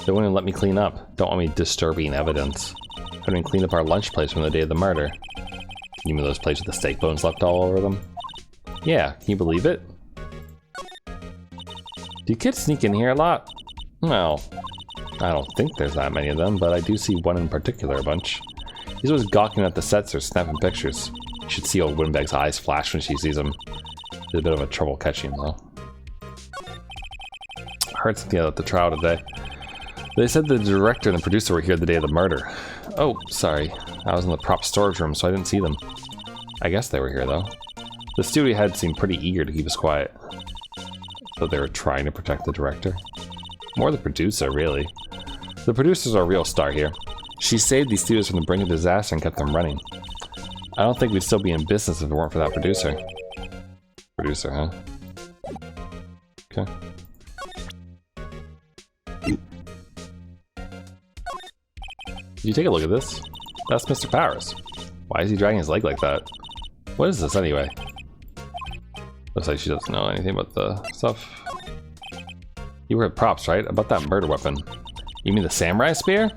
They won't even let me clean up. Don't want me disturbing evidence. I didn't clean up our lunch plates from the day of the murder. You mean those plates with the steak bones left all over them? Yeah, can you believe it? Do kids sneak in here a lot? Well, I don't think there's that many of them, but I do see one in particular a bunch. He's always gawking at the sets or snapping pictures. You should see old Windbag's eyes flash when she sees him. It's a bit of a trouble catching him, though. I heard something about the trial today. They said the director and the producer were here the day of the murder. Oh, sorry. I was in the prop storage room, so I didn't see them. I guess they were here, though. The studio head seemed pretty eager to keep us quiet. So they were trying to protect the director? More the producer, really. The producer's our real star here. She saved these studios from the brink of disaster and kept them running. I don't think we'd still be in business if it weren't for that producer. Producer, huh? Okay. Did you take a look at this? That's Mr. Powers. Why is he dragging his leg like that? What is this anyway? Looks like she doesn't know anything about the stuff. You were at props, right? About that murder weapon. You mean the samurai spear?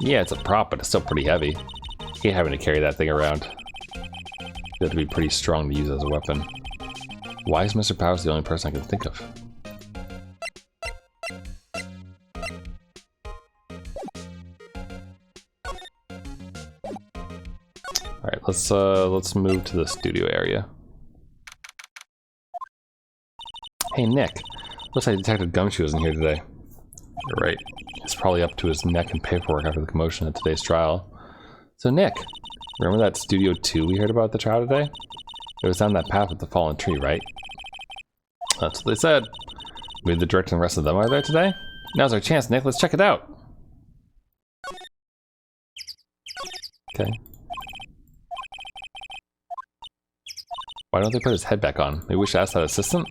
Yeah, it's a prop, but it's still pretty heavy. You hate having to carry that thing around. You have to be pretty strong to use as a weapon. Why is Mr. Powers the only person I can think of? Alright, let's move to the studio area. Hey Nick, looks like Detective Gumshoe isn't here today. You're right. He's probably up to his neck in paperwork after the commotion at today's trial. So Nick, remember that Studio 2 we heard about at the trial today? It was down that path with the fallen tree, right? That's what they said. Maybe the director and the rest of them are there today? Now's our chance, Nick. Let's check it out. Okay. Why don't they put his head back on? Maybe we should ask that assistant?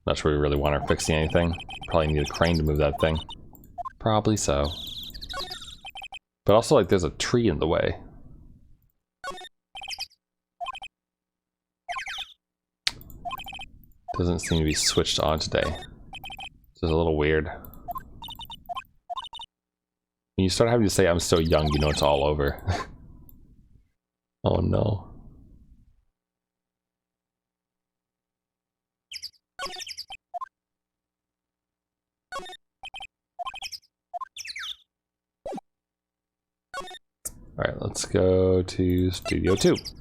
Not sure we really want her fixing anything. Probably need a crane to move that thing. Probably so. But also, like, there's a tree in the way. Doesn't seem to be switched on today. It's a little weird. When you start having to say I'm so young, you know it's all over. Oh no. Alright, let's go to Studio 2. This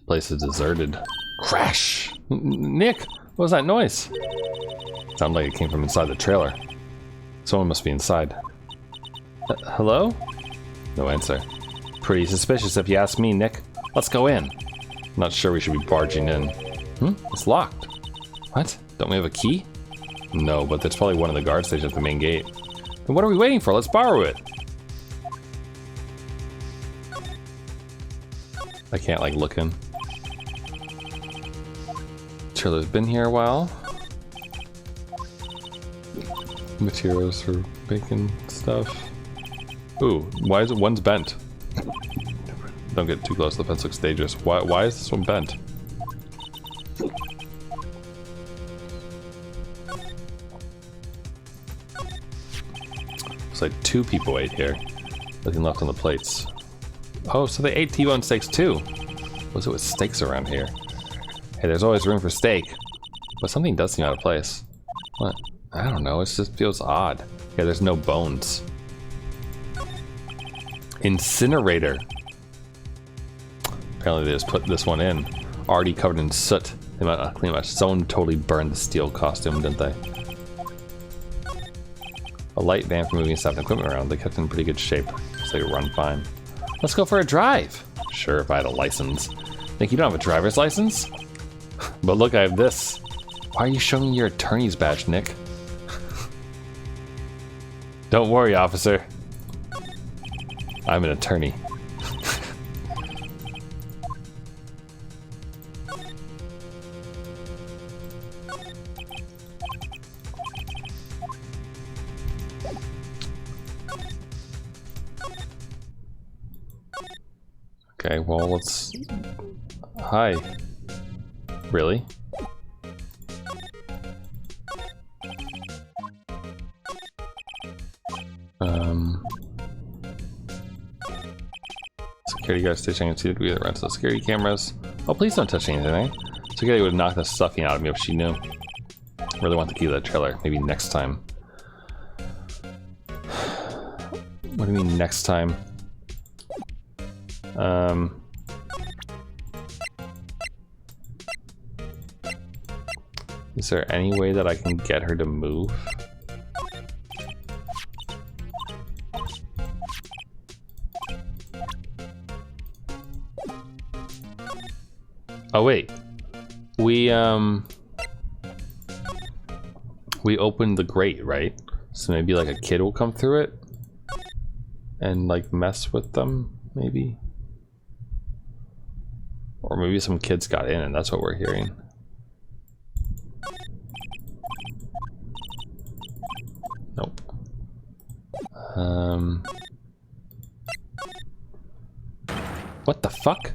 place is deserted. Crash! Nick! What was that noise? Sounded like it came from inside the trailer. Someone must be inside. Hello? No answer. Pretty suspicious if you ask me, Nick. Let's go in. I'm not sure we should be barging in. It's locked. What? Don't we have a key? No, but there's probably one of the guard stations at the main gate. Then what are we waiting for? Let's borrow it. I can't, like, look in. Trailer's been here a while. Materials for baking stuff. Ooh, why is it one's bent? Don't get too close, the fence looks dangerous. Why is this one bent? Looks like 2 people ate here. Nothing left on the plates. Oh, so they ate T-bone steaks too. What's it with steaks around here? Hey, there's always room for steak. But something does seem out of place. What? I don't know, it just feels odd. Yeah, there's no bones. Incinerator. Apparently they just put this one in. Already covered in soot. They might not clean much. Someone totally burned the steel costume, didn't they? A light van for moving stuff and equipment around. They kept it in pretty good shape, so they run fine. Let's go for a drive. Sure, if I had a license. Think you don't have a driver's license? But look, I have this. Why are you showing me your attorney's badge, Nick? Don't worry, officer. I'm an attorney. Okay, well, let's... Hi. Really? Security guard station. I can see that we have rental security cameras. Oh, please don't touch anything, eh? Security would knock the stuffing out of me if she knew. Really want the key to that trailer. Maybe next time. What do you mean next time? Is there any way that I can get her to move? Oh wait, we opened the grate, right? So maybe like a kid will come through it and like mess with them, maybe? Or maybe some kids got in and that's what we're hearing. Nope. What the fuck?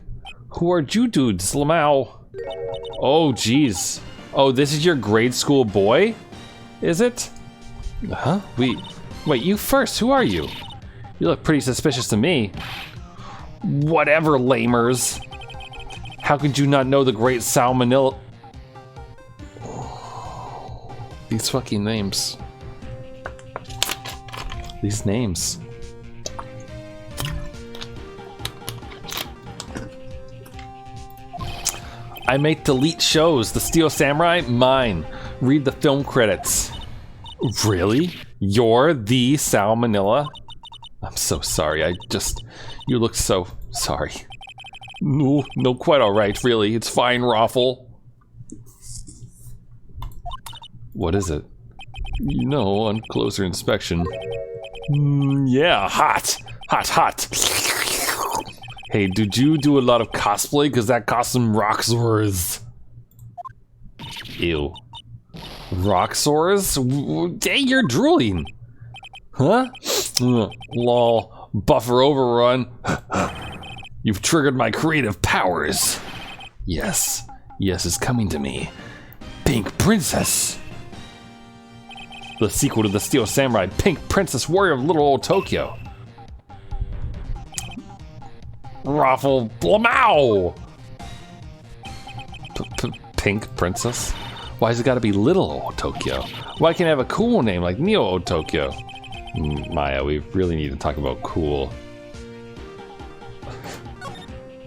Who are you dudes, Lamau? Oh, jeez. Oh, this is your grade school boy? Is it? Huh? Wait, you first. Who are you? You look pretty suspicious to me. Whatever, lamers. How could you not know the great Salmonella? These fucking names. These names. I make delete shows. The Steel Samurai? Mine. Read the film credits. Really? You're the Salmonella? I'm so sorry. You look so sorry. No, quite alright, really. It's fine, Raffle. What is it? You know, on closer inspection. Yeah, hot. Hey, did you do a lot of cosplay? Because that costume rocks words. Ew. Roxors? Dang, you're drooling. Huh? Lol. Buffer overrun. You've triggered my creative powers. Yes. Yes is coming to me. Pink Princess. The sequel to the Steel Samurai, Pink Princess Warrior of Little Old Tokyo. Raffle Blamau! Pink Princess? Why's it gotta be Little Old Tokyo? Why can't I have a cool name like Neo Old Tokyo? Maya, we really need to talk about cool.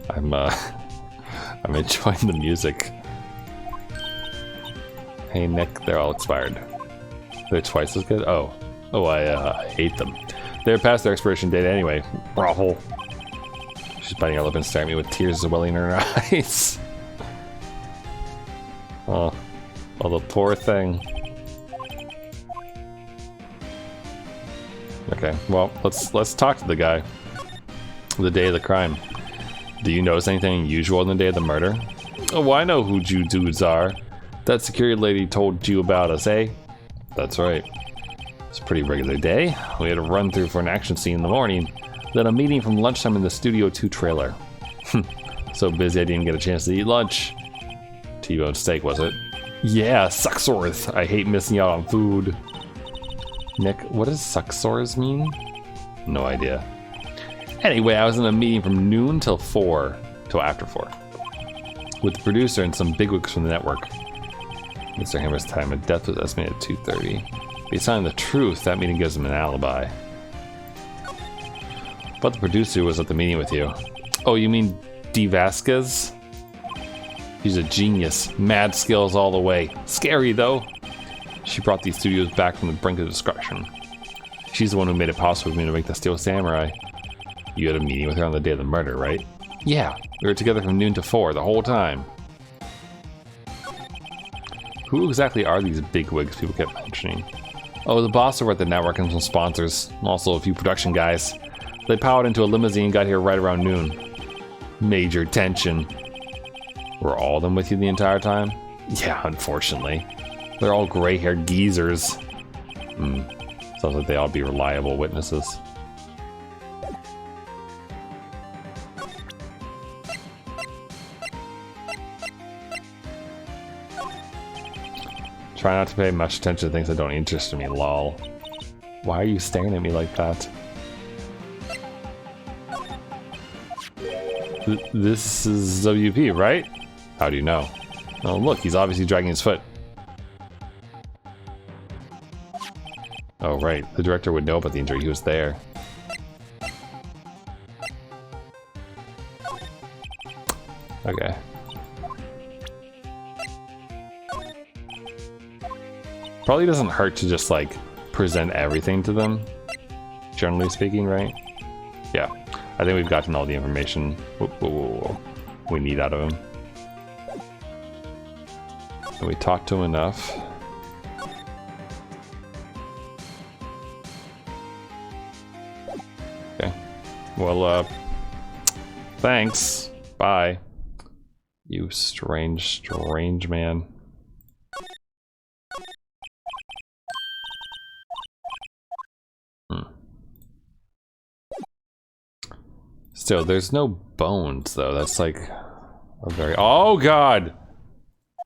I'm enjoying the music. Hey Nick, they're all expired. They're twice as good? Oh, I hate them. They're past their expiration date anyway. Raffle. She's biting her lip and staring at me with tears welling in her eyes. Oh, the poor thing. Okay, well, let's talk to the guy. The day of the crime. Do you notice anything unusual on the day of the murder? Oh, I know who you dudes are. That security lady told you about us, eh? That's right. It's a pretty regular day. We had a run through for an action scene in the morning, then a meeting from lunchtime in the Studio 2 trailer. So busy I didn't get a chance to eat lunch. T-bone steak, was it? Yeah, sucksores. I hate missing out on food. Nick, what does sucksores mean? No idea. Anyway, I was in a meeting from noon till after 4. With the producer and some bigwigs from the network. Mr. Hammer's time of death was estimated at 2:30. If he's telling the truth, that meeting gives him an alibi. But the producer was at the meeting with you. Oh, you mean D. Vasquez? He's a genius. Mad skills all the way. Scary, though. She brought these studios back from the brink of destruction. She's the one who made it possible for me to make the Steel Samurai. You had a meeting with her on the day of the murder, right? Yeah, we were together from noon to 4 the whole time. Who exactly are these bigwigs people kept mentioning? Oh, the boss over at the network and some sponsors. Also a few production guys. They powered into a limousine and got here right around noon. Major tension. Were all of them with you the entire time? Yeah, unfortunately. They're all gray-haired geezers. Sounds like they ought to be reliable witnesses. Try not to pay much attention to things that don't interest me, lol. Why are you staring at me like that? This is WP, right? How do you know? Oh, look, he's obviously dragging his foot. Oh, right. The director would know about the injury. He was there. Okay. Probably doesn't hurt to just, like, present everything to them. Generally speaking, right? Yeah. I think we've gotten all the information we need out of him. And we talked to him enough. Okay. Well, thanks. Bye. You strange man. Still, there's no bones, though. That's like a very... Oh, God!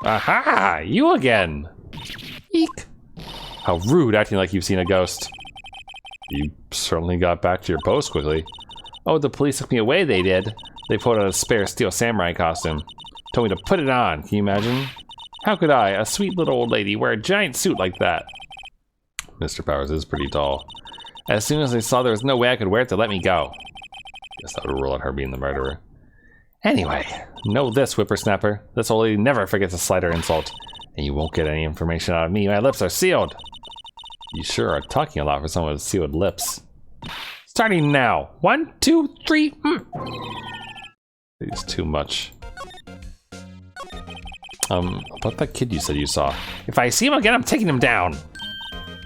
Aha! You again! Eek! How rude, acting like you've seen a ghost. You certainly got back to your post quickly. Oh, the police took me away, they did. They put on a spare Steel Samurai costume. Told me to put it on, can you imagine? How could I, a sweet little old lady, wear a giant suit like that? Mr. Powers is pretty tall. As soon as I saw there was no way I could wear it, to let me go. Guess that would rule out her being the murderer. Anyway, know this, whippersnapper. This old lady never forgets a slighter insult. And you won't get any information out of me. My lips are sealed. You sure are talking a lot for someone with sealed lips. Starting now. 1, 2, 3. It's too much. About that kid you said you saw. If I see him again, I'm taking him down.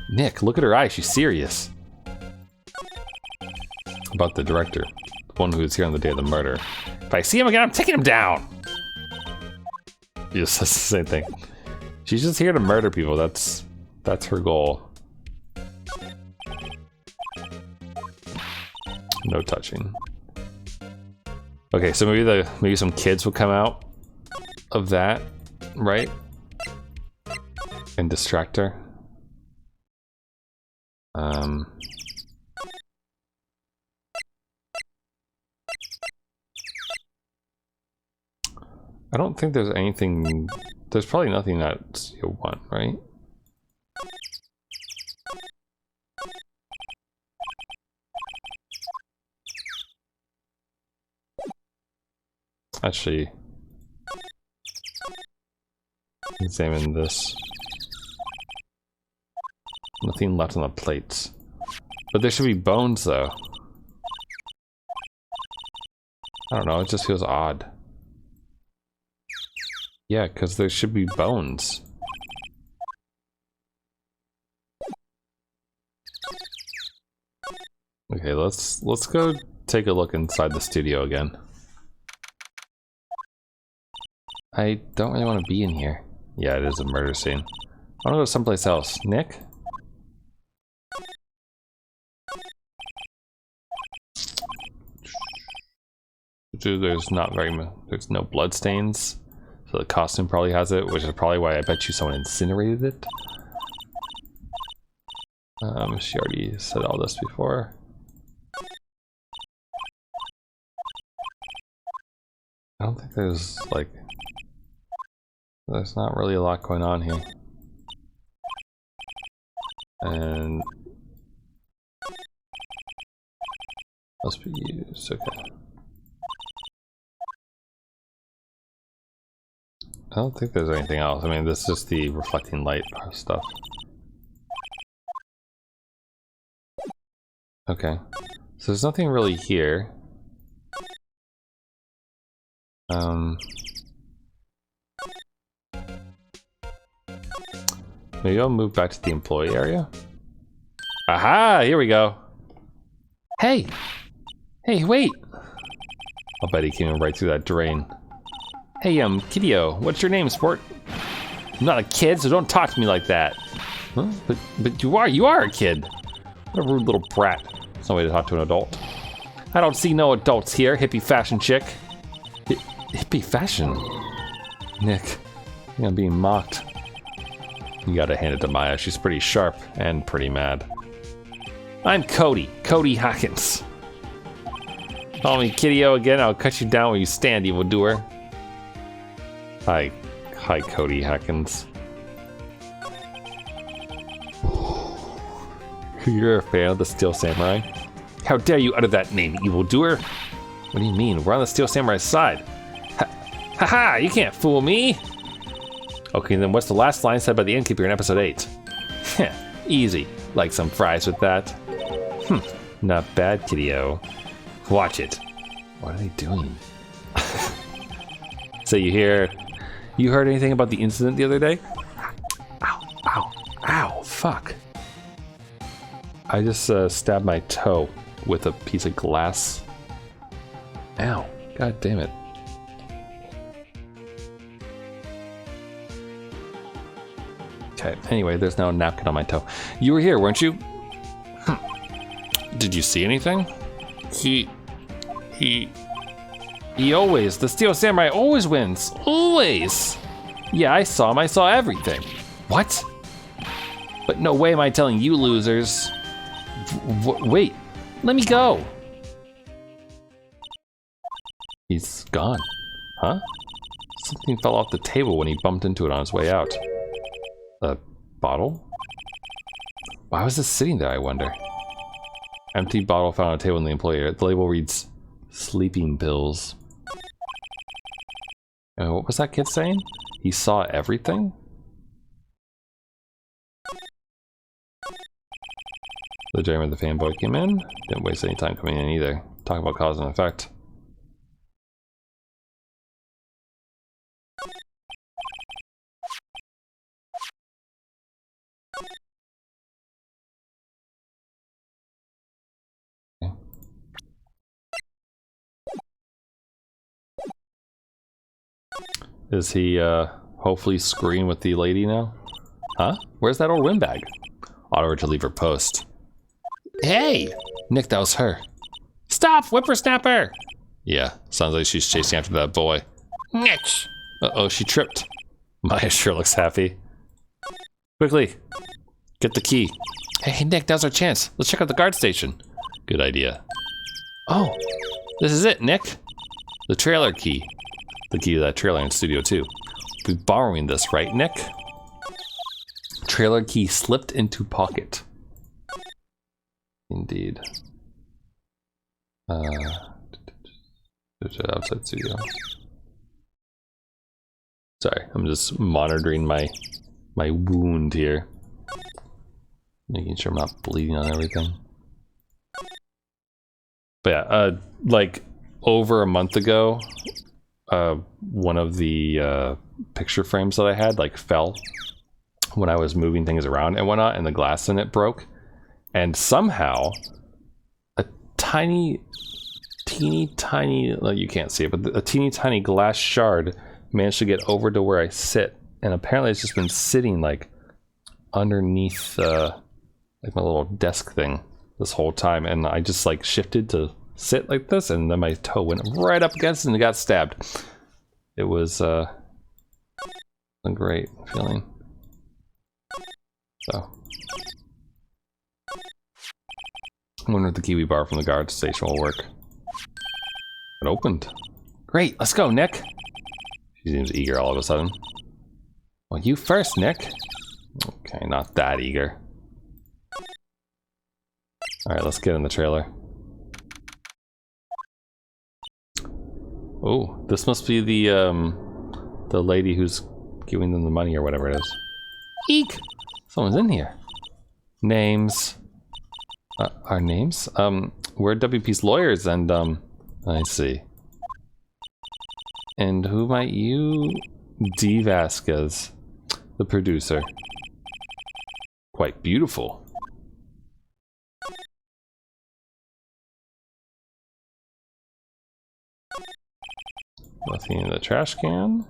Nick, look at her eyes. She's serious. About the director. The one who was here on the day of the murder. If I see him again, I'm taking him down. Yes, that's the same thing. She's just here to murder people. That's her goal. No touching. Okay, so maybe some kids will come out of that, right? And distract her. I don't think there's anything. There's probably nothing that you want, right? Actually, examine this. Nothing left on the plates. But there should be bones, though. I don't know, it just feels odd. Yeah, because there should be bones. Okay, let's go take a look inside the studio again. I don't really want to be in here. Yeah, it is a murder scene. I want to go someplace else. Nick? There's not very much. There's no blood stains. So the costume probably has it, which is probably why I bet you someone incinerated it. She already said all this before. I don't think there's like... There's not really a lot going on here. And... must be used, okay. I don't think there's anything else. I mean, this is just the reflecting light stuff. Okay. So there's nothing really here. Maybe I'll move back to the employee area. Aha! Here we go. Hey! Hey, wait! I'll bet he came right through that drain. Hey, Kiddio, what's your name, sport? I'm not a kid, so don't talk to me like that. Huh? But you are a kid. What a rude little brat. There's no way to talk to an adult. I don't see no adults here, hippie fashion chick. Hippie fashion? Nick, I think I'm being mocked. You gotta hand it to Maya, she's pretty sharp and pretty mad. I'm Cody Hawkins. Call me Kiddio again, I'll cut you down where you stand, evildoer. Hi, Cody Hawkins. You're a fan of the Steel Samurai? How dare you utter that name, evildoer? What do you mean? We're on the Steel Samurai's side. Ha, you can't fool me! Okay, then what's the last line said by the innkeeper in episode 8? Easy. Like some fries with that. Not bad, Kiddio. Watch it. What are they doing? So you heard anything about the incident the other day? Ow, fuck. I just stabbed my toe with a piece of glass. Ow, god damn it. Okay, anyway, there's now a napkin on my toe. You were here, weren't you? Did you see anything? He always, the Steel Samurai always wins. Always! Yeah, I saw him, I saw everything. What? But no way am I telling you losers. Wait, let me go. He's gone. Huh? Something fell off the table when he bumped into it on his way out. A bottle? Why was this sitting there, I wonder? Empty bottle found on a table in the employer. The label reads, sleeping pills. What was that kid saying? He saw everything? The gentleman, the fanboy came in. Didn't waste any time coming in either. Talk about cause and effect. Is he, hopefully screen with the lady now? Huh? Where's that old windbag? Order her to leave her post. Hey! Nick, that was her. Stop, whippersnapper! Yeah, sounds like she's chasing after that boy. Nick! Uh-oh, she tripped. Maya sure looks happy. Quickly, get the key. Hey, Nick, now's our chance. Let's check out the guard station. Good idea. Oh, this is it, Nick. The trailer key. The key to that trailer in Studio 2. We'll be borrowing this, right, Nick? Trailer key slipped into pocket. Indeed. Outside studio. Sorry, I'm just monitoring my wound here. Making sure I'm not bleeding on everything. But yeah, like over a month ago, one of the picture frames that I had like fell when I was moving things around and whatnot, and the glass in it broke. And somehow, a teeny tiny, well, you can't see it, but a teeny tiny glass shard managed to get over to where I sit. And apparently it's just been sitting like underneath like my little desk thing this whole time. And I just like shifted to sit like this, and then my toe went right up against it and got stabbed. It was a great feeling. So I wonder if the kiwi bar from the guard station will work. It opened. Great, let's go, Nick. She seems eager all of a sudden. Well, you first, Nick. Okay, not that eager. Alright, let's get in the trailer. Oh, this must be the lady who's giving them the money or whatever it is. Eek! Someone's in here. Names. Our names? We're WP's lawyers, and I see. And who might you... D. Vasquez, the producer. Quite beautiful. Nothing in the trash can.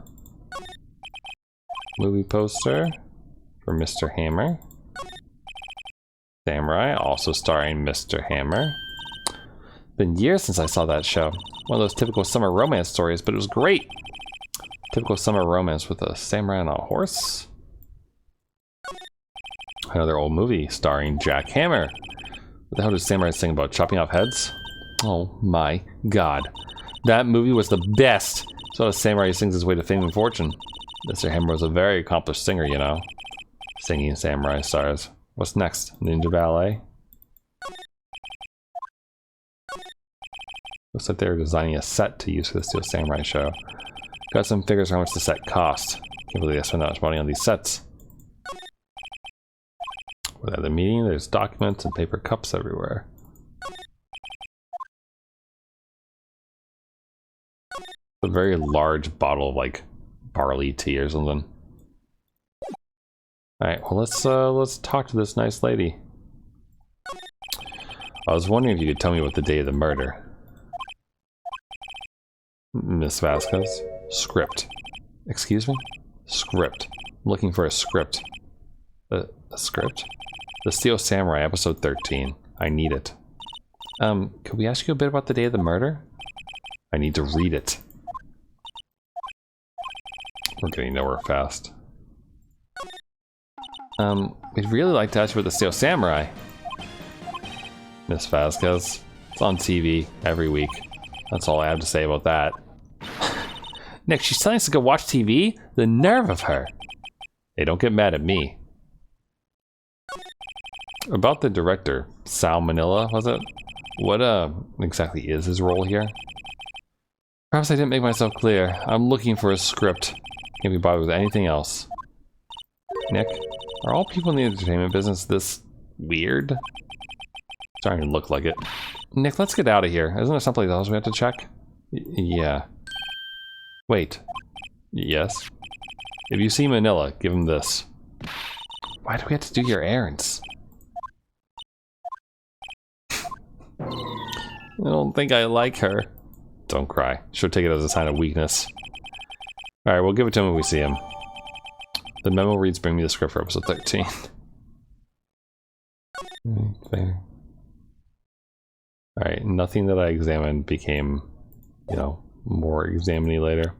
Movie poster for Mr. Hammer. Samurai, also starring Mr. Hammer. Been years since I saw that show. One of those typical summer romance stories, but it was great. Typical summer romance with a samurai on a horse. Another old movie starring Jack Hammer. What the hell did samurai sing about? Chopping off heads? Oh my god. That movie was the best. So a samurai sings his way to fame and fortune. Mr. Hammer was a very accomplished singer, you know. Singing samurai stars. What's next? Ninja ballet? Looks like they're designing a set to use for the Steel Samurai show. Got some figures for how much the set cost. Can't believe they spent that much money on these sets. Without the meeting, there's documents and paper cups everywhere. A very large bottle of like barley tea or something. Alright, well let's talk to this nice lady. I was wondering if you could tell me about the day of the murder. Miss Vasquez. Script. Excuse me? Script. I'm looking for a script. A script? The Steel Samurai, episode 13. I need it. Could we ask you a bit about the day of the murder? I need to read it. We're getting nowhere fast. We'd really like to ask you about the Steel Samurai. Miss Vasquez. It's on TV every week. That's all I have to say about that. Nick, she's telling us to go watch TV? The nerve of her. Hey, don't get mad at me. About the director, Sal Manila, was it? What exactly is his role here? Perhaps I didn't make myself clear. I'm looking for a script. Can't be bothered with anything else. Nick, are all people in the entertainment business this weird? Starting to look like it. Nick, let's get out of here. Isn't there something else we have to check? Yeah. Wait. Yes? If you see Manila, give him this. Why do we have to do your errands? I don't think I like her. Don't cry. She'll take it as a sign of weakness. Alright, we'll give it to him when we see him. The memo reads, bring me the script for episode 13. Fair. Alright, nothing that I examined became, you know, more examining later.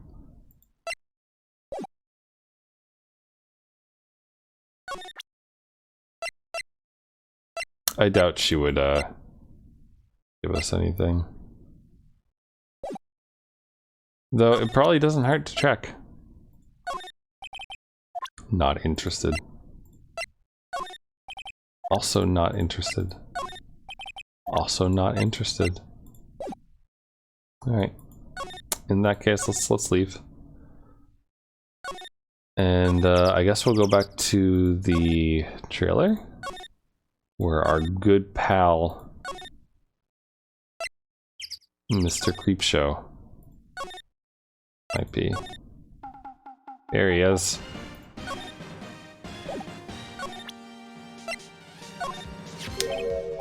I doubt she would, give us anything. Though it probably doesn't hurt to check. Not interested. Also not interested. Also not interested. Alright. In that case, let's leave. And I guess we'll go back to the trailer where our good pal Mr. Creepshow might be. There he is.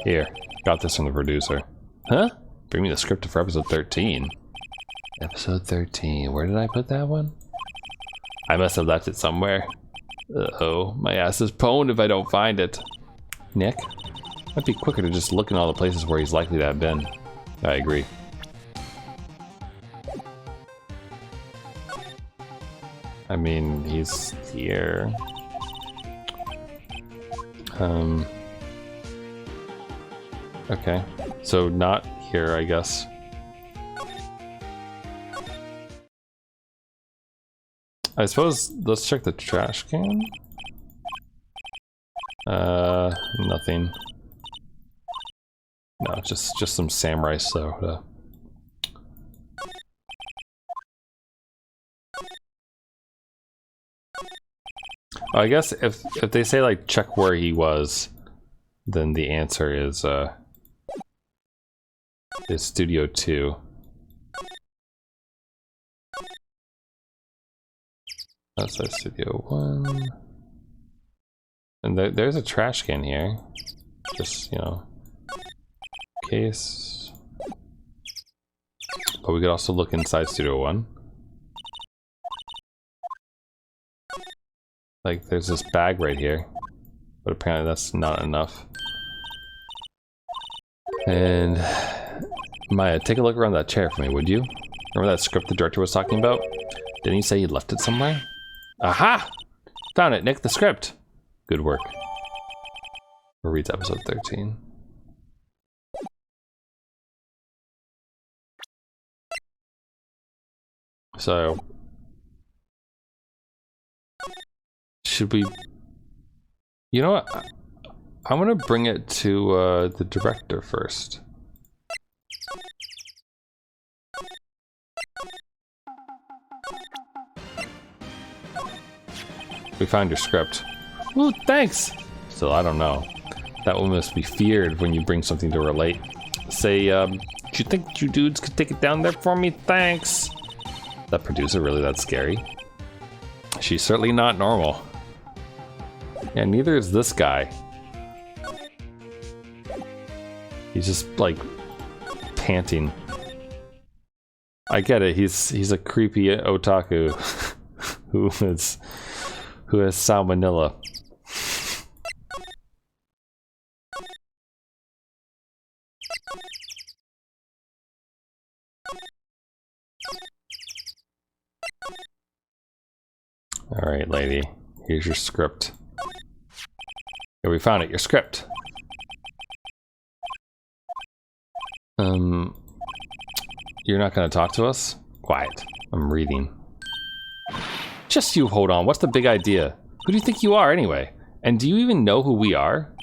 Here, got this from the producer. Huh? Bring me the script for episode 13. Episode 13, where did I put that one? I must have left it somewhere. Uh-oh, my ass is pwned if I don't find it. Nick? Might be quicker to just look in all the places where he's likely to have been. I agree. I mean, he's here. Okay, so not here, I guess. I suppose let's check the trash can. Nothing. No, just some samurai soda. I guess if they say like check where he was, then the answer is Studio 2. That's Studio 1. And there's a trash can here. Just, you know, case. But we could also look inside Studio 1. Like, there's this bag right here. But apparently that's not enough. And Maya, take a look around that chair for me, would you? Remember that script the director was talking about? Didn't he say he left it somewhere? Aha! Found it, Nick, the script. Good work. We'll read episode 13. So, should we... You know what? I'm gonna bring it to the director first. We found your script. Well, thanks! Still, I don't know. That one must be feared when you bring something to relate. Say, do you think you dudes could take it down there for me? Thanks! That producer really that scary? She's certainly not normal. Yeah, neither is this guy. He's just, like, panting. I get it, he's a creepy otaku who has salmonella. Alright, lady. Here's your script. Yeah, we found it, your script. You're not gonna talk to us? Quiet. I'm reading. Just you hold on, what's the big idea? Who do you think you are, anyway? And do you even know who we are?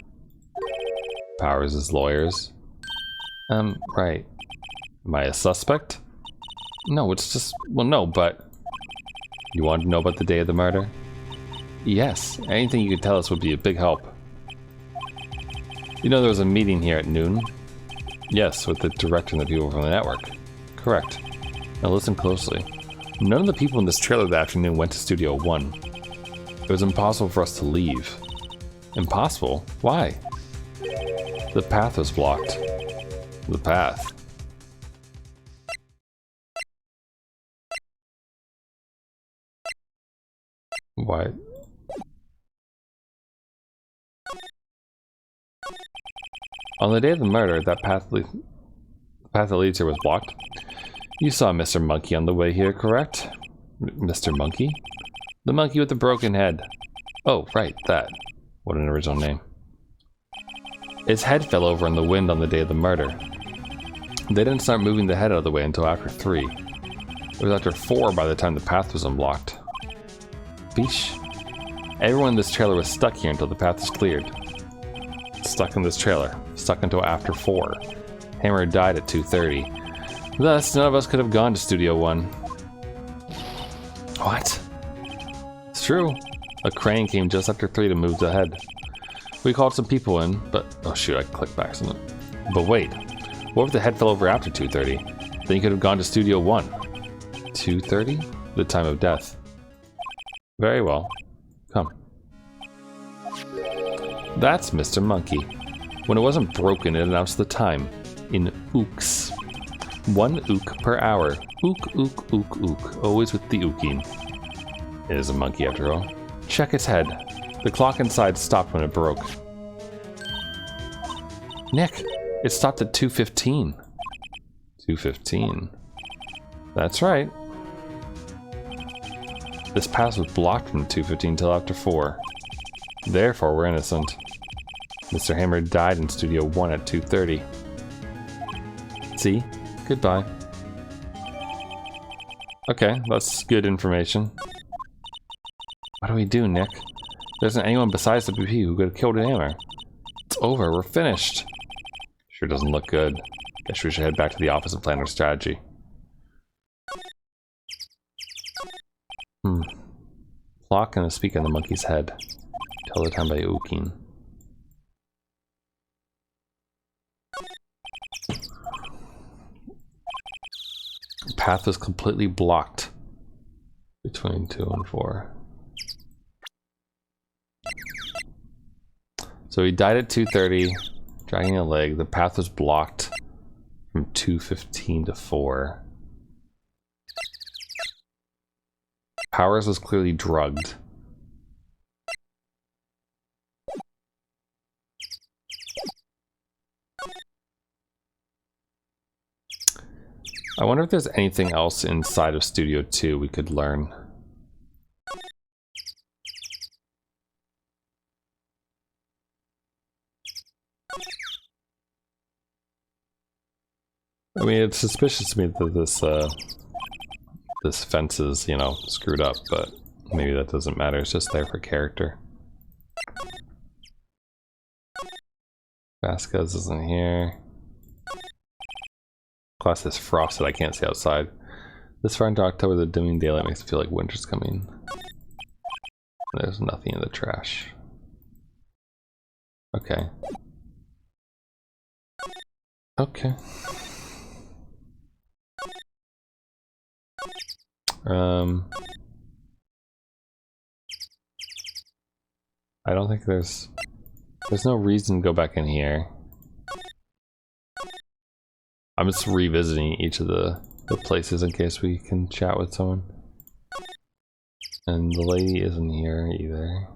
Powers as lawyers. Right. Am I a suspect? No, it's just... Well, no, but... You want to know about the day of the murder? Yes, anything you could tell us would be a big help. You know there was a meeting here at noon? Yes, with the director and the people from the network. Correct. Now listen closely. None of the people in this trailer that afternoon went to Studio 1. It was impossible for us to leave. Impossible? Why? The path was blocked. The path. Why? On the day of the murder, that path that leads here was blocked. You saw Mr. Monkey on the way here, correct? Mr. Monkey? The monkey with the broken head. Oh, right, that. What an original name. His head fell over in the wind on the day of the murder. They didn't start moving the head out of the way until after 3. It was after 4 by the time the path was unblocked. Beesh. Everyone in this trailer was stuck here until the path was cleared. Stuck in this trailer. Stuck until after 4. Hammer died at 2:30. Thus, none of us could have gone to Studio 1. What? This true. A crane came just after 3 to move ahead. We called some people in, but... Oh shoot, I clicked by accident. But wait. What if the head fell over after 2:30? Then you could have gone to Studio 1. 2:30? The time of death. Very well. Come. That's Mr. Monkey. When it wasn't broken, it announced the time. In ooks. 1 ook per hour. Ook, ook, ook, ook. Always with the ooking. It is a monkey after all. Check its head. The clock inside stopped when it broke. Nick, it stopped at 2:15. 2:15. That's right. This pass was blocked from 2:15 till after 4. Therefore, we're innocent. Mr. Hammer died in Studio 1 at 2:30. See? Goodbye. Okay, that's good information. What do we do, Nick? There isn't anyone besides the BP who could have killed Hammer. It's over, we're finished. Sure doesn't look good. Guess we should head back to the office and plan our strategy. Clock and a speaker in the monkey's head. Tell the time by ooking. The path was completely blocked between 2 and 4. So he died at 2:30, dragging a leg. The path was blocked from 2:15 to 4. Powers was clearly drugged. I wonder if there's anything else inside of Studio 2 we could learn. I mean, it's suspicious to me that this fence is, you know, screwed up, but maybe that doesn't matter. It's just there for character. Vasquez isn't here. Glass is frosted. I can't see outside. This far into October, the dimming daylight makes it feel like winter's coming. There's nothing in the trash. Okay. Okay. I don't think there's no reason to go back in here. I'm just revisiting each of the places in case we can chat with someone. And the lady isn't here either.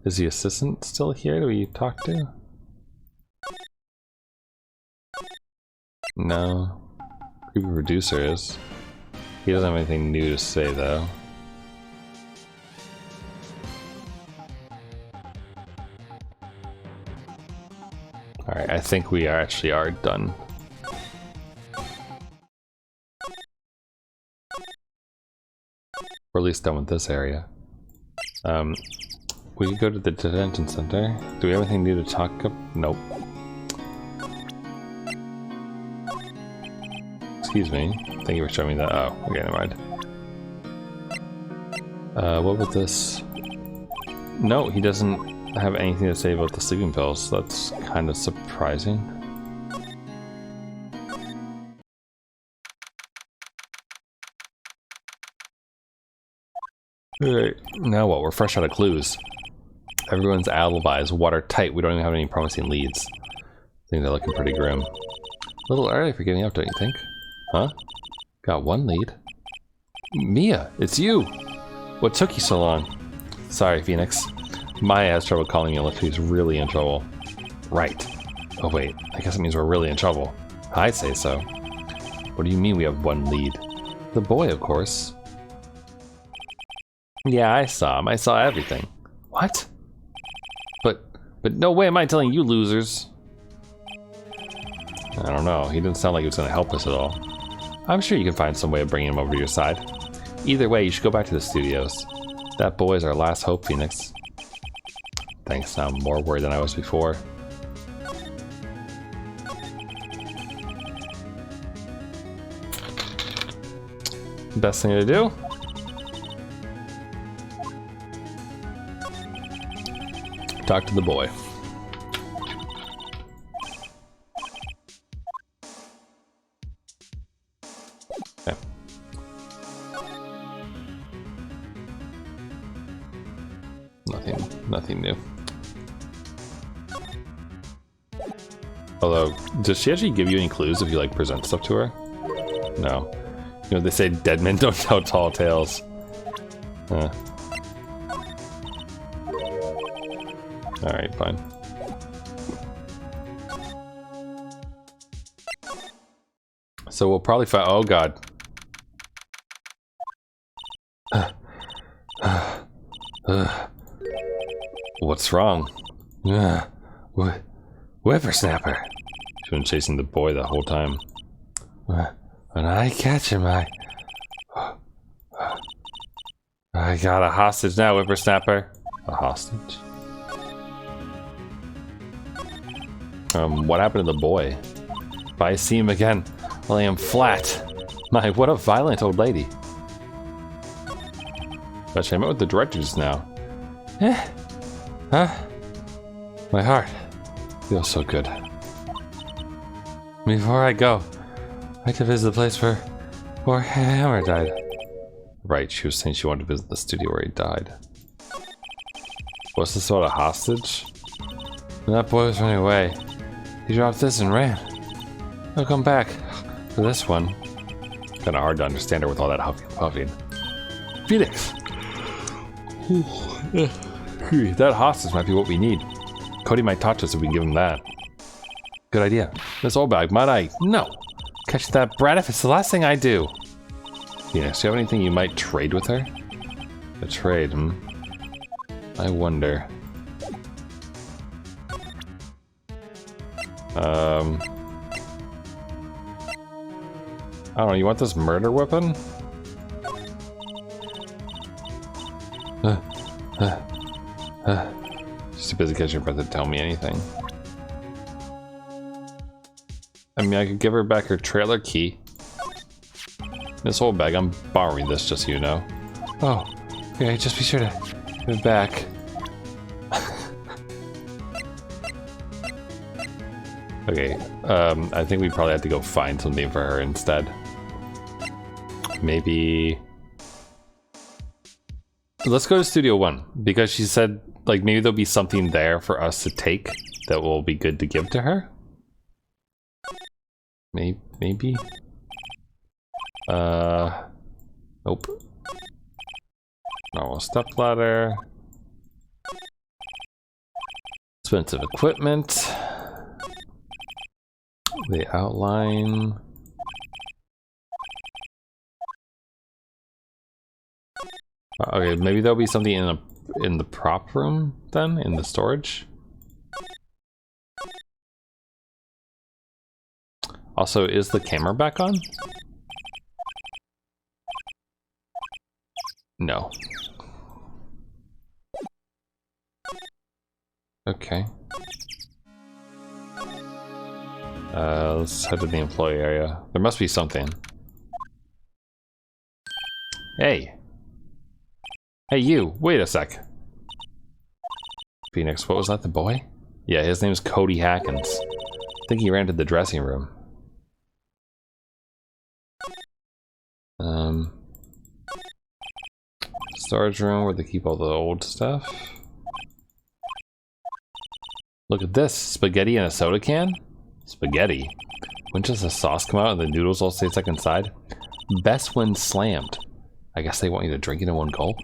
Is the assistant still here? Do we talk to? No. Creepy producer is. He doesn't have anything new to say though. Alright, I think we actually are done. Or at least done with this area. We could go to the detention center. Do we have anything new to talk about? Nope. Excuse me. Thank you for showing me that. Oh, okay, never mind. What about this? No, he doesn't have anything to say about the sleeping pills. That's kind of surprising. Alright, now what? We're fresh out of clues. Everyone's alibi is watertight. We don't even have any promising leads. Things are looking pretty grim. A little early for giving up, don't you think? Huh? Got one lead. Mia, it's you! What took you so long? Sorry, Phoenix. Maya has trouble calling me unless she's really in trouble. Right. Oh wait, I guess it means we're really in trouble. I say so. What do you mean we have one lead? The boy, of course. Yeah, I saw him. I saw everything. What? But no way am I telling you losers. I don't know. He didn't sound like he was going to help us at all. I'm sure you can find some way of bringing him over to your side. Either way, you should go back to the studios. That boy is our last hope, Phoenix. Thanks, I'm more worried than I was before. Best thing to do. Talk to the boy. Okay. Nothing new. Although, does she actually give you any clues if you like present stuff to her? No. You know, they say dead men don't tell tall tales. Alright, fine. So we'll probably find. Oh god. What's wrong? Whippersnapper. She's been chasing the boy the whole time. When I catch him, I got a hostage now, whippersnapper. A hostage? What happened to the boy? If I see him again, I'll lay him flat. My, what a violent old lady. But I met with the director just now. My heart feels so good. Before I go, I like to visit the place where Hammer died. Right, she was saying she wanted to visit the studio where he died. What's this about a hostage? When that boy was running away, he dropped this and ran. He'll come back for this one. Kinda hard to understand her with all that huffing. Phoenix! That hostage might be what we need. Cody might touch us if we give him that. Good idea. Miss Oldbag, might I? No! Catch that brat if it's the last thing I do! Phoenix, do you have anything you might trade with her? A trade, I wonder. I don't know, you want this murder weapon? She's too busy catching her breath to tell me anything. I mean, I could give her back her trailer key. Miss Oldbag, I'm borrowing this just so you know. Oh, okay, just be sure to give it back. Okay, I think we probably have to go find something for her instead. Maybe... Let's go to Studio 1, because she said, like, maybe there'll be something there for us to take that will be good to give to her? Maybe? Nope. Normal stepladder. Expensive equipment. The outline. Okay, maybe there'll be something in the prop room then, in the storage. Also, is the camera back on? No. Okay. Let's head to the employee area. There must be something. Hey! Hey you, wait a sec. Phoenix, what was that, the boy? Yeah, his name's Cody Hackins. I think he ran to the dressing room. Storage room where they keep all the old stuff. Look at this, spaghetti in a soda can? Spaghetti? When does the sauce come out and the noodles all stay stuck inside? Best when slammed. I guess they want you to drink it in one gulp?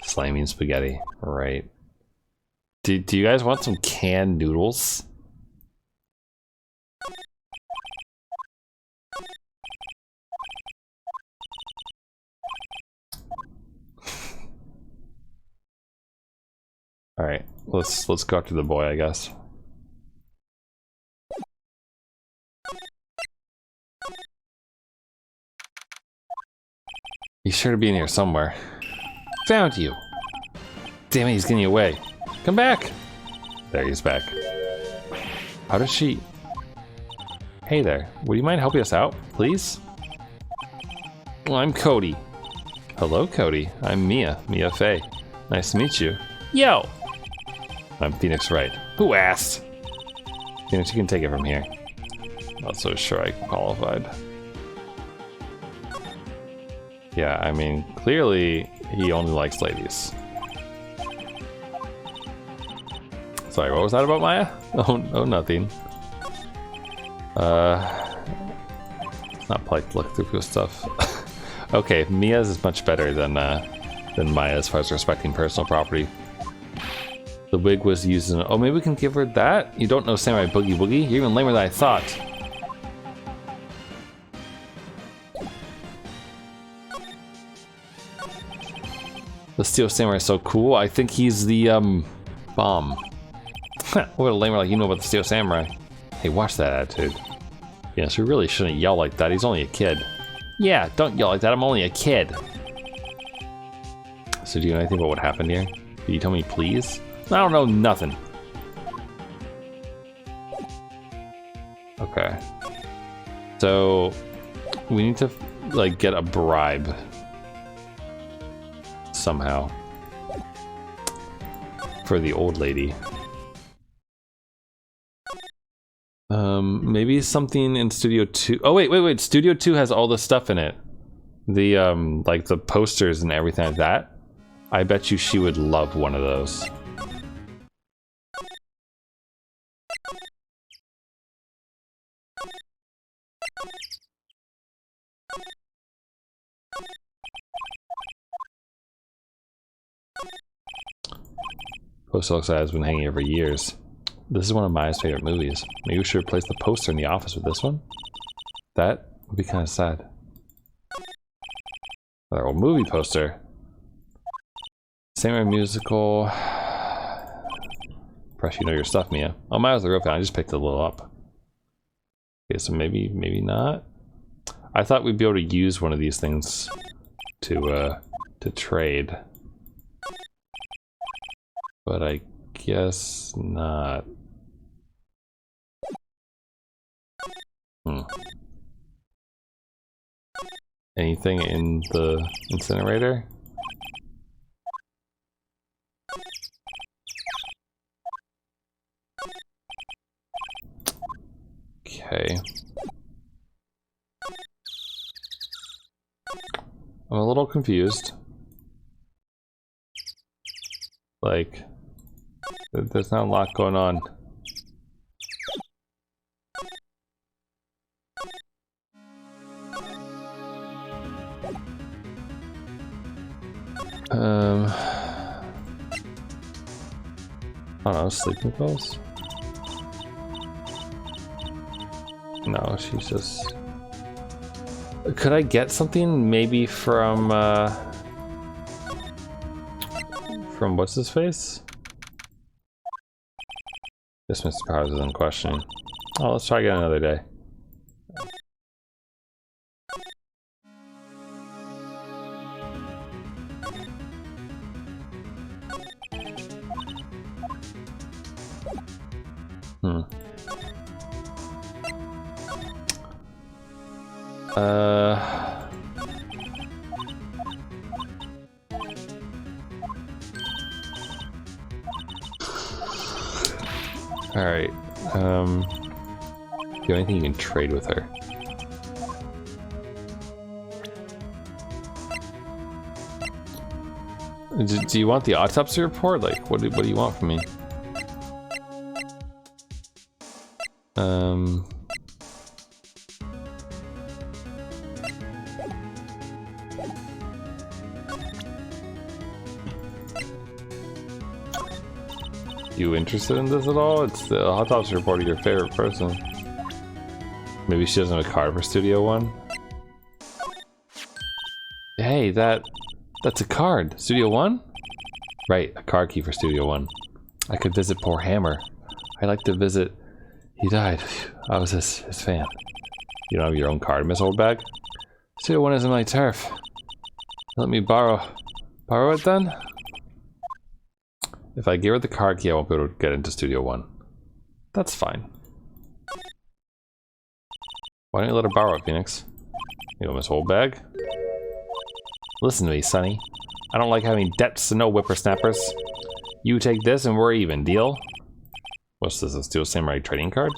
Slamming spaghetti, right. Do you guys want some canned noodles? Alright, let's go after the boy, I guess. He's sure to be in here somewhere. Found you! Damn it, he's getting away. Come back! There, he's back. How does she... Hey there, would you mind helping us out, please? I'm Cody. Hello, Cody. I'm Mia. Mia Fey. Nice to meet you. Yo! I'm Phoenix Wright. Who asked? Phoenix, you can take it from here. Not so sure I qualified. Yeah, I mean, clearly he only likes ladies. Sorry, what was that about Maya? Oh, nothing. It's not polite to look through people's stuff. Okay, Mia's is much better than Maya as far as respecting personal property. The wig was used in... Oh, maybe we can give her that? You don't know Samurai Boogie Woogie? You're even lamer than I thought. The Steel Samurai is so cool. I think he's the, bomb. What a lamer like you know about the Steel Samurai. Hey, watch that attitude. Yes, we really shouldn't yell like that. He's only a kid. Yeah, don't yell like that. I'm only a kid. So do you know anything about what happened here? Can you tell me, please? I don't know nothing. Okay. So we need to, like, get a bribe somehow for the old lady. Maybe something in Studio 2. Oh, wait. Studio 2 has all the stuff in it. The, like the posters and everything like that. I bet you she would love one of those. Poster looks like it's been hanging here for years. This is one of Maya's favorite movies. Maybe we should replace the poster in the office with this one? That would be kind of sad. Our old movie poster. Samurai musical. Press, you know your stuff, Mia. Oh, Maya's the real fan. I just picked it a little up. Okay, so maybe not. I thought we'd be able to use one of these things to trade. But I guess not. Anything in the incinerator? Okay. I'm a little confused. Like, there's not a lot going on. I don't know, sleeping pills? No, she's just... Could I get something maybe from what's his face? This Mr. Powers is in question. Oh, let's try again another day. Alright, do you have anything you can trade with her? Do you want the autopsy report? Like, what do you want from me? You interested in this at all? It's the autopsy report of your favorite person. Maybe she doesn't have a card for Studio 1? Hey, that's a card. Studio 1? Right, a card key for Studio 1. I could visit poor Hammer. I'd like to visit... He died. I was his fan. You don't have your own card, Miss Oldbag? Studio 1 isn't my turf. Let me borrow it then? If I give her the card key, I won't be able to get into Studio 1. That's fine. Why don't you let her borrow it, Phoenix? You know, Miss Oldbag? Listen to me, Sonny. I don't like having debts to no whippersnappers. You take this and we're even, deal? What's this, a Steel Samurai trading card?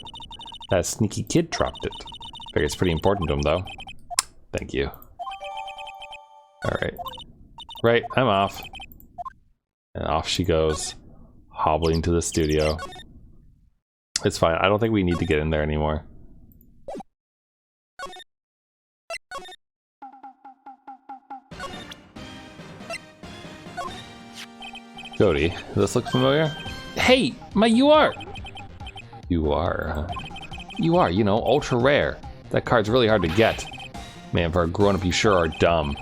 That sneaky kid dropped it. Figure it's pretty important to him, though. Thank you. Alright. Right, I'm off. And off she goes, hobbling to the studio. It's fine, I don't think we need to get in there anymore. Cody, does this look familiar? Hey, my UR! UR, huh? UR, you know, ultra rare. That card's really hard to get. Man, for a grown-up, you sure are dumb.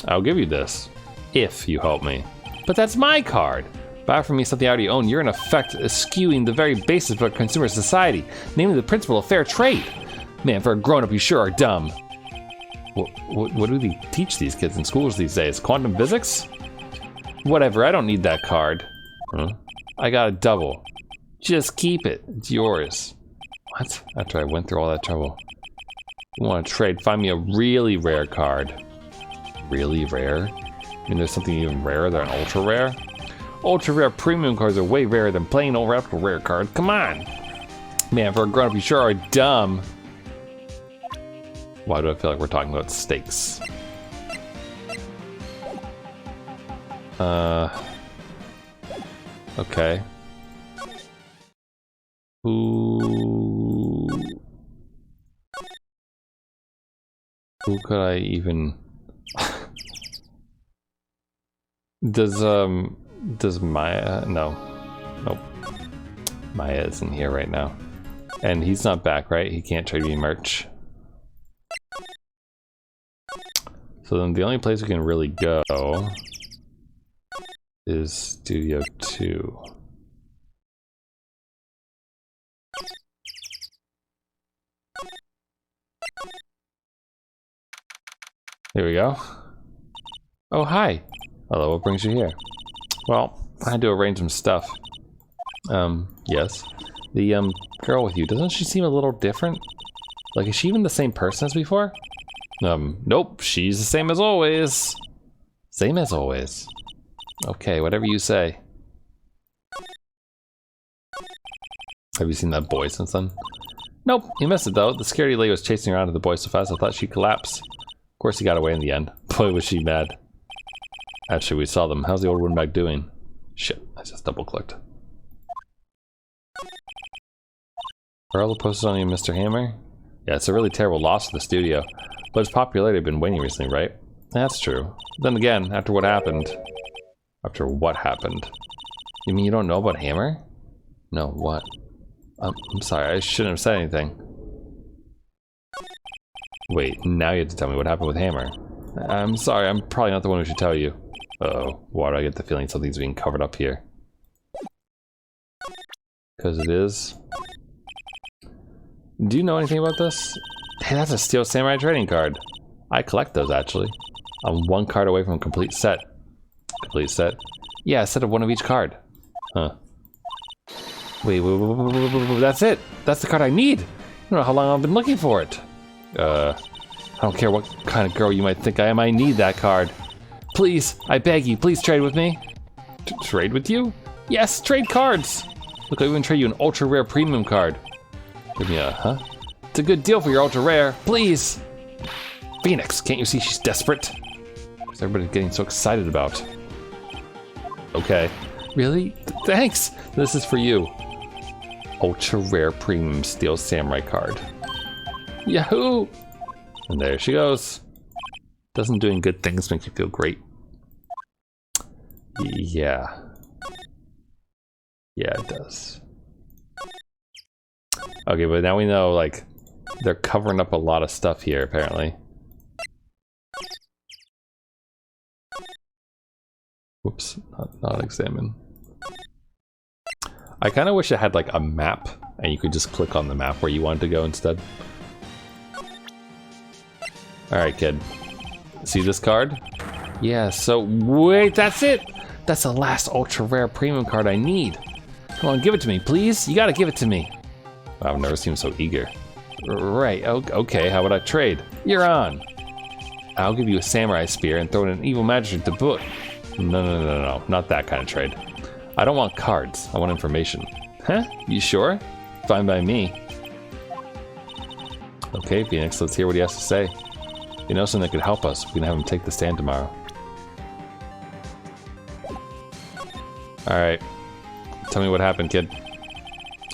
I'll give you this, if you help me. But that's my card! Buy from me something I already own, you're in effect eschewing the very basis of our consumer society, namely the principle of fair trade. Man, for a grown-up, you sure are dumb. What do they teach these kids in schools these days? Quantum physics? Whatever, I don't need that card. Huh? I got a double. Just keep it. It's yours. What? After I went through all that trouble. You want to trade? Find me a really rare card. Really rare? I mean, there's something even rarer than an ultra rare? Ultra rare premium cards are way rarer than plain old ultra rare cards. Come on! Man, for a grown up, you sure are dumb. Why do I feel like we're talking about steaks? Okay. Who could I even... Does Maya... No. Nope. Maya isn't here right now. And he's not back, right? He can't trade me merch. So then the only place we can really go is Studio 2. Here we go. Oh, hi. Hello, what brings you here? Well, I had to arrange some stuff. Yes. The, girl with you, doesn't she seem a little different? Like, is she even the same person as before? Nope, she's the same as always. Same as always. Okay, whatever you say. Have you seen that boy since then? Nope, you missed it though. The security lady was chasing around the boy so fast I thought she'd collapse. Of course he got away in the end. Boy, was she mad. Actually, we saw them. How's the old Windbag doing? Shit, I just double-clicked. Are all the posters on you, Mr. Hammer? Yeah, it's a really terrible loss for the studio. But its popularity had been waning recently, right? That's true. Then again, after what happened... After what happened? You mean you don't know about Hammer? No, what? I'm sorry, I shouldn't have said anything. Wait, now you have to tell me what happened with Hammer. I'm sorry, I'm probably not the one who should tell you. Uh-oh, why do I get the feeling something's being covered up here? Because it is. Do you know anything about this? Hey, that's a Steel Samurai trading card. I collect those, actually. I'm one card away from a complete set. Complete set? Yeah, a set of one of each card. Huh. Wait, that's it! That's the card I need! I don't know how long I've been looking for it. I don't care what kind of girl you might think I am, I need that card. Please, I beg you, please trade with me. Trade with you? Yes, trade cards! Look, I'll even trade you an ultra rare premium card. Give me a, huh? It's a good deal for your ultra rare, please! Phoenix, can't you see she's desperate? What's everybody getting so excited about? Okay. Really? Thanks! This is for you. Ultra rare premium Steel Samurai card. Yahoo! And there she goes. Doesn't doing good things make you feel great? Yeah. Yeah, it does. Okay, but now we know, like, they're covering up a lot of stuff here, apparently. Whoops, not examine. I kind of wish it had, like, a map, and you could just click on the map where you wanted to go instead. Alright, kid. See this card? Yeah, so... Wait, that's it! That's the last ultra rare premium card I need. Come on, give it to me, please. You gotta give it to me. Wow, I've never seen him so eager. Right, okay, how about I trade? You're on. I'll give you a samurai spear and throw in an evil magic to boot. No, not that kind of trade. I don't want cards, I want information. Huh? You sure? Fine by me. Okay, Phoenix, let's hear what he has to say. You know something that could help us, we can have him take the stand tomorrow. Alright. Tell me what happened, kid.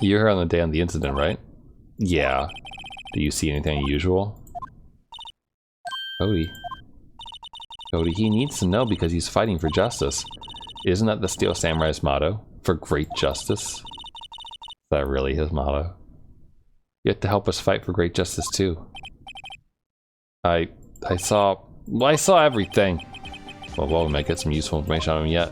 You were here on the day on the incident, right? Yeah. Do you see anything unusual? Cody, he needs to know because he's fighting for justice. Isn't that the Steel Samurai's motto? For great justice? Is that really his motto? You have to help us fight for great justice too. I saw everything. Well, we might get some useful information on him yet.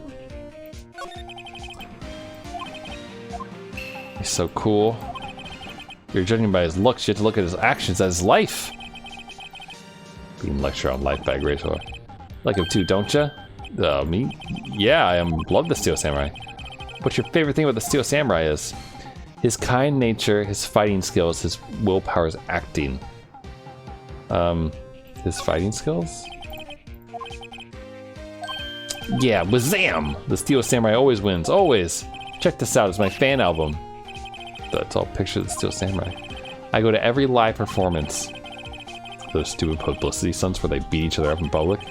He's so cool. You're judging by his looks, you have to look at his actions as his life. Being lecture on life by a great sword. Like him too, don't ya? Me? Yeah, I love the Steel Samurai. What's your favorite thing about the Steel Samurai is? His kind nature, his fighting skills, his willpower, his acting. His fighting skills? Yeah, wazam! The Steel Samurai always wins, always! Check this out, it's my fan album. That's all pictures of the Steel Samurai. I go to every live performance. Those stupid publicity stunts where they beat each other up in public.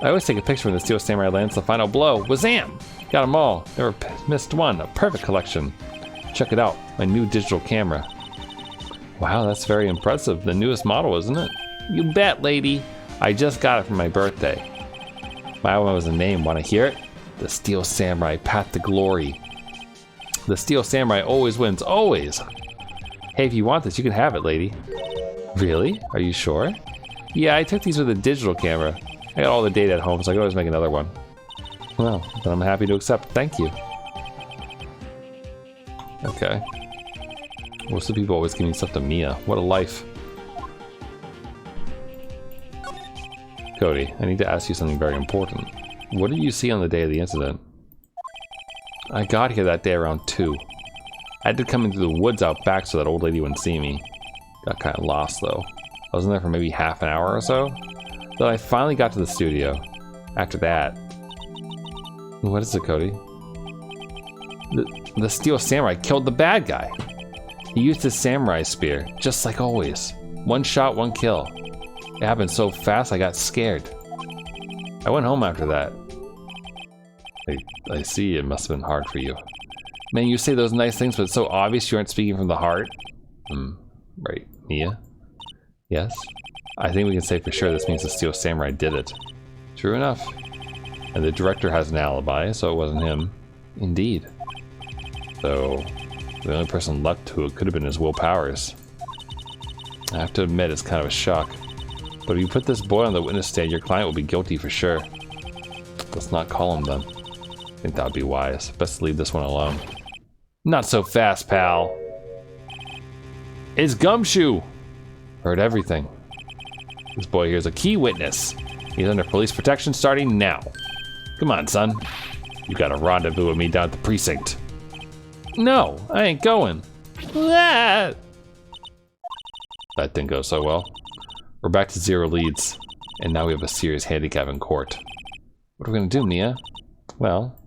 I always take a picture when the Steel Samurai lands the final blow. Wazam! Got them all. Never missed one. A perfect collection. Check it out. My new digital camera. Wow, that's very impressive. The newest model, isn't it? You bet, lady. I just got it for my birthday. My album has a name. Want to hear it? The Steel Samurai Path to Glory. The Steel Samurai always wins. Always! Hey, if you want this, you can have it, lady. Really? Are you sure? Yeah, I took these with a digital camera. I got all the data at home, so I can always make another one. Well, then I'm happy to accept. Thank you. Okay. Most of the people always giving stuff to Mia. What a life. Cody, I need to ask you something very important. What did you see on the day of the incident? I got here that day around 2. I had to come into the woods out back so that old lady wouldn't see me. Got kind of lost though. I was in there for maybe half an hour or so. Then I finally got to the studio. After that... What is it, Cody? The Steel Samurai killed the bad guy. He used his samurai spear, just like always. One shot, one kill. It happened so fast I got scared. I went home after that. I see, it must have been hard for you. Man, you say those nice things, but it's so obvious you aren't speaking from the heart. Right, Mia? Yes? I think we can say for sure this means the Steel Samurai did it. True enough. And the director has an alibi, so it wasn't him. Indeed. So, the only person left who it could have been his Will Powers. I have to admit, it's kind of a shock. But if you put this boy on the witness stand, your client will be guilty for sure. Let's not call him then. I think that would be wise. Best to leave this one alone. Not so fast, pal. It's Gumshoe! Heard everything. This boy here is a key witness. He's under police protection starting now. Come on, son. You got a rendezvous with me down at the precinct. No, I ain't going. That didn't go so well. We're back to 0 leads. And now we have a serious handicap in court. What are we gonna do, Mia? Well,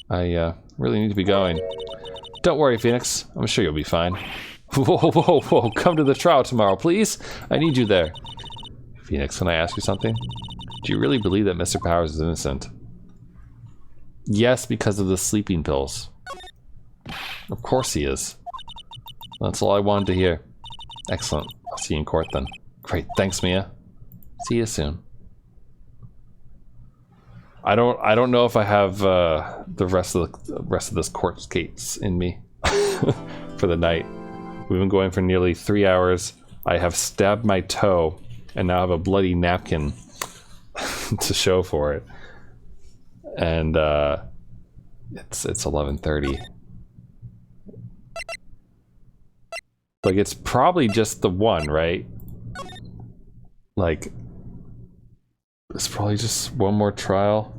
I really need to be going. Don't worry, Phoenix. I'm sure you'll be fine. Whoa. Come to the trial tomorrow, please. I need you there. Phoenix, can I ask you something? Do you really believe that Mr. Powers is innocent? Yes, because of the sleeping pills. Of course he is. That's all I wanted to hear. Excellent. I'll see you in court then. Great. Thanks, Mia. See you soon. I don't know if I have the rest of this court case in me for the night. We've been going for nearly 3 hours. I have stabbed my toe and now have a bloody napkin to show for it. And it's 11:30. Like, it's probably just the one, right? Like, it's probably just one more trial.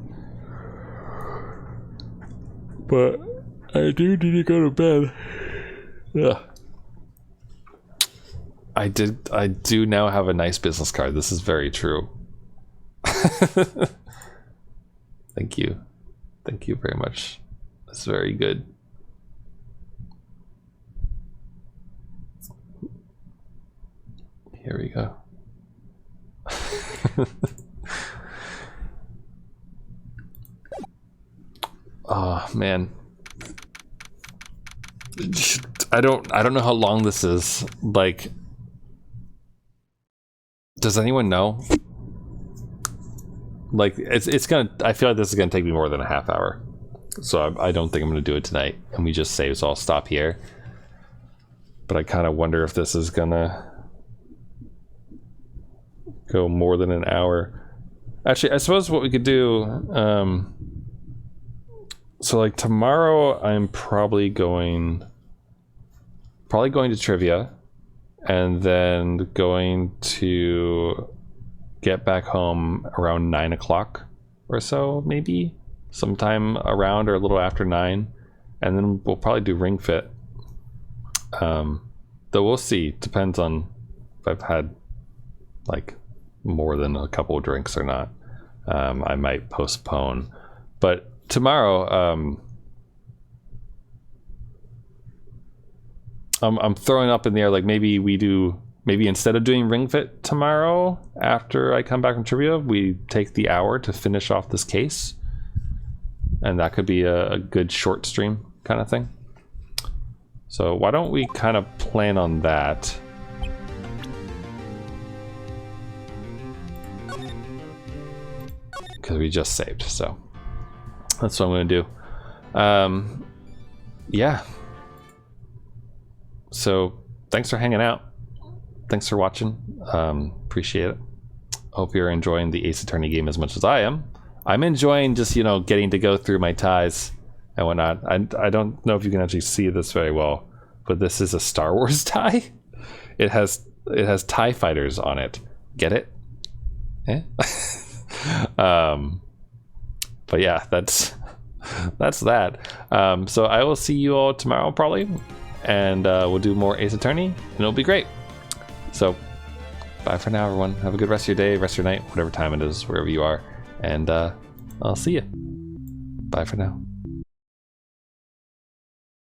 But I do need to go to bed. Ugh. I do now have a nice business card. This is very true. Thank you. Thank you very much. That's very good. Here we go. Oh man. I don't know how long this is. Like, does anyone know? Like, it's gonna, I feel like this is gonna take me more than a half hour. So I don't think I'm gonna do it tonight, and we just save, so I'll stop here. But I kind of wonder if this is gonna go more than an hour. Actually, I suppose what we could do, so like tomorrow I'm probably going to trivia, and then going to get back home around 9 o'clock or so, maybe sometime around or a little after 9, and then we'll probably do Ring Fit. Though we'll see, depends on if I've had like more than a couple of drinks or not. I might postpone, but tomorrow I'm throwing up in the air, like maybe instead of doing Ring Fit tomorrow after I come back from trivia, we take the hour to finish off this case, and that could be a good short stream kind of thing. So why don't we kind of plan on that? Because we just saved, so that's what I'm going to do. Yeah. So thanks for hanging out. Thanks for watching. Appreciate it. Hope you're enjoying the Ace Attorney game as much as I am. I'm enjoying just, you know, getting to go through my ties and whatnot. I don't know if you can actually see this very well, but this is a Star Wars tie. It has TIE fighters on it. Get it? Eh? But yeah, that's that. So I will see you all tomorrow probably, and we'll do more Ace Attorney, and it'll be great. So bye for now, everyone. Have a good rest of your day, rest of your night, whatever time it is, wherever you are, and I'll see you. Bye for now.